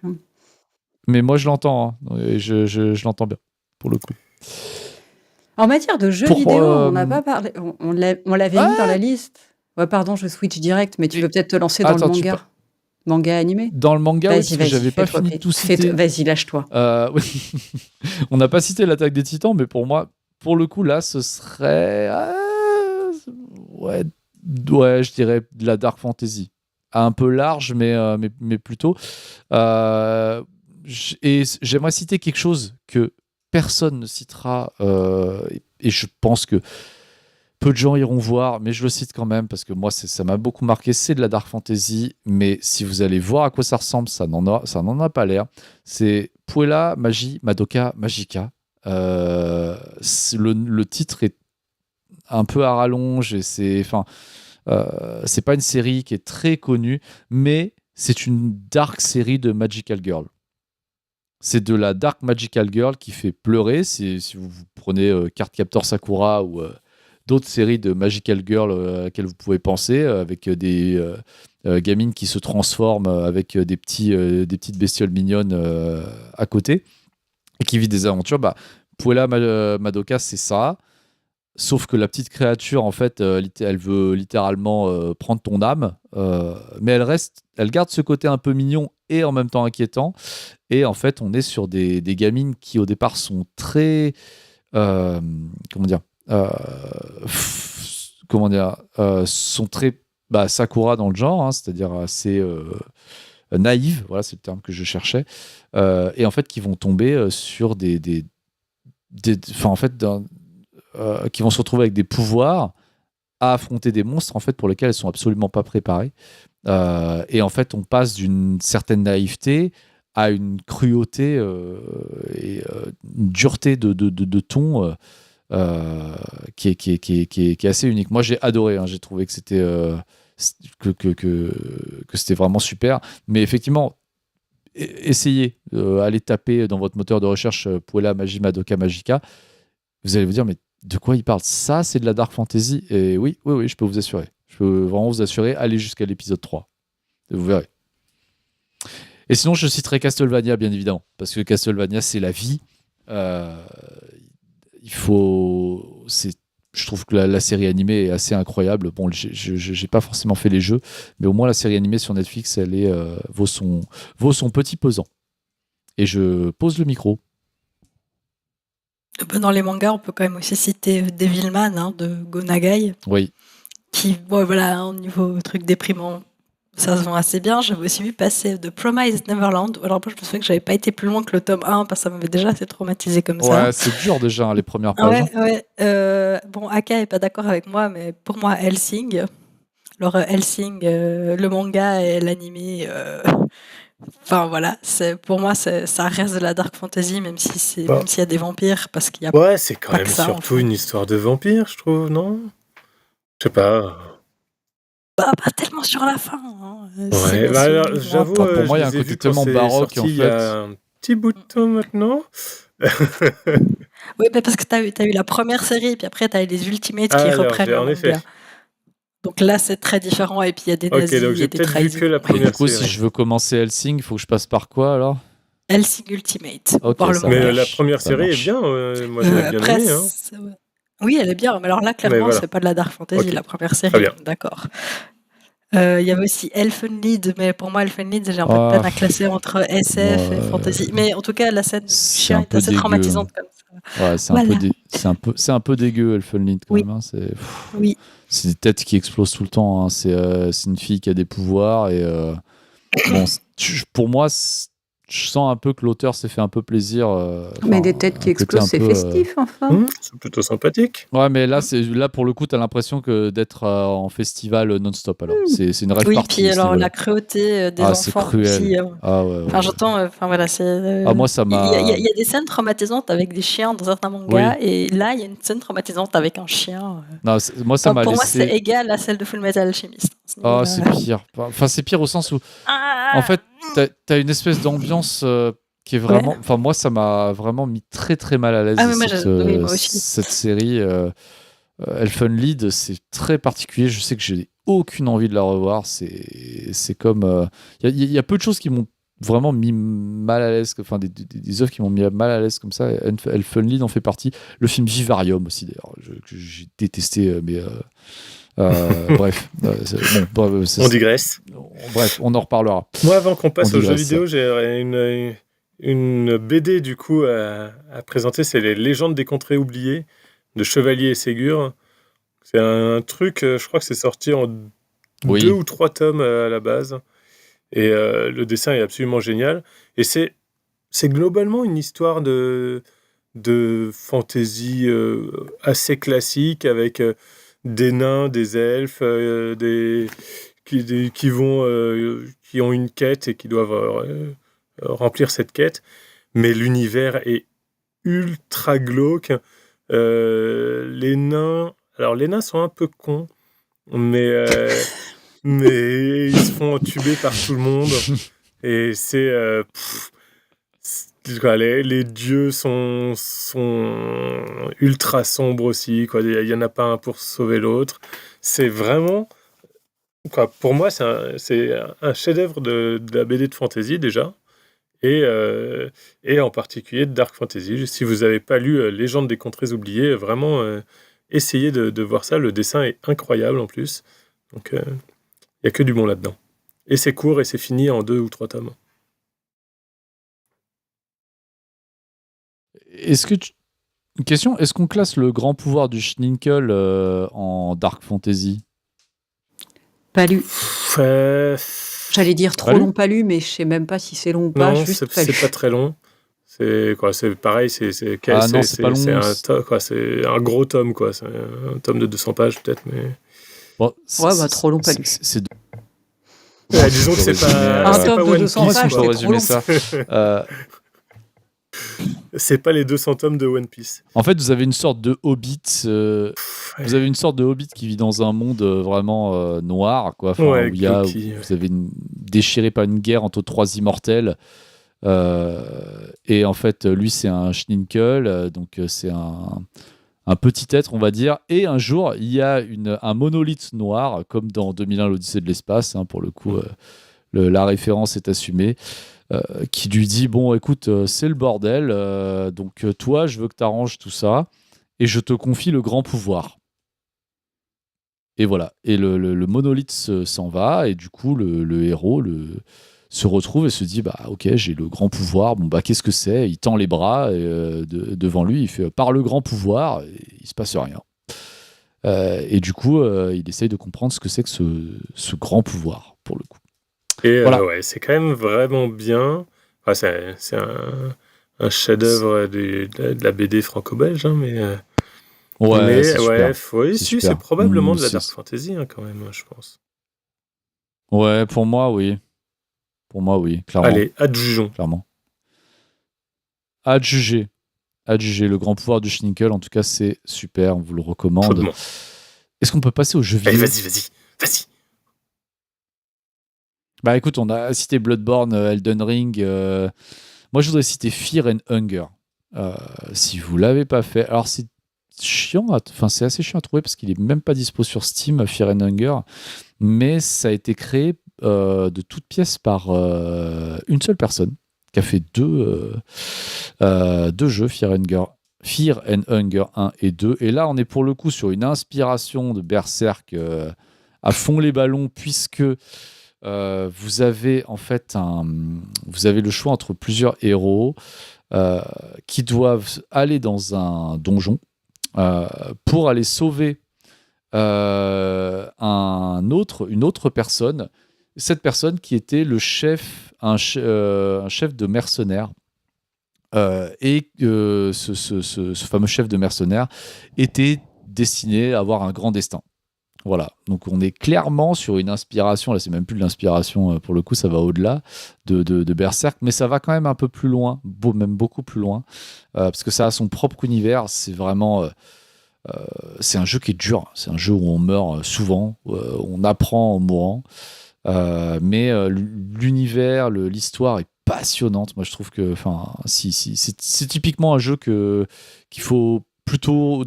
Mais moi, je l'entends. Hein. Et je l'entends bien, pour le coup. En matière de jeux vidéo, on n'a pas parlé. On l'avait mis dans la liste. Ouais, pardon, je switch direct, mais tu peux peut-être te lancer dans le manga. Manga animé. Dans le manga, parce que j'avais pas fini de tout citer. Vas-y, lâche-toi. Oui. On n'a pas cité l'Attaque des Titans, mais pour moi, pour le coup, là, ce serait... Ouais, je dirais de la dark fantasy. Un peu large, mais plutôt. Et j'aimerais citer quelque chose que personne ne citera, et je pense que peu de gens iront voir, mais je le cite quand même parce que moi, ça m'a beaucoup marqué. C'est de la dark fantasy, mais si vous allez voir à quoi ça ressemble, ça n'en a pas l'air. C'est Puella Magi Madoka Magica. Le titre est un peu à rallonge et c'est pas une série qui est très connue, mais c'est une dark série de Magical Girl. C'est de la dark Magical Girl qui fait pleurer. Si vous prenez Cardcaptor Sakura ou d'autres séries de Magical Girl à laquelle vous pouvez penser, avec des gamines qui se transforment avec des petites bestioles mignonnes à côté et qui vivent des aventures. Puella Madoka, c'est ça. Sauf que la petite créature, en fait, elle veut littéralement prendre ton âme, mais elle garde ce côté un peu mignon et en même temps inquiétant. Et en fait, on est sur des gamines qui, au départ, sont très... sont très Sakura dans le genre, hein, c'est-à-dire assez naïves, voilà, c'est le terme que je cherchais, et en fait, qui vont tomber sur qui vont se retrouver avec des pouvoirs à affronter des monstres en fait pour lesquels elles sont absolument pas préparées. Et en fait, on passe d'une certaine naïveté à une cruauté et une dureté de ton qui est assez unique. Moi, j'ai adoré. Hein, j'ai trouvé que c'était que c'était vraiment super. Mais effectivement, essayez, allez taper dans votre moteur de recherche Puella Magi Madoka Magica. Vous allez vous dire, mais de quoi il parle ? Ça, c'est de la dark fantasy. Et oui, je peux vous assurer. Je peux vraiment vous assurer, allez jusqu'à l'épisode 3. Et vous verrez. Et sinon, je citerai Castlevania, bien évidemment, parce que Castlevania, c'est la vie. Je trouve que la série animée est assez incroyable. Bon, j'ai pas forcément fait les jeux, mais au moins la série animée sur Netflix, elle vaut son petit pesant. Et je pose le micro. Dans les mangas, on peut quand même aussi citer Devilman de Go Nagai. Oui. Qui, voilà, au niveau truc déprimant, ça se vend assez bien. J'avais aussi vu passer The Promised Neverland. Alors, moi, je me souviens que j'avais pas été plus loin que le tome 1 parce que ça m'avait déjà assez traumatisé comme ça. Ouais, c'est dur déjà, les premières pages. Bon, Aka est pas d'accord avec moi, mais pour moi, Hellsing. Alors, Hellsing, le manga et l'animé. Enfin voilà, pour moi ça reste de la dark fantasy, même s'il y a des vampires, parce qu'il y a. Ouais, c'est quand pas même que ça, surtout une histoire de vampire, je trouve, non ? Je sais pas. Pas tellement sur la fin. Hein. Ouais, alors, j'avoue, pour moi, il y a un je les ai côté vus quand tellement c'est baroque, sorti en fait. Il y a un petit bout de temps maintenant. Oui, mais parce que t'as eu la première série, puis après t'as eu les Ultimates qui reprennent le en effet. manga. Donc là, c'est très différent, et puis il y a des nazis, donc il y j'ai a des peut-être vu trahisons. que la Et première du coup, série. si je veux commencer Hellsing, il faut que je passe par quoi alors ? Hellsing Ultimate. Ok, par le ça manga. Mais marche, la première ça série marche. est bien, moi je l'ai bien Après, aimée. Hein. oui, elle est bien, mais alors là, clairement, voilà. c'est pas de la dark fantasy, Ok. la première série. Très bien. D'accord. Il y avait aussi Elfenlied, mais pour moi, Elfenlied, j'ai un peu de peine à classer entre SF et fantasy. Mais en tout cas, la scène du c'est chien un est peu assez dégueu. traumatisante comme ça. Ouais, c'est Voilà. un peu dégueu, Elfenlied quand Oui. même. Hein. Oui. C'est des têtes qui explosent tout le temps. Hein. C'est une fille qui a des pouvoirs et bon, pour moi, je sens un peu que l'auteur s'est fait un peu plaisir. Mais des têtes qui explosent, c'est festif, enfin. C'est plutôt sympathique. Ouais, mais là pour le coup, t'as l'impression d'être en festival non-stop. Alors, c'est une rêve Oui, partie. puis à ce alors niveau-là. la cruauté des c'est enfants cruel. aussi. Ah ouais. Enfin, j'entends. Enfin voilà, c'est. Moi, ça m'a. Il y a des scènes traumatisantes avec des chiens dans certains mangas, et là, il y a une scène traumatisante avec un chien. Non, moi, ça m'a pour laissé. moi, c'est égal à celle de Fullmetal Alchemist. Ah, c'est pire. Enfin, c'est pire au sens où, en fait, t'as une espèce d'ambiance qui est vraiment. Ouais. Enfin, moi, ça m'a vraiment mis très très mal à l'aise. Ah, mais moi aussi. Cette série Elfenlied, c'est très particulier. Je sais que j'ai aucune envie de la revoir. C'est comme. Il y a peu de choses qui m'ont vraiment mis mal à l'aise. Enfin, des œuvres qui m'ont mis mal à l'aise comme ça. Elfenlied en fait partie. Le film Vivarium aussi, d'ailleurs, que j'ai détesté, mais. Bref, On digresse. Bref, on en reparlera. Moi, avant qu'on passe On aux jeux digresse. vidéo, j'ai une BD du coup à présenter. C'est les Légendes des contrées oubliées de Chevalier et Ségur. C'est un truc, je crois que c'est sorti en 2 ou 3 tomes à la base. Et le dessin est absolument génial. Et c'est globalement une histoire de fantasy assez classique avec des nains, des elfes, qui ont une quête et qui doivent remplir cette quête. Mais l'univers est ultra glauque. Les nains sont un peu cons, mais ils se font entuber par tout le monde. Et les dieux sont ultra sombres aussi. Il n'y en a pas un pour sauver l'autre. C'est vraiment... pour moi, c'est un chef-d'œuvre de la BD de fantasy déjà. Et en particulier de Dark Fantasy. Si vous n'avez pas lu Légende des contrées oubliées, vraiment essayez de voir ça. Le dessin est incroyable en plus. Donc il n'y a que du bon là-dedans. Et c'est court et c'est fini en 2 ou 3 tomes. Une question, est-ce qu'on classe le grand pouvoir du Schninkel en Dark Fantasy ? Pas lu. J'allais dire trop Pas lu long, pas lu, mais je sais même pas si c'est long ou pas. Non, Juste pas lu. c'est pas très long. C'est pareil, c'est un gros tome, quoi. C'est un tome de 200 pages peut-être, mais bon, trop long, pas lu. disons que c'est pas Un tome de One 200 Piece, pages, je peux quoi. c'est trop résumer long. ça. c'est pas les 200 tomes de One Piece. En fait, vous avez une sorte de hobbit. Ouais. Vous avez une sorte de hobbit qui vit dans un monde vraiment noir, quoi. Enfin, Ouais, où il y a, glauque, vous avez déchiré par une guerre entre 3 immortels. Et en fait, lui, c'est un Schninkel, donc c'est un petit être, on va dire. Et un jour, il y a un monolithe noir, comme dans 2001, l'Odyssée de l'espace. Hein, pour le coup, la référence est assumée. Qui lui dit bon, écoute, c'est le bordel. Donc toi, je veux que tu arranges tout ça, et je te confie le grand pouvoir. Et voilà. Et le monolithe s'en va, et du coup, le héros se retrouve et se dit bah ok, j'ai le grand pouvoir. Bon bah qu'est-ce que c'est ? Il tend les bras devant lui, il fait par le grand pouvoir, et il se passe rien. Et du coup, il essaye de comprendre ce que c'est que ce grand pouvoir pour le coup. Et Voilà. ouais, c'est quand même vraiment bien. Enfin, c'est un chef-d'œuvre de la BD franco-belge, hein, mais Ouais, c'est super. c'est probablement de la dark fantasy, hein, quand même, je pense. Ouais, pour moi, oui. Pour moi, oui, clairement. Allez, adjugeons. Clairement. Adjuger. Le grand pouvoir du Schninkel, en tout cas, c'est super, on vous le recommande. Chaudement. Est-ce qu'on peut passer aux jeux vidéo ? Allez, vas-y. Bah écoute, on a cité Bloodborne, Elden Ring. Moi, je voudrais citer Fear and Hunger. Si vous l'avez pas fait, alors c'est chiant, c'est assez chiant à trouver parce qu'il est même pas dispo sur Steam, Fear and Hunger, mais ça a été créé de toutes pièces par une seule personne qui a fait deux jeux, Fear and Hunger 1 et 2. Et là, on est pour le coup sur une inspiration de Berserk à fond les ballons, puisque vous avez en fait vous avez le choix entre plusieurs héros qui doivent aller dans un donjon pour aller sauver une autre personne. Cette personne qui était le chef, un chef de mercenaires. Et ce fameux chef de mercenaires était destiné à avoir un grand destin. Voilà, donc on est clairement sur une inspiration, là c'est même plus de l'inspiration pour le coup, ça va au-delà de Berserk, mais ça va quand même un peu plus loin, même beaucoup plus loin, parce que ça a son propre univers, c'est vraiment... c'est un jeu qui est dur, c'est un jeu où on meurt souvent, on apprend en mourant, mais l'univers, l'histoire est passionnante. Moi je trouve que c'est typiquement un jeu dont il faut plutôt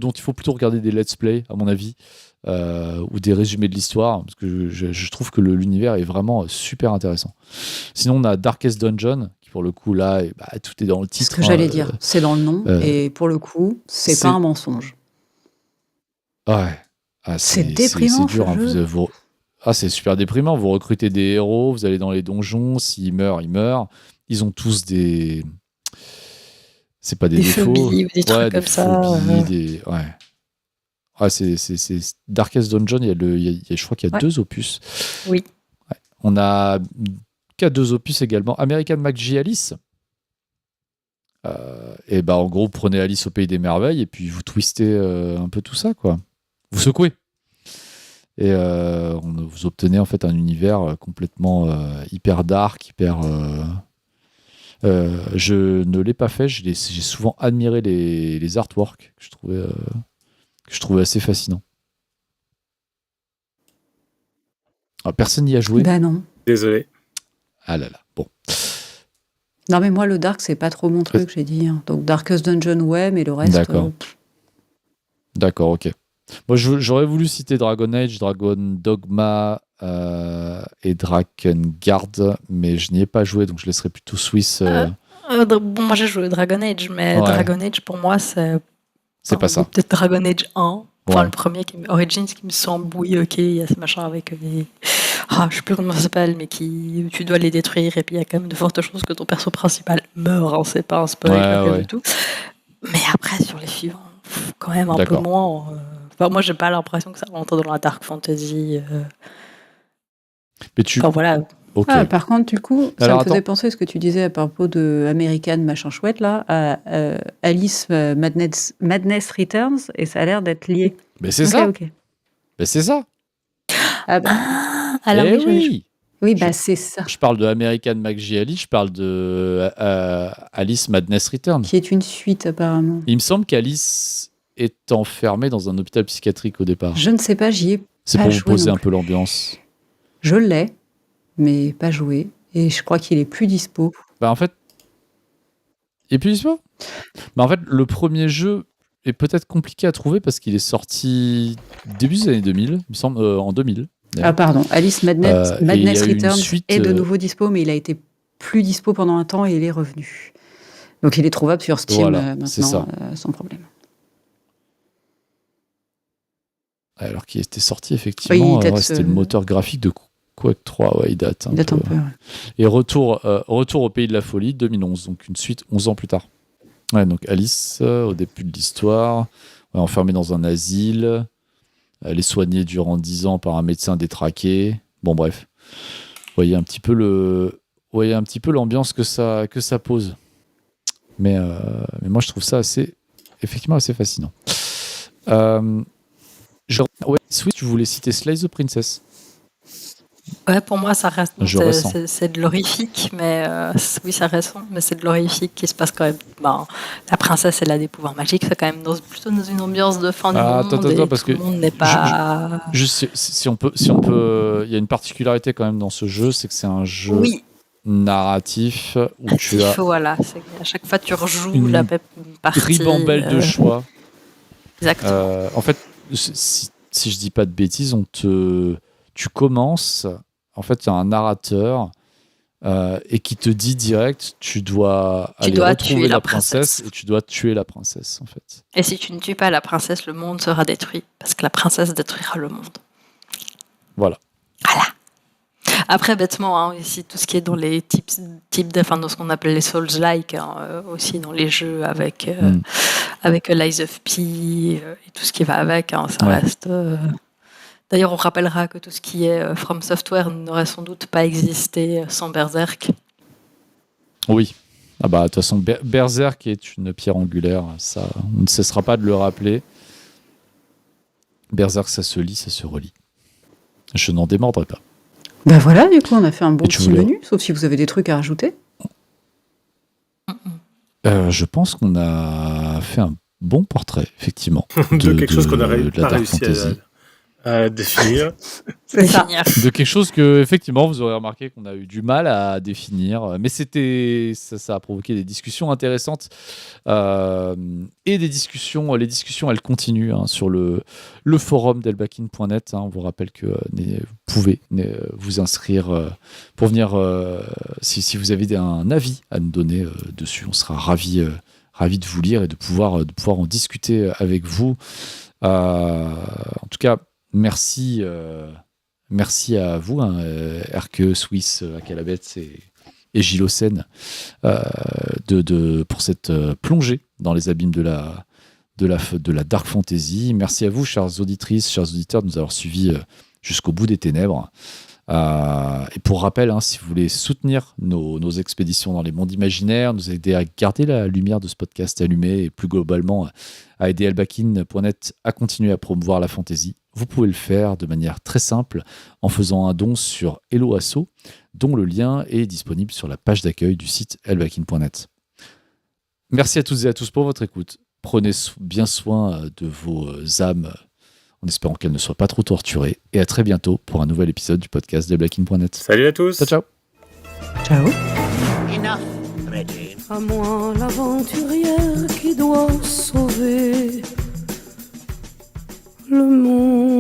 regarder des let's play à mon avis, ou des résumés de l'histoire, parce que je trouve que l'univers est vraiment super intéressant. Sinon on a Darkest Dungeon qui pour le coup là tout est dans le titre. Ce que j'allais dire, c'est dans le nom, et pour le coup c'est pas un mensonge. Ouais. C'est déprimant, c'est dur, ce jeu. C'est super déprimant. Vous recrutez des héros, vous allez dans les donjons, s'ils meurent, ils meurent. Ils ont tous des... C'est pas des défauts. Phobies, des trucs comme ça. Ouais. C'est Darkest Dungeon, je crois qu'il y a 2 opus. Oui. Ouais. On a 2 opus également. American McGee Alice. Et en gros, vous prenez Alice au Pays des Merveilles et puis vous twistez un peu tout ça, quoi. Vous secouez. Et vous obtenez en fait un univers complètement hyper dark, hyper... je ne l'ai pas fait, j'ai souvent admiré les artworks que je trouvais assez fascinants. Alors, personne n'y a joué ? Bah non. Désolé. Ah là là, bon. Non mais moi le dark c'est pas trop mon truc, j'ai dit. Hein. Donc Darkest Dungeon ouais, mais le reste... D'accord. D'accord, ok. Moi j'aurais voulu citer Dragon Age, Dragon Dogma et Drakengard, mais je n'y ai pas joué, donc je laisserai plutôt Swiss. Bon, moi j'ai joué Dragon Age, mais Dragon Age pour moi c'est pas ça. Peut-être Dragon Age 1, Ouais. le premier Origins qui me semble, oui, ok, il y a ce machin avec les... je sais plus comment ça s'appelle, mais tu dois les détruire et puis il y a quand même de fortes chances que ton perso principal meure, hein, c'est pas un spoil du tout. Mais après sur les suivants, quand même un peu moins. Moi j'ai pas l'impression que ça rentre dans la dark fantasy. Mais tu... Enfin voilà. Okay. Par contre, du coup, ça me faisait penser à ce que tu disais à propos de American machin chouette, là, à Alice Madness Returns, et ça a l'air d'être lié. Mais c'est ça. Okay. Mais c'est ça. Alors oui. Oui, bah c'est ça. Je parle de American McGee, je parle de Alice Madness Return. Qui est une suite, apparemment. Il me semble qu'Alice est enfermée dans un hôpital psychiatrique au départ. Je ne sais pas, j'y ai C'est pas pour vous joué poser non un peu l'ambiance. Je l'ai, mais pas joué. Et je crois qu'il est plus dispo. Bah en fait, il est plus dispo. Bah en fait, le premier jeu est peut-être compliqué à trouver parce qu'il est sorti début des années 2000, il me semble, en 2000. Ah pardon, Alice Madness et il y a eu une Returns suite, est de nouveau dispo, mais il a été plus dispo pendant un temps et il est revenu. Donc il est trouvable sur Steam Voilà, c'est maintenant, ça. sans problème. Alors qu'il était sorti effectivement, Oui, il date, c'était le moteur graphique de Quake 3, ouais, il date un Il date peu. un peu, ouais. Et retour au Pays de la Folie, 2011, donc une suite 11 ans plus tard. Ouais, donc Alice, au début de l'histoire, enfermée dans un asile, elle est soignée durant 10 ans par un médecin détraqué. Bon, bref. Vous voyez un petit peu l'ambiance que ça pose. Mais moi, je trouve ça effectivement assez fascinant. Switch, tu voulais citer Slice the Princess. Ouais, pour moi, ça reste. Je ressens. C'est de l'horrifique, mais oui, ça reste. Mais c'est de l'horrifique qui se passe quand même. Bon, la princesse, elle a des pouvoirs magiques. C'est quand même plutôt dans une ambiance de fin du monde. Attends, parce tout que le monde n'est pas. Juste si on peut, il y a une particularité quand même dans ce jeu, c'est que c'est un jeu Oui. narratif où tu as Voilà, c'est à chaque fois tu rejoues une la même partie. ribambelle de choix. Exactement. En fait, si je dis pas de bêtises, tu commences, en fait, il y a un narrateur et qui te dit direct, tu dois aller retrouver la princesse et tu dois tuer la princesse, en fait. Et si tu ne tues pas la princesse, le monde sera détruit, parce que la princesse détruira le monde. Voilà. Après, bêtement, hein, ici, tout ce qui est dans les dans ce qu'on appelle les Souls-like, hein, aussi dans les jeux avec Lies of P et tout ce qui va avec, hein, ça reste... D'ailleurs, on rappellera que tout ce qui est From Software n'aurait sans doute pas existé sans Berserk. Oui. Ah bah, de toute façon, Berserk est une pierre angulaire, ça, on ne cessera pas de le rappeler. Berserk, ça se lit, ça se relit. Je n'en démordrai pas. Ben voilà, du coup, on a fait un bon petit menu, sauf si vous avez des trucs à rajouter. Je pense qu'on a fait un bon portrait, effectivement. de quelque chose qu'on n'a pas réussi à définir. C'est ça. De quelque chose que, effectivement, vous aurez remarqué qu'on a eu du mal à définir. Mais ça a provoqué des discussions intéressantes. Et les discussions, elles continuent sur le forum delbakin.net. On vous rappelle que vous pouvez vous inscrire pour venir, si vous avez un avis à nous donner dessus. On sera ravis de vous lire et de pouvoir en discuter avec vous. En tout cas, merci à vous, RQE, Swiss, Akalabet et Gilles Ossen, pour cette plongée dans les abîmes de la Dark Fantasy. Merci à vous, chères auditrices, chers auditeurs, de nous avoir suivis jusqu'au bout des ténèbres. Et pour rappel, si vous voulez soutenir nos expéditions dans les mondes imaginaires, nous aider à garder la lumière de ce podcast allumée et plus globalement à aider Elbakin.net à continuer à promouvoir la fantasy, vous pouvez le faire de manière très simple en faisant un don sur Hello Asso, dont le lien est disponible sur la page d'accueil du site elbakin.net. Merci à toutes et à tous pour votre écoute. Prenez bien soin de vos âmes en espérant qu'elles ne soient pas trop torturées. Et à très bientôt pour un nouvel épisode du podcast d'elbakin.net. Salut à tous. Ciao. Ciao. À moi l'aventurière qui doit sauver le monde.